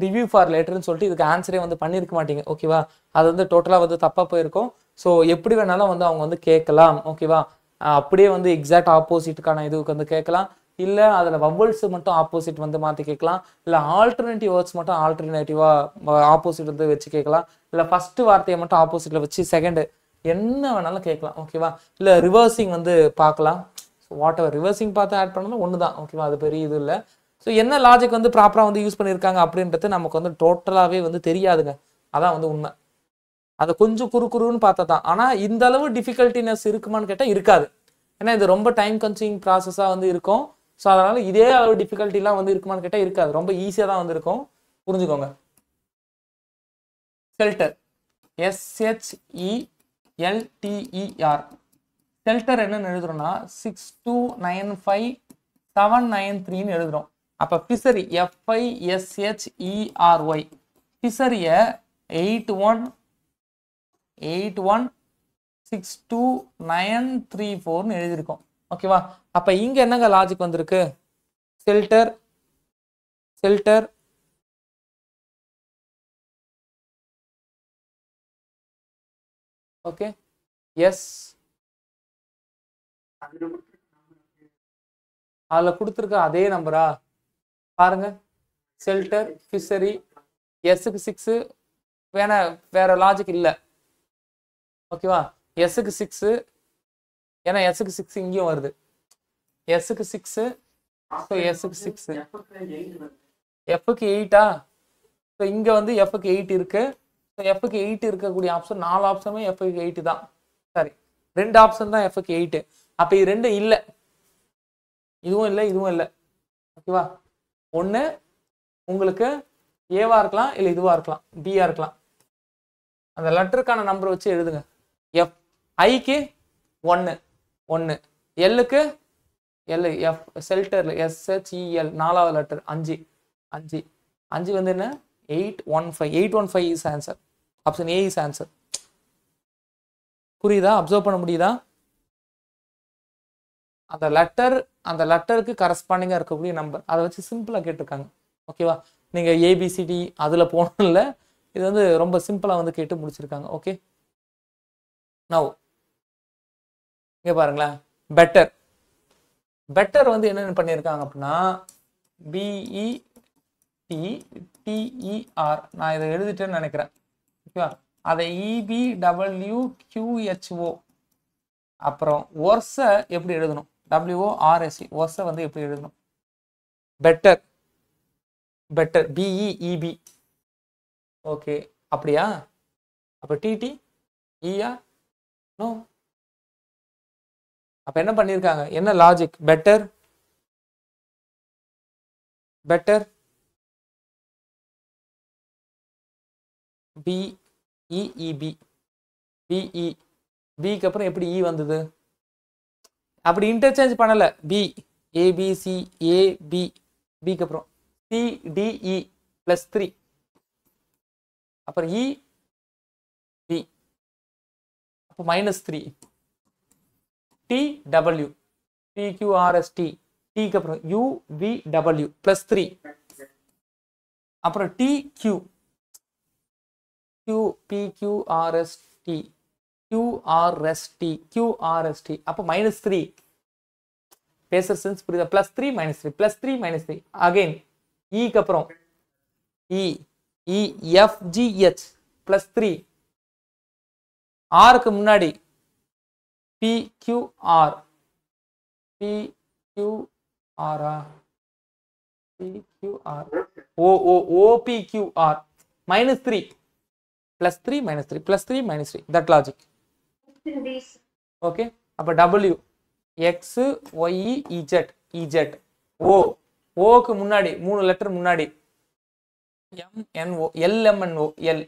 ரிவ்யூ ஃபார் லேட்டர்னு சொல்லிட்டு இதுக்கு ஆன்சரே வந்து பண்ணியிருக்க மாட்டீங்க. ஓகேவா? அது வந்து டோட்டலாக வந்து தப்பாக போயிருக்கும். ஸோ எப்படி வேணாலும் வந்து அவங்க வந்து கேட்கலாம். ஓகேவா? அப்படியே வந்து எக்ஸாக்ட் ஆப்போசிட்டுக்கான இதுக்கு வந்து கேட்கலாம். இல்லை அதில் வவல்ஸ் மட்டும் ஆப்போசிட் வந்து மாற்றி கேட்கலாம். இல்லை ஆல்டர்னேட்டிவ் வேர்ட்ஸ் மட்டும் ஆல்டர்னேட்டிவாக ஆப்போசிட் வந்து வச்சு கேட்கலாம். இல்லை ஃபர்ஸ்ட் வார்த்தையை மட்டும் ஆப்போசிட்டில் வச்சு செகண்டு என்ன வேணாலும் கேட்கலாம். ஓகேவா? இல்லை ரிவர்சிங் வந்து பார்க்கலாம். வாட் எவர் ரிவர்சிங் பார்த்து ஆட் பண்ணணும் ஒன்று தான். ஓகேவா? அது பெரிய இது இல்லை. ஸோ என்ன லாஜிக் வந்து ப்ராப்பராக வந்து யூஸ் பண்ணியிருக்காங்க அப்படின்றது நமக்கு வந்து டோட்டலாகவே வந்து தெரியாதுங்க. அதான் வந்து உண்மை. அதை கொஞ்சம் குறுன்னு பார்த்தா தான். ஆனால் இந்த அளவு டிஃபிகல்ட்டினஸ் இருக்குமான்னு கேட்டால் இருக்காது. ஏன்னா இது ரொம்ப டைம் கன்சூமிங் ப்ராசஸாக வந்து இருக்கும். ஸோ அதனால இதே அளவு டிஃபிகல்ட்டிலாம் வந்து இருக்குமான்னு கேட்டால் இருக்காது, ரொம்ப ஈஸியாக தான் வந்து இருக்கும், புரிஞ்சுக்கோங்க. Shelter, SHELTER. ஷெல்டர் என்னன்னு எழுதுறோம்னா 6295,793 எழுதுறோம். அப்ப ஃபிஷரி FISHERY ஃபிஷரிய 8162,934 எழுதியிருக்கோம். ஓகேவா? அப்ப இங்க என்னங்க லாஜிக் வந்திருக்கு? ஷெல்டர் ஷெல்டர் ஓகே, எஸ் அதுல கொடுத்துருக்க அதே நம்பரா பாருங்க. ஷெல்டர் ஃபிஷரி எஸ்க்கு 6 வேற லாஜிக் இல்ல. ஓகேவா? எஸ்க்கு 6 ஏன்னா எஸ்க்கு 6 இங்கேயும் வருது, எஸ்க்கு 6 ஸோ எஸ்க்கு 6 எஃப்க்கு 8ஆ? ஸோ இங்க வந்து எஃப்க்கு 8 இருக்கு. ஸோ எஃப்க்கு 8 இருக்கக்கூடிய ஆப்ஷன் 4 ஆப்ஷனுமே எஃப்க்கு 8 தான். சாரி 2 ஆப்ஷன் தான் எஃப்க்கு 8. அப்ப இது 2 இல்லை, இதுவும் இல்லை இதுவும் இல்லை. ஓகேவா? ஒன்று உங்களுக்கு ஏவா இருக்கலாம், இல்லை இதுவா இருக்கலாம், பியா இருக்கலாம். அந்த லெட்டருக்கான நம்பர் வச்சு எழுதுங்க. எஃப் ஐக்கு 1 1, எல்லுக்கு எல் எஃப் ஷெல்டர்ல SHEL 4வது லெட்டர் 5 5 5 வந்து என்ன 815. 815 is answer. Option A is answer. புரியுதா? அப்சர்வ் பண்ண முடியுதா? அந்த லெட்டருக்கு கரஸ்பாண்டிங்கா இருக்கக்கூடிய நம்பர் அதை வச்சு சிம்பிளா கேட்டிருக்காங்க. ஓகேவா? நீங்க ABCD அதுல போனோம் இல்ல, இது வந்து ரொம்ப சிம்பிளா வந்து கேட்டு முடிச்சிருக்காங்க. ஓகே, நவ் இங்க பாருங்களேன். பெட்டர் வந்து என்னென்ன பண்ணியிருக்காங்க அப்படின்னா BETTER. நான் இதை எழுதிட்டேன்னு நினைக்கிறேன். ஓகேவா? அதை EBWQHO. அப்புறம் ஒர்ஸை எப்படி எழுதணும்? WORSE ஒர்ஸை வந்து எப்படி எழுதணும்? Better BEEB. ஓகே, அப்படியா? அப்ப TT ER நோ. அப்ப என்ன பண்ணிருக்காங்க? என்ன லாஜிக்? பெட்டர் BEEB BE பிக்கு அப்புறம் எப்படி இ வந்தது? அப்படி இன்டர்சேஞ்ச் பண்ணல. பி ABC AB பிக்கு அப்புறம் CDE +3 அப்புறம் EB அப்போ -3 TW PQRST டிக்கு அப்புறம் UVW +3 அப்புறம் TQ PQRST QRST அப்போ -3. பேசுற சென்ஸ் புரியுதா? +3 -3 +3 -3 அகைன் க்கு அப்புறம் EFGH +3 ஆருக்கு முன்னாடி PQR OPQR -3 +3 -3 +3 -3 that logic. Okay, அப்ப W XYEZ ஓக்கு முன்னாடி 3 லெட்டர் முன்னாடி MNO LMNO L.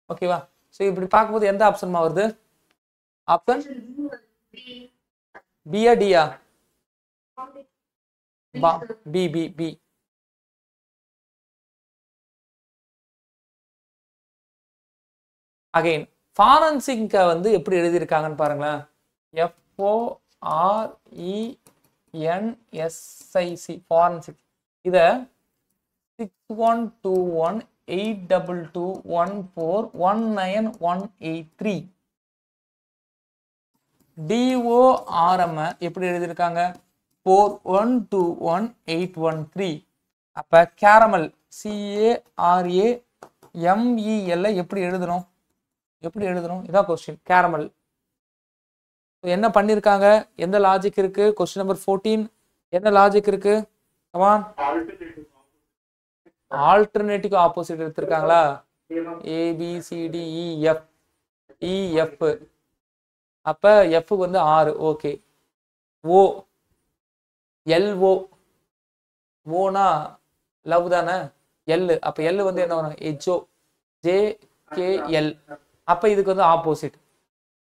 ஓகேவா? சோ இப்படி பார்க்கும்போது எந்த ஆப்ஷன்மா வருது? ஆப்ஷன் பியா டியா? B B B. அகைன் ஃபாரன்சிக்க வந்து எப்படி எழுதியிருக்காங்கன்னு பாருங்களேன். FORENSIC forensic. இத 61218221419183 DORM எப்படி எழுதியிருக்காங்க? 41218113. அப்ப கேரமல் CARAMEL எப்படி எழுதணும்? இதான் கொஸ்டின். கேரமல் என்ன பண்ணிருக்காங்க? எந்த லாஜிக் இருக்கு? கொஸ்டின் நம்பர் 14 என்ன லாஜிக் இருக்கு? கமான், ஆல்டர்னேட்டிவ் ஆப்போசிட் எடுத்திருக்காங்களா? ABCDEF EF. அப்ப F வந்து 6. ஓகே, O LO ஓனா லவ் தானே, எல் அப்ப எல் வந்து என்ன வரும், ஹெச்ஓ ஜே கே எல். அப்ப இதுக்கு வந்து ஆப்போசிட்,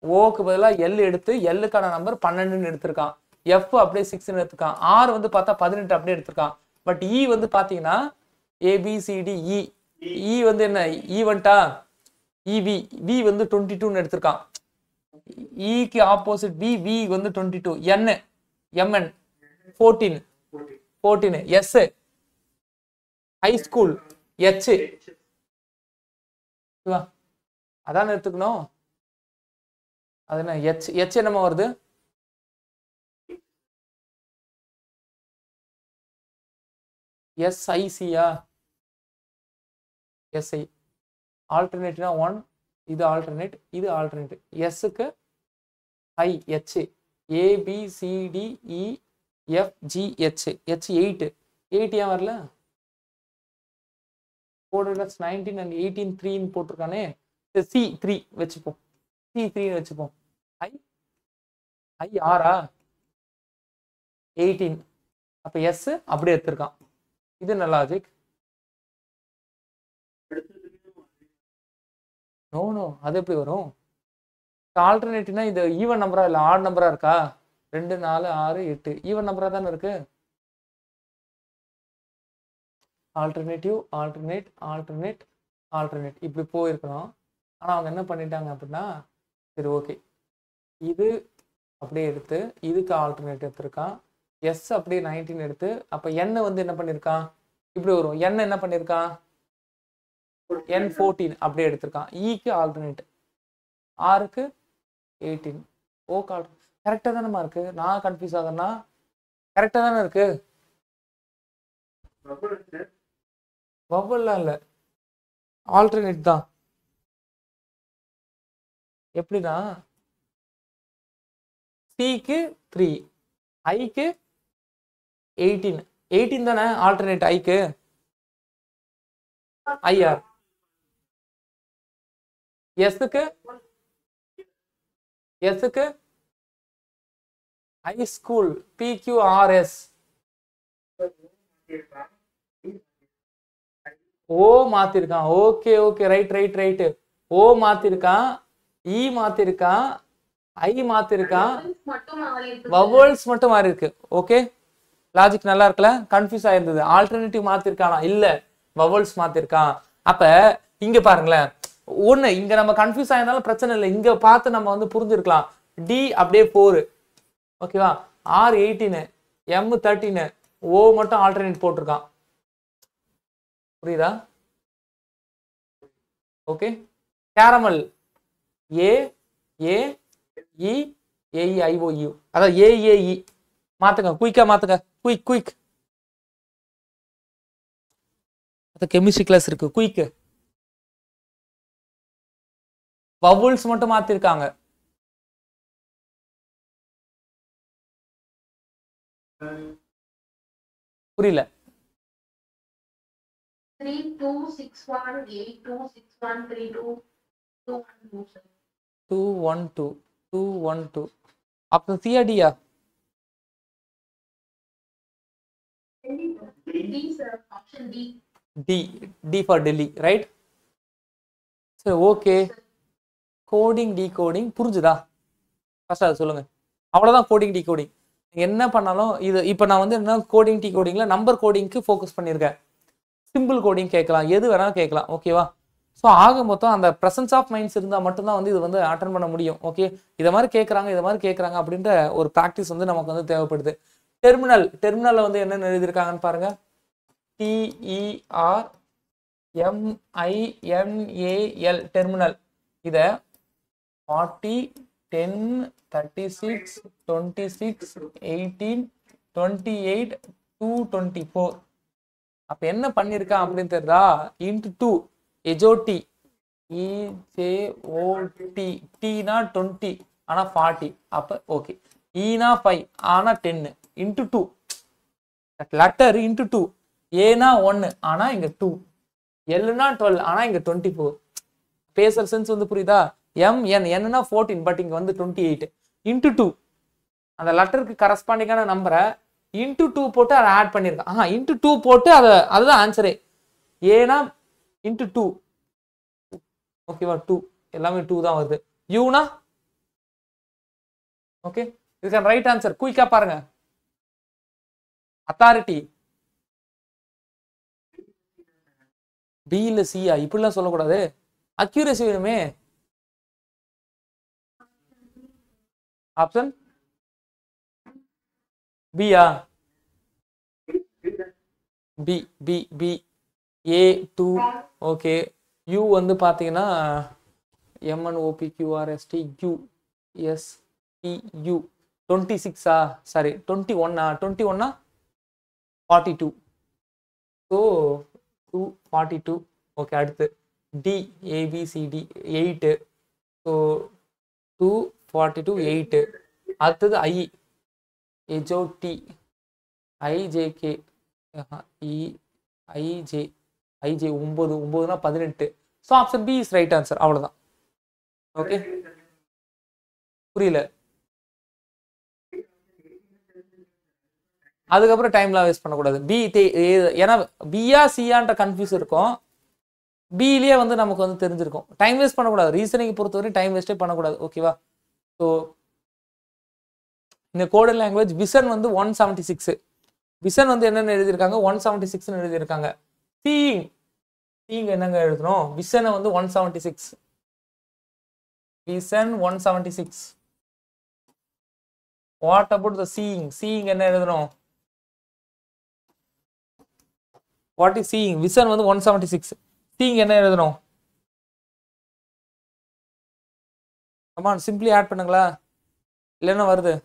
ஓக்கு பதிலாக எல் எடுத்து எல்லுக்கான நம்பர் 12ன்னு எடுத்திருக்கான், எஃப் அப்படியே 6ன்னு எடுத்திருக்கான், ஆர் வந்து பார்த்தா 18 அப்படியே எடுத்திருக்கான். பட் இ வந்து பாத்தீங்கன்னா ஏபிசிடிஇ, இ வந்து என்ன ஈவெண்டா, இவி வி வந்து 22ன்னு எடுத்திருக்கான், இக்கு ஆப்போசிட் வி, வி வந்து 22, N MN 14, S high school H, அதான் எடுத்துக்கணும். அது என்ன எச், எச் என்னமா வருது, எஸ்ஐசியா, எஸ்ஐ ஆல்டர்னேட்னா 1, இது ஆல்டர்னேட், இது ஆல்டர்னேட், எஸ்க்கு I H, ABCDE F G H, H 8, 8 ஏன் வரல, 419 and 18 3 போட்டிருக்கானே, சி 3 வச்சுப்போம், சி 3 வச்சுப்போம், ஐ ஐ ஆரா 18, அப்ப எஸ் அப்படியே எடுத்திருக்கான். இது என்ன லாஜிக், நோ நோ அது எப்படி வரும், ஆல்டர்னேட்டிவ்னா இது ஈவன் நம்பரா இல்ல ஆட் நம்பரா இருக்கா, 2 4 6 8 ஈவன் நம்பரா தானே இருக்கு, ஆல்டர்னேட்டிவ் ஆல்டர்னேட் ஆல்டர்னேட் ஆல்டர்னேட் இப்படி போயிருக்கணும். ஆனா அவங்க என்ன பண்ணிட்டாங்க அப்படின்னா, சரி ஓகே இது அப்படியே எடுத்து இதுக்கு ஆல்டர்னேட் எடுத்திருக்கான், எஸ் அப்படியே 19 எடுத்து, அப்ப n வந்து என்ன பண்ணிருக்கான், இப்படி வரும், n என்ன பண்ணிருக்கான் n14 அப்படியே எடுத்திருக்கான், க்கு ஆல்டர்னேட், ஆருக்கு 18, ஓ கரெக்டா தானே இருக்கு, நான் கன்ஃபியூஸ் ஆகுறேன்னா கரெக்டா தானே இருக்கு, வவ்வல்லாம் இல்ல ஆல்டர்னேட் தான். எப்படின்னா சிக்கு 3, ஐக்கு 18, 18 தானே ஆல்டர்னேட் ஐக்கு, ஐஆர் எஸ்க்கு ஹை ஸ்கூல் பிக்யூஆர்எஸ், ஓ மாத்திருக்கான், okay okay right right right, O மாத்திருக்கான், இ மாத்திருக்கான், ஐ மாத்திருக்கான், வவல்ஸ் மட்டும் மாறி இருக்கு. ஓகே லாஜிக் நல்லா இருக்குல்ல, கன்ஃபியூஸ் ஆயிருந்தது, ஆல்டர்னேட்டிவ் மாத்திருக்கானா இல்ல வவல்ஸ் மாத்திருக்கான். அப்ப இங்க பாருங்களேன், ஒண்ணு இங்க நம்ம கன்ஃபியூஸ் ஆயிருந்தாலும் பிரச்சனை இல்லை, இங்க பார்த்து நம்ம வந்து புரிஞ்சிருக்கலாம், டி அப்படியே 4 ஓகேவா, ஆர் 18, எம் 13, ஓ மட்டும் ஆல்டர்னேட் போட்டிருக்கான், புரியுதா, okay. Caramel A A E AE IOU, அதாவது ஏஏஇ மாத்துங்க, குயிக்கா மாத்துங்க, குயிக் குயிக், அது கெமிஸ்ட்ரி கிளாஸ் இருக்கு, குயிக், வவல்ஸ் மட்டும் மாத்திருக்காங்க, புரியல, 212 அப்ப சிஆர்டியா, D D for Delhi right. சரி ஓகே, கோடிங் டீகோடிங் புரிஞ்சுதா, ஃபர்ஸ்ட் அது சொல்லுங்க, அவ்வளவுதான் கோடிங் டீகோடிங். என்ன பண்ணாலும் இது இப்போ நான் வந்து என்ன கோடிங் டீகோடிங்ல நம்பர் கோடிங்க்கு ஃபோக்கஸ் பண்ணியிருக்கேன், சிம்பிள் கோடிங் கேட்கலாம், எது வேணாலும் கேட்கலாம், ஓகேவா. ஸோ ஆக மொத்தம் அந்த ப்ரெசன்ஸ் ஆஃப் மைண்ட்ஸ் இருந்தால் மட்டும்தான் வந்து இது வந்து அட்டன் பண்ண முடியும். ஓகே இதை மாதிரி கேட்குறாங்க அப்படின்ற ஒரு ப்ராக்டிஸ் வந்து நமக்கு வந்து தேவைப்படுது. டெர்மினல்ல வந்து என்னென்ன எழுதியிருக்காங்கன்னு பாருங்க, TERMINAL டெர்மினல், இதை 40 10 36 26 18 28 224 அப்ப என்ன பண்ணிருக்கான் அப்படின்னு தெரியுதா, இன்டு 2 எஜோடி EJOT, T-னா 20 ஆனா 40, அப்ப ஓகே, E-னா 5 ஆனா 10 இன்டு 2, லெட்டர் இன்டு 2, A-னா 1 ஆனா இங்க 2, L-னா 12 ஆனா இங்க 24. பேசுற சென்ஸ் வந்து புரியுதா, N-னா 14 பட் இங்க வந்து 28 இன்டு 2, அந்த லெட்டருக்கு கரஸ்பாண்டிங்கான நம்பரை இன்டூ 2 போட்டு அதை ஆட் பண்ணியிருக்கான். இன்டூ 2 போட்டு அதுதான் ஆன்சரே. ஏன்னா இன்டூ 2, ஓகேவா? 2 எல்லாமே 2 தான் வருது. யூனா ஓகே, இதுக்கான ரைட் ஆன்சர் குயிக்கா பாருங்க. அத்தாரிட்டி பி இல்ல சியா? இப்படிலாம் சொல்லக்கூடாது, அக்யூரசி வேணுமே. ஆப்ஷன் பியா? B B B A 2. Okay, U வந்து பாத்தீங்கன்னா MNOPQRST USTU 26 sorry 21 21 42. So 242. Okay, அடுத்து டி ABCD 8. ஸோ 242 8. அடுத்தது ஐ HOT IJK IJ 9 9னா 18. So option B is right answer. அவ்வளோதான். ஓகே, புரியல? அதுக்கப்புறம் டைம்லாம் வேஸ்ட் பண்ணக்கூடாது. பி ஏன்னா பியா சியான்ற கன்ஃபியூஸ் இருக்கும். பிலேயே வந்து நமக்கு வந்து தெரிஞ்சிருக்கும். டைம் வேஸ்ட் பண்ணக்கூடாது. ரீசனிங் பொறுத்தவரை டைம் வேஸ்டே பண்ணக்கூடாது. ஓகேவா? ஸோ இந்த கோடல் லாங்குவேஜ் விசன் வந்து 176. விசன் வந்து என்னென்னு எழுதியிருக்காங்க? 176 எழுதியிருக்காங்க. சீயிங் என்னங்க எழுதணும்? விசனை வந்து 176. Vision 176. What about the seeing என்ன எழுதணும்? What is seeing? விசன் வந்து 176. சீயிங் என்ன எழுதணும்? கமான், சிம்பிளி ஆட் பண்ணுங்களா, இல்லைன்னா வருது.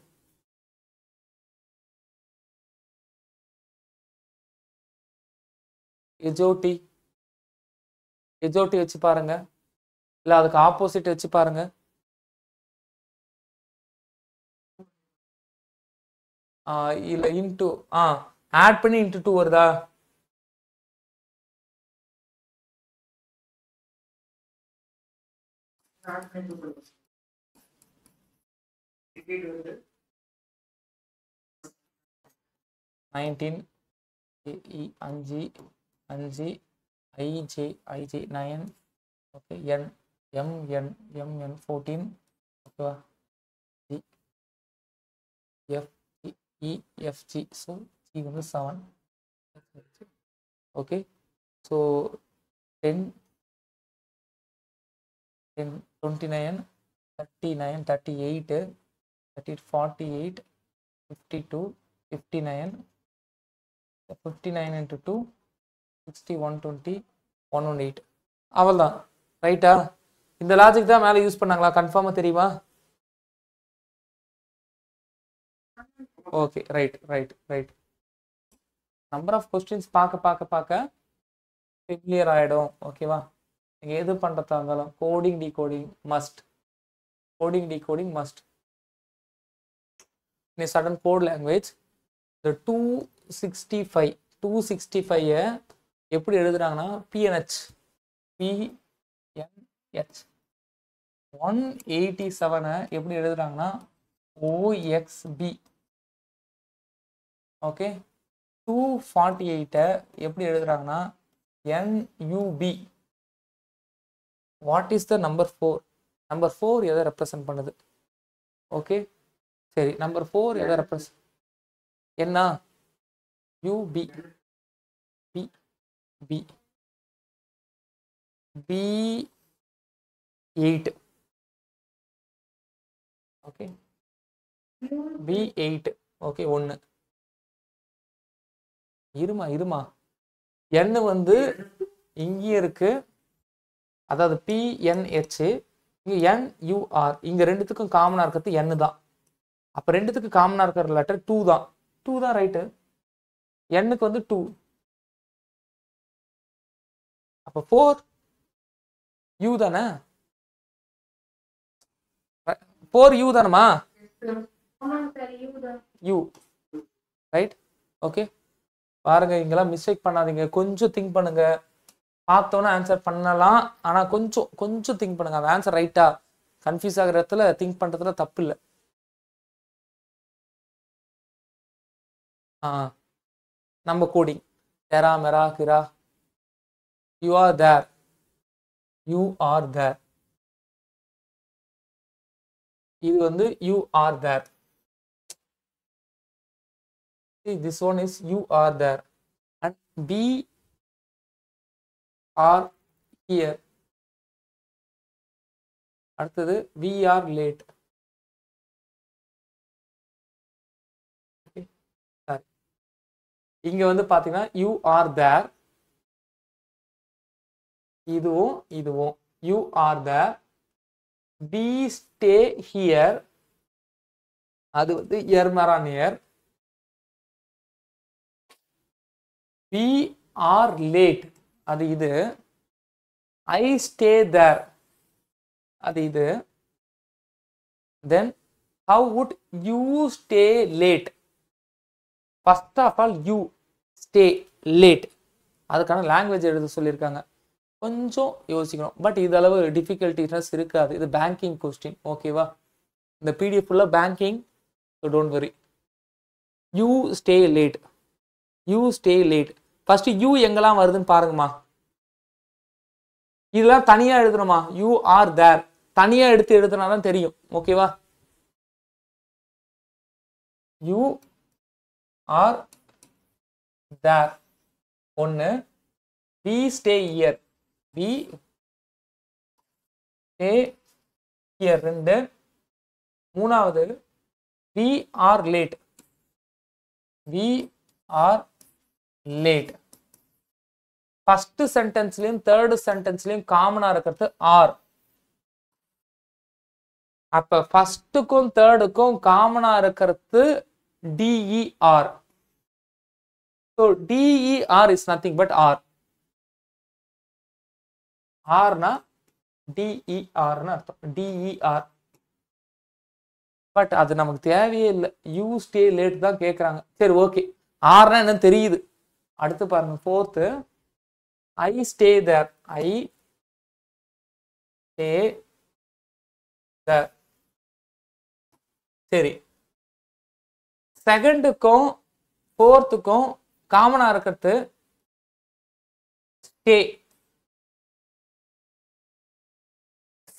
எஜோட்டி வச்சு பாருங்க, இல்ல அதுக்கு ஆப்போசிட் வச்சு பாருங்க. இல்ல இன்டூ ஆட் பண்ணி இன்டூ 2 வருதா? Nineteen 5 5 IJ 9. Okay, MN 14. ஓகேவா? EFG. ஸோ சி வந்து 7. Okay, so 10 29 39 38 48 52 59 59 into 2 60 120 118. அவ்வளோதான். ரைட்டா? இந்த லாஜிக் தான் மேலே யூஸ் பண்ணாங்களா? கன்ஃபார்மாக தெரியுமா? Okay, right. Number of questions பார்க்க ஃபெமிலியர் ஆகிடும். ஓகேவா? நீங்கள் எது பண்ணுறதா இருந்தாலும் coding decoding must. in a certain code language. The 265 எப்படி எழுதுறாங்கன்னா PNH 187 எப்படி எழுதுறாங்கன்னா OXB. ஓகே, 248 எப்படி எழுதுறாங்கன்னா NUB. What is the number 4? Number 4 எதை ரெப்ரசன்ட் பண்ணுது? ஓகே, சரி, நம்பர் 4 எதை ரெப்ரசன்ட்? என்ன? UB B8. Okay, B8. Okay, 1. இருமா n வந்து இங்கே இருக்கு, அதாவது PNH, இங்க NUR. இங்க ரெண்டுத்துக்கும் காமனா இருக்கிறது n தான். அப்ப ரெண்டுத்துக்கு காமனா இருக்கிற லெட்டர் 2 தான். 2 தான் ரைட்டு. n-க்கு வந்து 2. அப்ப 4U தானே? 4U தானமா? U, right? ஓகே, பாருங்க, இங்கெல்லாம் மிஸ்டேக் பண்ணாதீங்க. கொஞ்சம் திங்க் பண்ணுங்க. பார்த்தோன்னா ஆன்சர் பண்ணலாம், ஆனா கொஞ்சம் திங்க் பண்ணுங்க. அந்த ஆன்சர் ரைட்டா கன்ஃபியூஸ் ஆகிற இடத்துல திங்க் பண்றதுல தப்பு இல்லை. நம்ம கோடிங் தெரா மெரா கிரா you are there you are there இது வந்து you are there this one is you are there and we are here அடுத்தது we are late okay சரி இங்க வந்து பாத்தீங்கன்னா you are there இதுவும் you are there we stay here அது வந்து எர்மரா நியர் we are late அது இது I stay there அது இது then how would you stay late first of all you stay late அதுக்கான லாங்குவேஜ் எழுத சொல்லியிருக்காங்க கொஞ்சம் யோசிக்கணும் பட் இது அளவு டிஃபிகல்ட்டினஸ் இருக்காது இது பேங்கிங் கொஸ்டின் ஓகேவா இந்த பிடிஎஃப் ஃபுல்லாக banking so don't worry you stay late you stay late first you எங்கெல்லாம் வருதுன்னு பாருங்கம்மா இதெல்லாம் தனியா எழுதணுமா யூ ஆர் தேர் தனியா எடுத்து எழுதுனாதான் தெரியும் ஓகேவா யூ ஆர் தேர் ஒன்னு we stay here we stay here ரெண்டு மூணாவது we are late we are late first sentenceலயும் third sentenceலயும் காமனா இருக்கிறது are அப்ப ஃபர்ஸ்ட்க்கும் தேர்டுக்கும் காமனா இருக்கிறது DER so DER is nothing but R R na DER னு அர்த்தம் DER பட் அது நமக்கு தேவையே இல்லை யூ ஸ்டே லேட் தான் கேட்குறாங்க சரி ஓகே ஆர்னா என்னன்னு தெரியுது அடுத்து பாருங்க fourth I stay there I stay there சரி செகண்டுக்கும் ஃபோர்த்துக்கும் காமனா இருக்கிறது ஸ்டே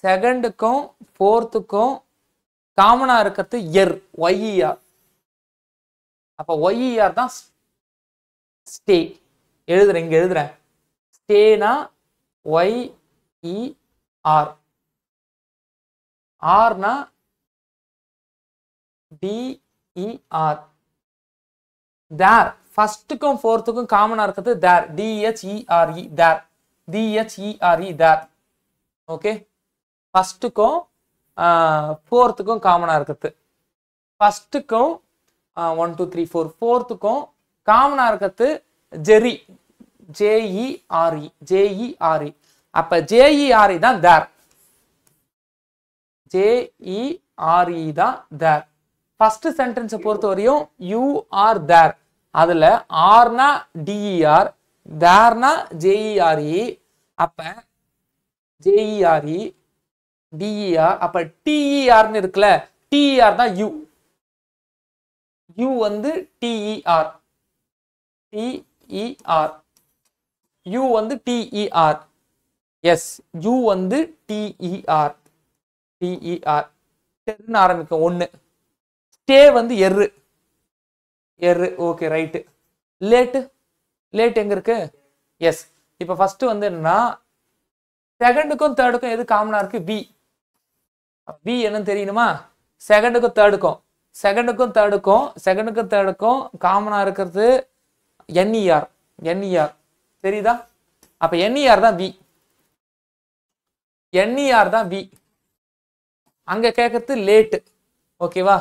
செகண்டுக்கும் ஃபோர்த்துக்கும் காமனா இருக்கிறது எர் ஒய்இஆர் அப்ப ஒய்இஆர் தான் ஸ்டே எழுதுறேன் இங்க எழுதுறேன் ஸ்டேனா ஒய்இஆர் ஆர்னா டிஇஆர் தேர் ஃபர்ஸ்ட்டுக்கும் ஃபோர்த்துக்கும் காமனா இருக்கிறது தேர் டிஹெச்இஆர்இ தேர் டிஹெச்இஆர்இ தேர் ஓகே ஃபர்ஸ்ட்டுக்கும் ஃபோர்த்துக்கும் காமனா இருக்குது ஃபர்ஸ்ட்டுக்கும் 1 2 3 4 ஃபோர்த்துக்கும் காமனா இருக்கிறது ஜெரி ஜேஇஆர்இ ஜேஇஆர்இ அப்ப ஜேஇஆர்இ தான் தேர் ஜேஇஆர்இ தான் தேர் ஃபர்ஸ்ட் சென்டென்ஸை பொறுத்த வரையும் யூ ஆர் தேர் அதுல ஆர்னா டிஇஆர் தேர்னா ஜேஇஆர்இ அப்ப ஜேஇஆர்இ டிஇஆர் அப்ப டிஇஆர்னு இருக்குல்ல டிஇஆர் தான் யூ யூ வந்து டிஇஆர் டிஇஆர் யூ வந்து டிஇஆர் எஸ் யூ வந்து டிஇஆர் டிஇஆர் டெர்னு ஆரம்பிக்கும் ஒன்னு ஸ்டே வந்து எர்ரு எர்ரு ஓகே ரைட்டு லேட்டு லேட் எங்க இருக்கு எஸ் இப்ப ஃபர்ஸ்ட் வந்து என்னன்னா செகண்டுக்கும் தேர்டுக்கும் எது காமனா இருக்கு வி வி என்னன்னு தெரியணுமா செகண்டுக்கும் தேர்டுக்கும் காமனா இருக்கிறது என்இஆர் என்இஆர் தெரியுதா அப்ப என்இஆர் தான் வி என்இஆர் தான் வி அங்க கேட்கறது லேட் ஓகேவா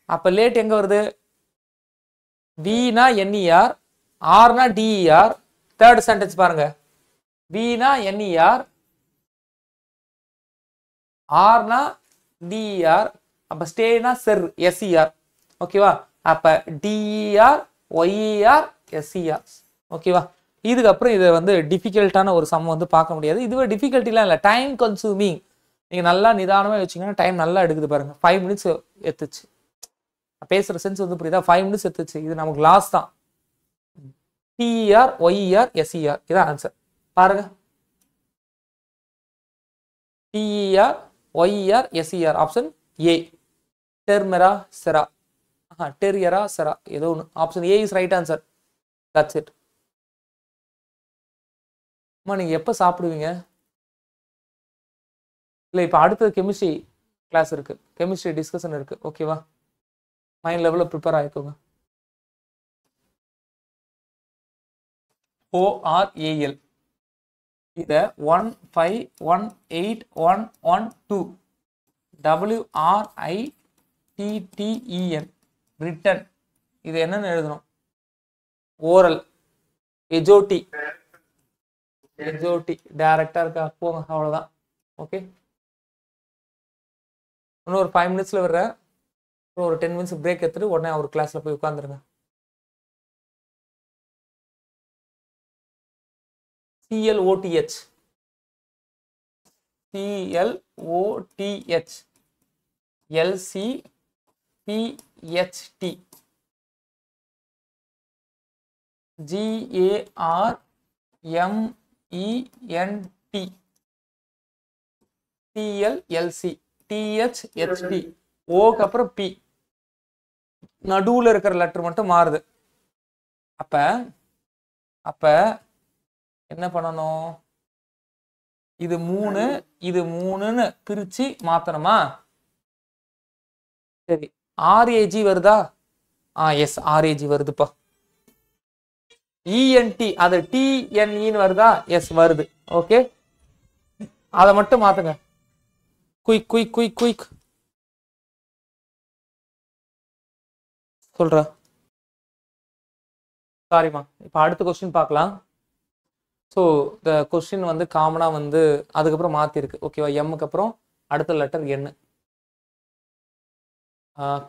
அப்ப லேட் எங்க வருது வினா என்இஆர் ஆர்னா டிஇஆர் தேர்ட் சென்டென்ஸ் பாருங்க வினா என்இஆர் ஆர்னா டிஇஆர் அப்ப ஸ்டேனா செர் எஸ்இஆர் ஓகேவா அப்ப டிஇஆர் ஒய்இஆர் எஸ்இஆர் ஓகேவா இதுக்கப்புறம் இதை வந்து டிஃபிகல்ட்டான ஒரு சம் வந்து பார்க்க முடியாது இதுவே டிஃபிகல்ட்டிலாம் இல்லை டைம் கன்சூமிங் நீங்கள் நல்லா நிதானமாக வச்சிங்கன்னா டைம் நல்லா எடுக்குது பாருங்க 5 minutes எடுத்துச்சு பேசுற சென்ஸ் வந்து புரியுதா? 5 மினிட்ஸ் எடுத்துச்சு. இது நமக்கு லாஸ் தான். TER YER SER இதான் ஆன்சர். பாருங்க, TER YER SER option A. டெர்மெரா செரா, டெரியரா செரா ஏதோ ஒன்று. Option A is right answer. That's it. அம்மா நீங்க எப்போ சாப்பிடுவீங்க? இல்லை, இப்போ அடுத்தது கெமிஸ்ட்ரி கிளாஸ் இருக்கு, கெமிஸ்ட்ரி டிஸ்கஷன் இருக்கு. ஓகேவா? மைண்ட் லெவலில் ப்ரிப்பேர் ஆகிக்கோங்க. ORAL இதை 1518112 WRITTEN ரிட்டன். இது என்னன்னு எழுதணும்? ஓரல். எஜோட்டி, எஜோட்டி டைரக்டா இருக்கா? போங்க, அவ்வளவுதான். ஓகே, இன்னும் ஒரு 5 மினிட்ஸ்ல வர்றேன். ஒரு 10 மினிட்ஸ் பிரேக் எடுத்துட்டு உடனே ஒரு கிளாஸ்ல போய் உட்காந்துருங்க. CLOTH, CLOTH, LCPHT, GARMENT, TLLC, THHT. ஓக்கு அப்புறம் பி, நடுவுல இருக்கிற லெட்டர் மட்டும் மாறுது. அப்ப அப்ப என்ன பண்ணணும்? இது 3 இது 3ன்னு பிரிச்சு மாத்தணுமா? சரி, RAG வருதா? எஸ், RAG வருதுப்பா. ENT அது TNEன்னு வருதா? எஸ் வருது. ஓகே, அதை மட்டும் மாத்துங்க. குயிக் குயிக் குயிக் குயிக் சொல்ற. சாரிம்மா, இப்போ அடுத்த கொஸ்டின் பார்க்கலாம். ஸோ இந்த கொஸ்டின் வந்து காமனாக வந்து அதுக்கப்புறம் மாற்றிருக்கு. ஓகேவா? எம்முக்கு அப்புறம் அடுத்த லெட்டர் என்ன?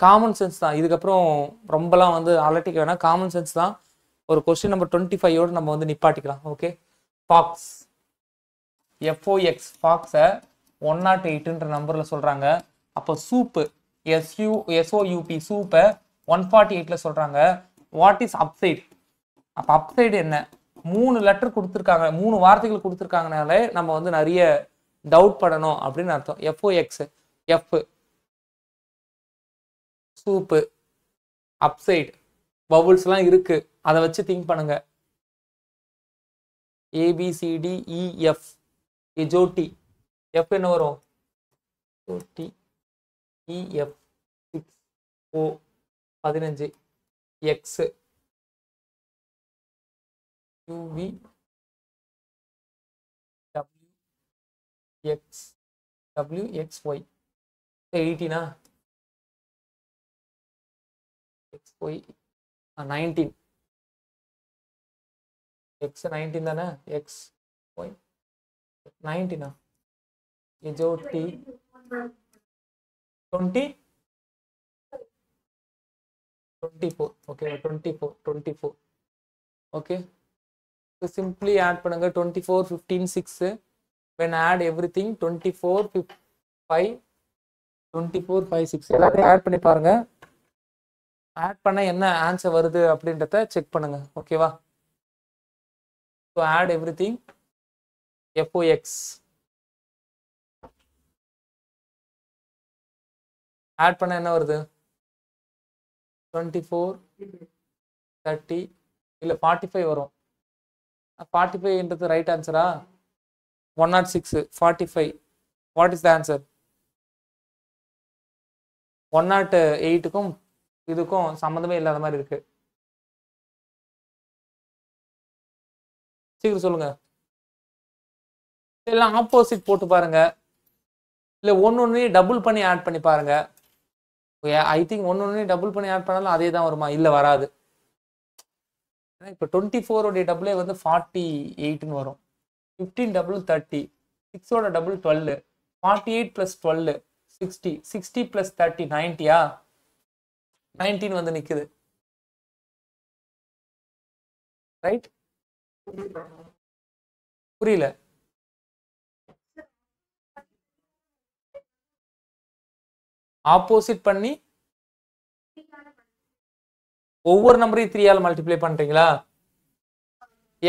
காமன் சென்ஸ் தான். இதுக்கப்புறம் ரொம்பலாம் வந்து அலட்டிக்க வேணாம், காமன் சென்ஸ் தான். ஒரு கொஸ்டின் நம்பர் 25 நம்ம வந்து நிப்பாட்டிக்கலாம். ஓகே, ஃபாக்ஸ், FOX, ஃபாக்ஸை 108ன்ற நம்பரில் சொல்கிறாங்க. அப்போ சூப்பு, SOUP, சூப்பை 148ல் சொல்கிறாங்க. What is upside? அப்போ அப்சைடு என்ன? 3 லெட்டர் கொடுத்துருக்காங்க, 3 வார்த்தைகள் கொடுத்துருக்காங்கனாலே நம்ம வந்து நிறைய டவுட் படணும் அப்படின்னு அர்த்தம். FOX, எஃப் சூப்பு, அப்சைட், பவுல்ஸ்லாம் இருக்கு, அதை வச்சு திங்க் பண்ணுங்க. ABCDEF, எஜோட்டி, எஃப் என்ன வரும்? EF 6 O 15 X UV WXY 18 XY 19 X 19 தானே? XY 19 எஜோட்டி 20 24. ஓகே, 24. ஓகே, சிம்பிளி ஆட் பண்ணுங்க. 24 15 6. when add everything 24 5 24 5 6 எல்லாத்தையும் ஆட் பண்ணி பாருங்க. ஆட் பண்ண என்ன ஆன்சர் வருது அப்படின்றத செக் பண்ணுங்க. ஓகேவா? So add everything FOX. Add பண்ண என்ன வருது? 24 30 இல்லை 45 வரும். 45ன்றது ரைட் ஆன்சரா? 106 45. What is the answer? 108க்கும் இதுக்கும் சம்மந்தமே இல்லாத மாதிரி இருக்கு. சீக்கிரம் சொல்லுங்க. எல்லாம் ஆப்போசிட் போட்டு பாருங்க, இல்லை ஒன்று டபுள் பண்ணி ஆட் பண்ணி பாருங்க. ஐ திங்க் ஒன்று டபுள் பண்ணி ஆட் பண்ணாலும் அதே தான் வருமா? இல்லை, வராது. இப்போ 24 டபுளே வந்து 48ன்னு வரும். 15 டபுள் 30, 6 டபுள் 12, 48 + 12 60, 60 + 30 90. 19 வந்து நிக்குது. ரைட்? புரியல? ஆப்போசிட் பண்ணி ஒவ்வொரு நம்பரையும் 3 ஆல மல்டிப்ளை பண்றீங்களா?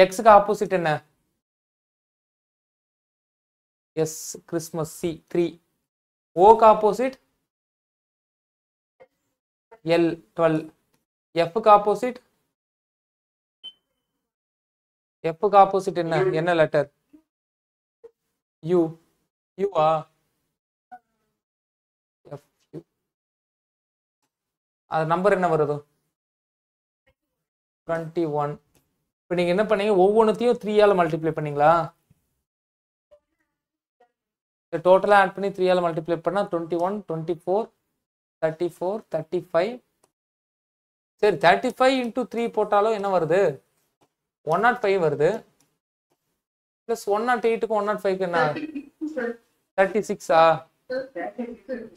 எக்ஸுக்கு ஆப்போசிட் என்ன? S Christmas C 3. ஓக்கு ஆப்போசிட் எல் 12. எஃப்க்கு ஆப்போசிட் என்ன லெட்டர்? யூ. யூவா? F U. அது நம்பர் என்ன வருது? 21. இப்போ நீங்க என்ன பண்ணீங்க? ஒவ்வொன்றுத்தையும் 3 ஆல மல்டிப்ளை பண்ணீங்களா? டோட்டலா ஆட் பண்ணி 3 ஆல மல்டிப்ளை பண்ணா 21, 24, 34, 35. சரி 35 into 3 போட்டாலும் என்ன வருது? 105 வருது. பிளஸ் 108க்கு 105க்கு என்ன? 36ஆ?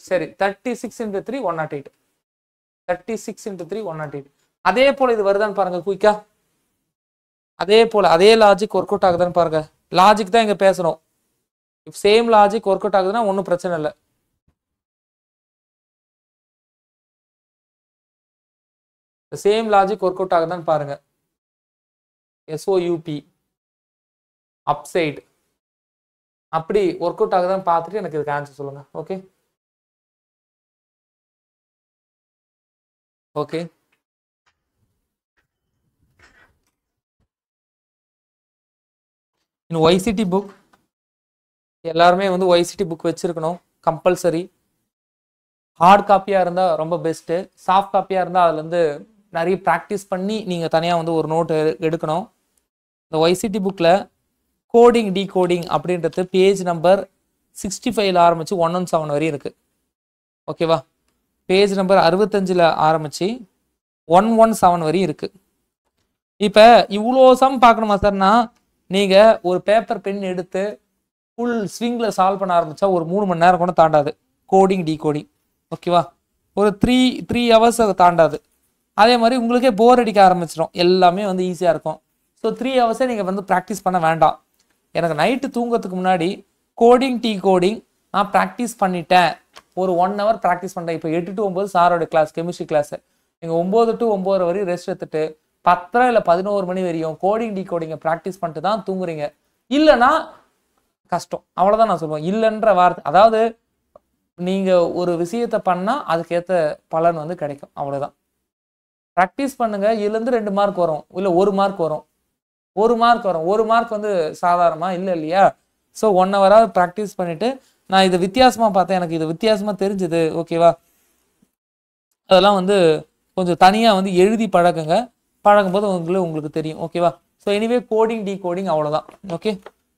சரி 36 into 3 108. 36 into 3 108. அதே போல இது வருதான்னு பாருங்க குயிக்கா. அதே போல அதே லாஜிக் ஒர்க் அவுட் ஆகுதான்னு பாருங்க. லாஜிக் தான் இங்க பேசணும். If same logic work out ஆகுதுன்னா ஒன்றும் பிரச்சனை இல்லை. சேம் லாஜிக் ஒர்க் அவுட் ஆகுதான்னு பாருங்க. SOUP அப்சைட் அப்படி ஒர்க் அவுட் ஆகுதான்னு பார்த்துட்டு எனக்கு இதுக்கு ஆன்சர் சொல்லுங்க. ஓகே ஓகே இன் YCT புக் எல்லாருமே வந்து YCT புக் வச்சிருக்கணும் கம்பல்சரி. ஹார்ட் காப்பியாக இருந்தால் ரொம்ப பெஸ்ட்டு. சாஃப்ட் காப்பியாக இருந்தால் அதில் வந்து நிறைய ப்ராக்டிஸ் பண்ணி நீங்கள் தனியாக வந்து ஒரு நோட் எடுக்கணும். இந்த YCT புக்கில் கோடிங் டீகோடிங் அப்படின்றது பேஜ் நம்பர் 65 ஆரம்பித்து 117 வரையும் இருக்குது. ஓகேவா? பேஜ் நம்பர் 65 ஆரம்பித்து 117 வரையும் இருக்குது. இப்போ இவ்வளோ சம் பார்க்கணுமா சார்னா நீங்கள் ஒரு பேப்பர் பென் எடுத்து ஃபுல் ஸ்விங்கில் சால்வ் பண்ண ஆரம்பித்தா ஒரு 3 மணி நேரம் கூட தாண்டாது கோடிங் டீகோடிங். ஓகேவா? ஒரு 3 ஹவர்ஸ் அதை தாண்டாது. அதே மாதிரி உங்களுக்கே போர் அடிக்க ஆரம்பிச்சிடும். எல்லாமே வந்து ஈஸியாக இருக்கும். ஸோ 3 ஹவர்ஸே நீங்கள் வந்து ப்ராக்டிஸ் பண்ண வேண்டாம். எனக்கு நைட்டு தூங்குறதுக்கு முன்னாடி கோடிங் டீகோடிங் நான் ப்ராக்டிஸ் பண்ணிட்டேன். ஒரு 1 ஹவர் ப்ராக்டிஸ் பண்ணிட்டேன். இப்போ 8 to 9 சாரோட கிளாஸ் கெமிஸ்ட்ரி கிளாஸு. நீங்கள் 9 to 9 வரையும் ரெஸ்ட் எடுத்துட்டு 10 இல்லை 11 மணி வரையும் கோடிங் டீகோடிங்கை ப்ராக்டிஸ் பண்ணிட்டு தான் தூங்குறீங்க. இல்லைன்னா கஷ்டம். அவ்வளோதான் நான் சொல்லுவேன். இல்லைன்ற வார்த்தை, அதாவது நீங்கள் ஒரு விஷயத்தை பண்ணால் அதுக்கேற்ற பலன் வந்து கிடைக்கும். அவ்வளோதான். ப்ராக்டிஸ் பண்ணுங்க. இதுலேருந்து 2 மார்க் வரும், இல்லை 1 மார்க் வரும். 1 மார்க் வரும். 1 மார்க் வந்து சாதாரணமாக இல்லை இல்லையா? ஸோ 1 ஹவராக ப்ராக்டிஸ் பண்ணிவிட்டு நான் இது வித்தியாசமாக பார்த்தேன், எனக்கு இது வித்தியாசமாக தெரிஞ்சுது. ஓகேவா? அதெல்லாம் வந்து கொஞ்சம் தனியாக வந்து எழுதி பழகுங்க. பழகும்போது உங்களுக்கு தெரியும். ஓகேவா? ஸோ எனிவே கோடிங் டீகோடிங் அவ்வளோதான். ஓகே,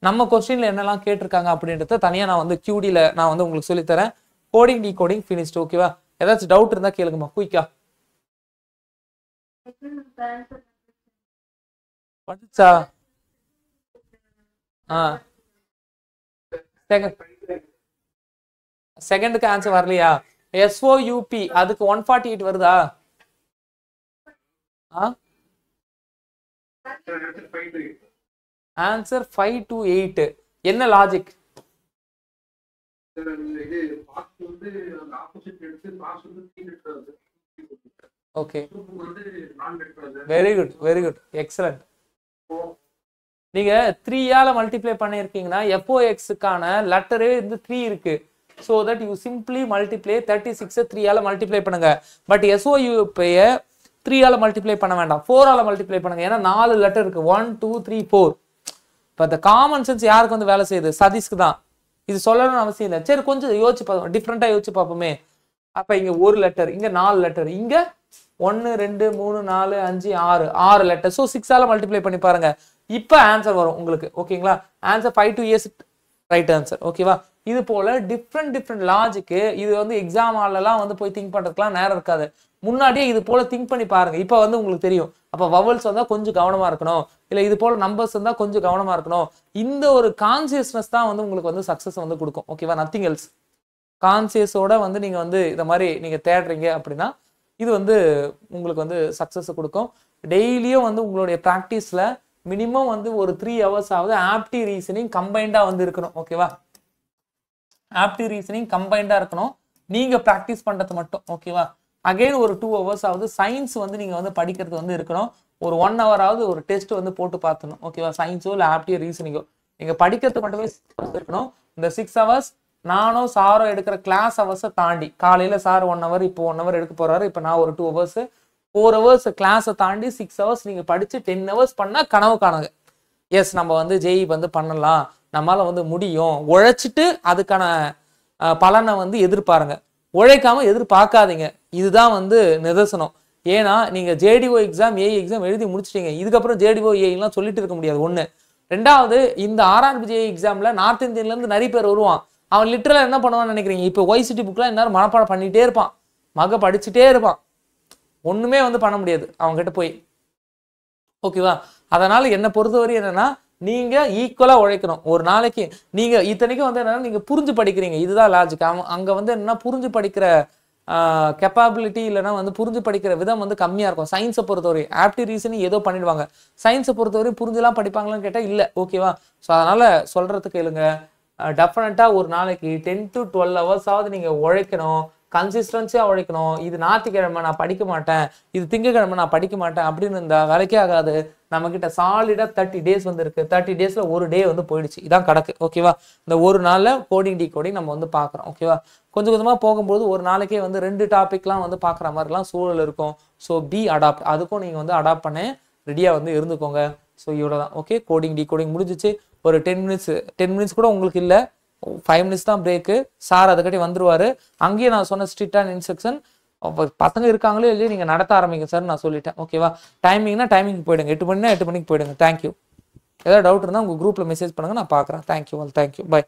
நம்ம கொஸ்டினில் என்னெல்லாம் கேட்டிருக்காங்க அப்படின்றத தனியாக நான் வந்து QDயில் நான் வந்து உங்களுக்கு சொல்லித்தரேன். Coding decoding finished. ஓகேவா? ஏதாச்சும் டவுட் இருந்தால் கேளுங்கம்மா குயிக்கா. படிச்சா செகண்டுக்கு ஆன்சர் வரலையா? SOUP அதுக்கு 148 வருதா? Answer 5 to 8. என்ன logic? Okay, very good very good, excellent. நீங்க 3 ஆல மல்டிப்ளை பண்ணிருக்கீங்கன்னா FOXக்கான லெட்டரே வந்து 3 இருக்கு. So that you simply multiply 36 3 ஆல மல்டிப்ளை பண்ணுங்க. பட் SOUP 3 ஆல மல்டிப்ளை பண்ண வேண்டாம், 4 ஆல மல்டிப்ளை பண்ணுங்க. ஏன்னா 4 லெட்டர் இருக்கு. 1 2 3 4. இப்போ இந்த காமன் சென்ஸ் யாருக்கு வந்து வேலை செய்யுது? சதீஷ்க்கு தான். இது சொல்லணும்னு அவசியம் இல்லை. சரி கொஞ்சம் யோசிச்சு பார்ப்போம், டிஃப்ரெண்டா யோசிச்சு பார்ப்போமே. அப்ப இங்க 1 லெட்டர், இங்க 4 லெட்டர், இங்க 1 2 3 4 5 6 லெட்டர். ஸோ 6 ஆல மல்டிப்ளை பண்ணி பாருங்க. இப்போ ஆன்சர் வரும் உங்களுக்கு. ஓகேங்களா? Answer 5 to 8 right answer. ஓகேவா? இது போல டிஃப்ரெண்ட் லாஜிக்கு இது வந்து எக்ஸாம் ஹாலெல்லாம் வந்து போய் திங்க் பண்றதுக்குலாம் நேரம் இருக்காது. முன்னாடியே இது போல திங்க் பண்ணி பாருங்க. இப்போ வந்து உங்களுக்கு தெரியும். அப்போ வவல்ஸ் வந்தா கொஞ்சம் கவனமா இருக்கணும், இல்லை இது போல நம்பர்ஸ் இருந்தா கொஞ்சம் கவனமா இருக்கணும். இந்த ஒரு கான்சியஸ்னஸ் தான் வந்து உங்களுக்கு வந்து சக்சஸ் வந்து கொடுக்கும். ஓகேவா? Nothing else. கான்சியஸோட வந்து நீங்க வந்து இதை மாதிரி நீங்க தேடுறீங்க அப்படின்னா இது வந்து உங்களுக்கு வந்து சக்சஸ் கொடுக்கும். டெய்லியும் வந்து உங்களுடைய ப்ராக்டிஸ்ல மினிமம் வந்து ஒரு 3 ஹவர்ஸ் ஆகுது ஆப்டி ரீசனிங் கம்பைண்டா வந்து இருக்கணும். ஓகேவா? ஆப்டி ரீசனிங் கம்பைண்டா இருக்கணும், நீங்க ப்ராக்டிஸ் பண்றது மட்டும். ஓகேவா? அகைன் ஒரு 2 hours ஆகுது சயின்ஸ் வந்து நீங்க வந்து படிக்கிறது வந்து இருக்கணும். ஒரு 1 hour ஆகுது ஒரு டெஸ்ட் வந்து போட்டு பார்த்துணும். ஓகேவா? சயின்ஸோ இல்லை ஆப்டியோ ரீசனிங்கோ நீங்க படிக்கிறது மட்டுமே இருக்கணும். இந்த 6 hours நானும் சாரோ எடுக்கிற கிளாஸ் ஹவர்ஸை தாண்டி காலையில சார் 1 hour இப்போ 1 hour எடுக்க போறாரு. இப்போ நான் ஒரு 2 hours 4 hours கிளாஸை தாண்டி 6 hours நீங்க படிச்சு 10 hours பண்ணா கனவு காணுங்க. எஸ் நம்ம வந்து ஜெய் வந்து பண்ணலாம், நம்மளால வந்து முடியும். உழைச்சிட்டு அதுக்கான பலனை வந்து எதிர்பாருங்க, உழைக்காம எதிர்பார்க்காதீங்க. இதுதான் வந்து நிதர்சனம். ஏன்னா நீங்க ஜேடிஓ எக்ஸாம் ஏஐ எக்ஸாம் எழுதி முடிச்சிட்டீங்க. இதுக்கப்புறம் ஜேடிஓ ஏஐலாம் சொல்லிட்டு இருக்க முடியாது. ஒண்ணு. ரெண்டாவது, இந்த ஆர்ஆர்பி ஜேஐ எக்ஸாம்ல நார்த் இந்தியன்ல இருந்து நிறைய பேர் வருவான். அவன் லிட்டரலா என்ன பண்ணுவான்னு நினைக்கிறீங்க? இப்போ ஒய்சிட்டி புக்லாம் எல்லாரும் மனப்பாடம் பண்ணிட்டே இருப்பான், மக படிச்சுட்டே இருப்பான், ஒண்ணுமே வந்து பண்ண முடியாது அவங்க கிட்ட போய். ஓகேவா? அதனால என்ன பொறுத்தவரை என்னன்னா நீங்க ஈக்குவலா உழைக்கணும். ஒரு நாளைக்கு நீங்க இத்தனைக்கும் வந்து என்னன்னா நீங்க புரிஞ்சு படிக்கிறீங்க, இதுதான் லாஜிக். அங்க வந்து என்னன்னா புரிஞ்சு படிக்கிற கெப்பாபிலிட்டி இல்லைன்னா வந்து புரிஞ்சு படிக்கிற விதம் வந்து கம்மியா இருக்கும். சயின்ஸை பொறுத்தவரை ஆப்டி ரீசனிங் ஏதோ பண்ணிடுவாங்க, சயின்ஸை பொறுத்தவரை புரிஞ்சுலாம் படிப்பாங்களான்னு கேட்டா இல்ல. ஓகேவா? ஸோ அதனால சொல்றதுக்கு கேளுங்க, டெஃபினட்டா ஒரு நாளைக்கு 10 to 12 hours ஆவது நீங்க உழைக்கணும், கன்சிஸ்டன்சியா உழைக்கணும். இது ஞாயிற்றுக்கிழமை நான் படிக்க மாட்டேன், இது திங்கக்கிழமை நான் படிக்க மாட்டேன் அப்படின்னு இருந்தா வேலைக்கே ஆகாது. நம்ம கிட்ட சாலிடா 30 days வந்து இருக்கு. 30 daysல ஒரு டே வந்து போயிடுச்சு, இதான் கணக்கு. ஓகேவா? இந்த ஒரு நாள்ல கோடிங் டிகோடிங் நம்ம வந்து பாக்குறோம். ஓகேவா? கொஞ்சம் கொஞ்சமா போகும்போது ஒரு நாளைக்கே வந்து 2 டாபிக்லாம் வந்து பாக்குற மாதிரிலாம் சூழல் இருக்கும். ஸோ பி அடாப்ட், அதுக்கும் நீங்க வந்து அடாப்ட் பண்ண ரெடியா வந்து இருந்துக்கோங்க. ஸோ இவ்வளவுதான். ஓகே, கோடிங் டிகோடிங் முடிஞ்சிச்சு. ஒரு 10 minutes கூட உங்களுக்கு இல்லை, 5 minutes தான் பிரேக்கு. சார் அதுக்கட்டி வந்துருவாரு. அங்கேயே நான் சொன்ன ஸ்ட்ரிக்டான இன்ஸ்ட்ரக்ஷன், பசங்க இருக்காங்களோ இல்லையோ நீங்க நடத்த ஆரம்பிங்க சார் நான் சொல்லிட்டேன். ஓகேவா? டைமிங்னா டைமிங் போயிடுங்க, 8 மணினா 8 மணிக்கு போயிடுங்க. தேங்க்யூ. ஏதாவது டவுட் இருந்தால் உங்க குரூப்ல மெசேஜ் பண்ணுங்க, நான் பார்க்குறேன். Thank you, thank you, by.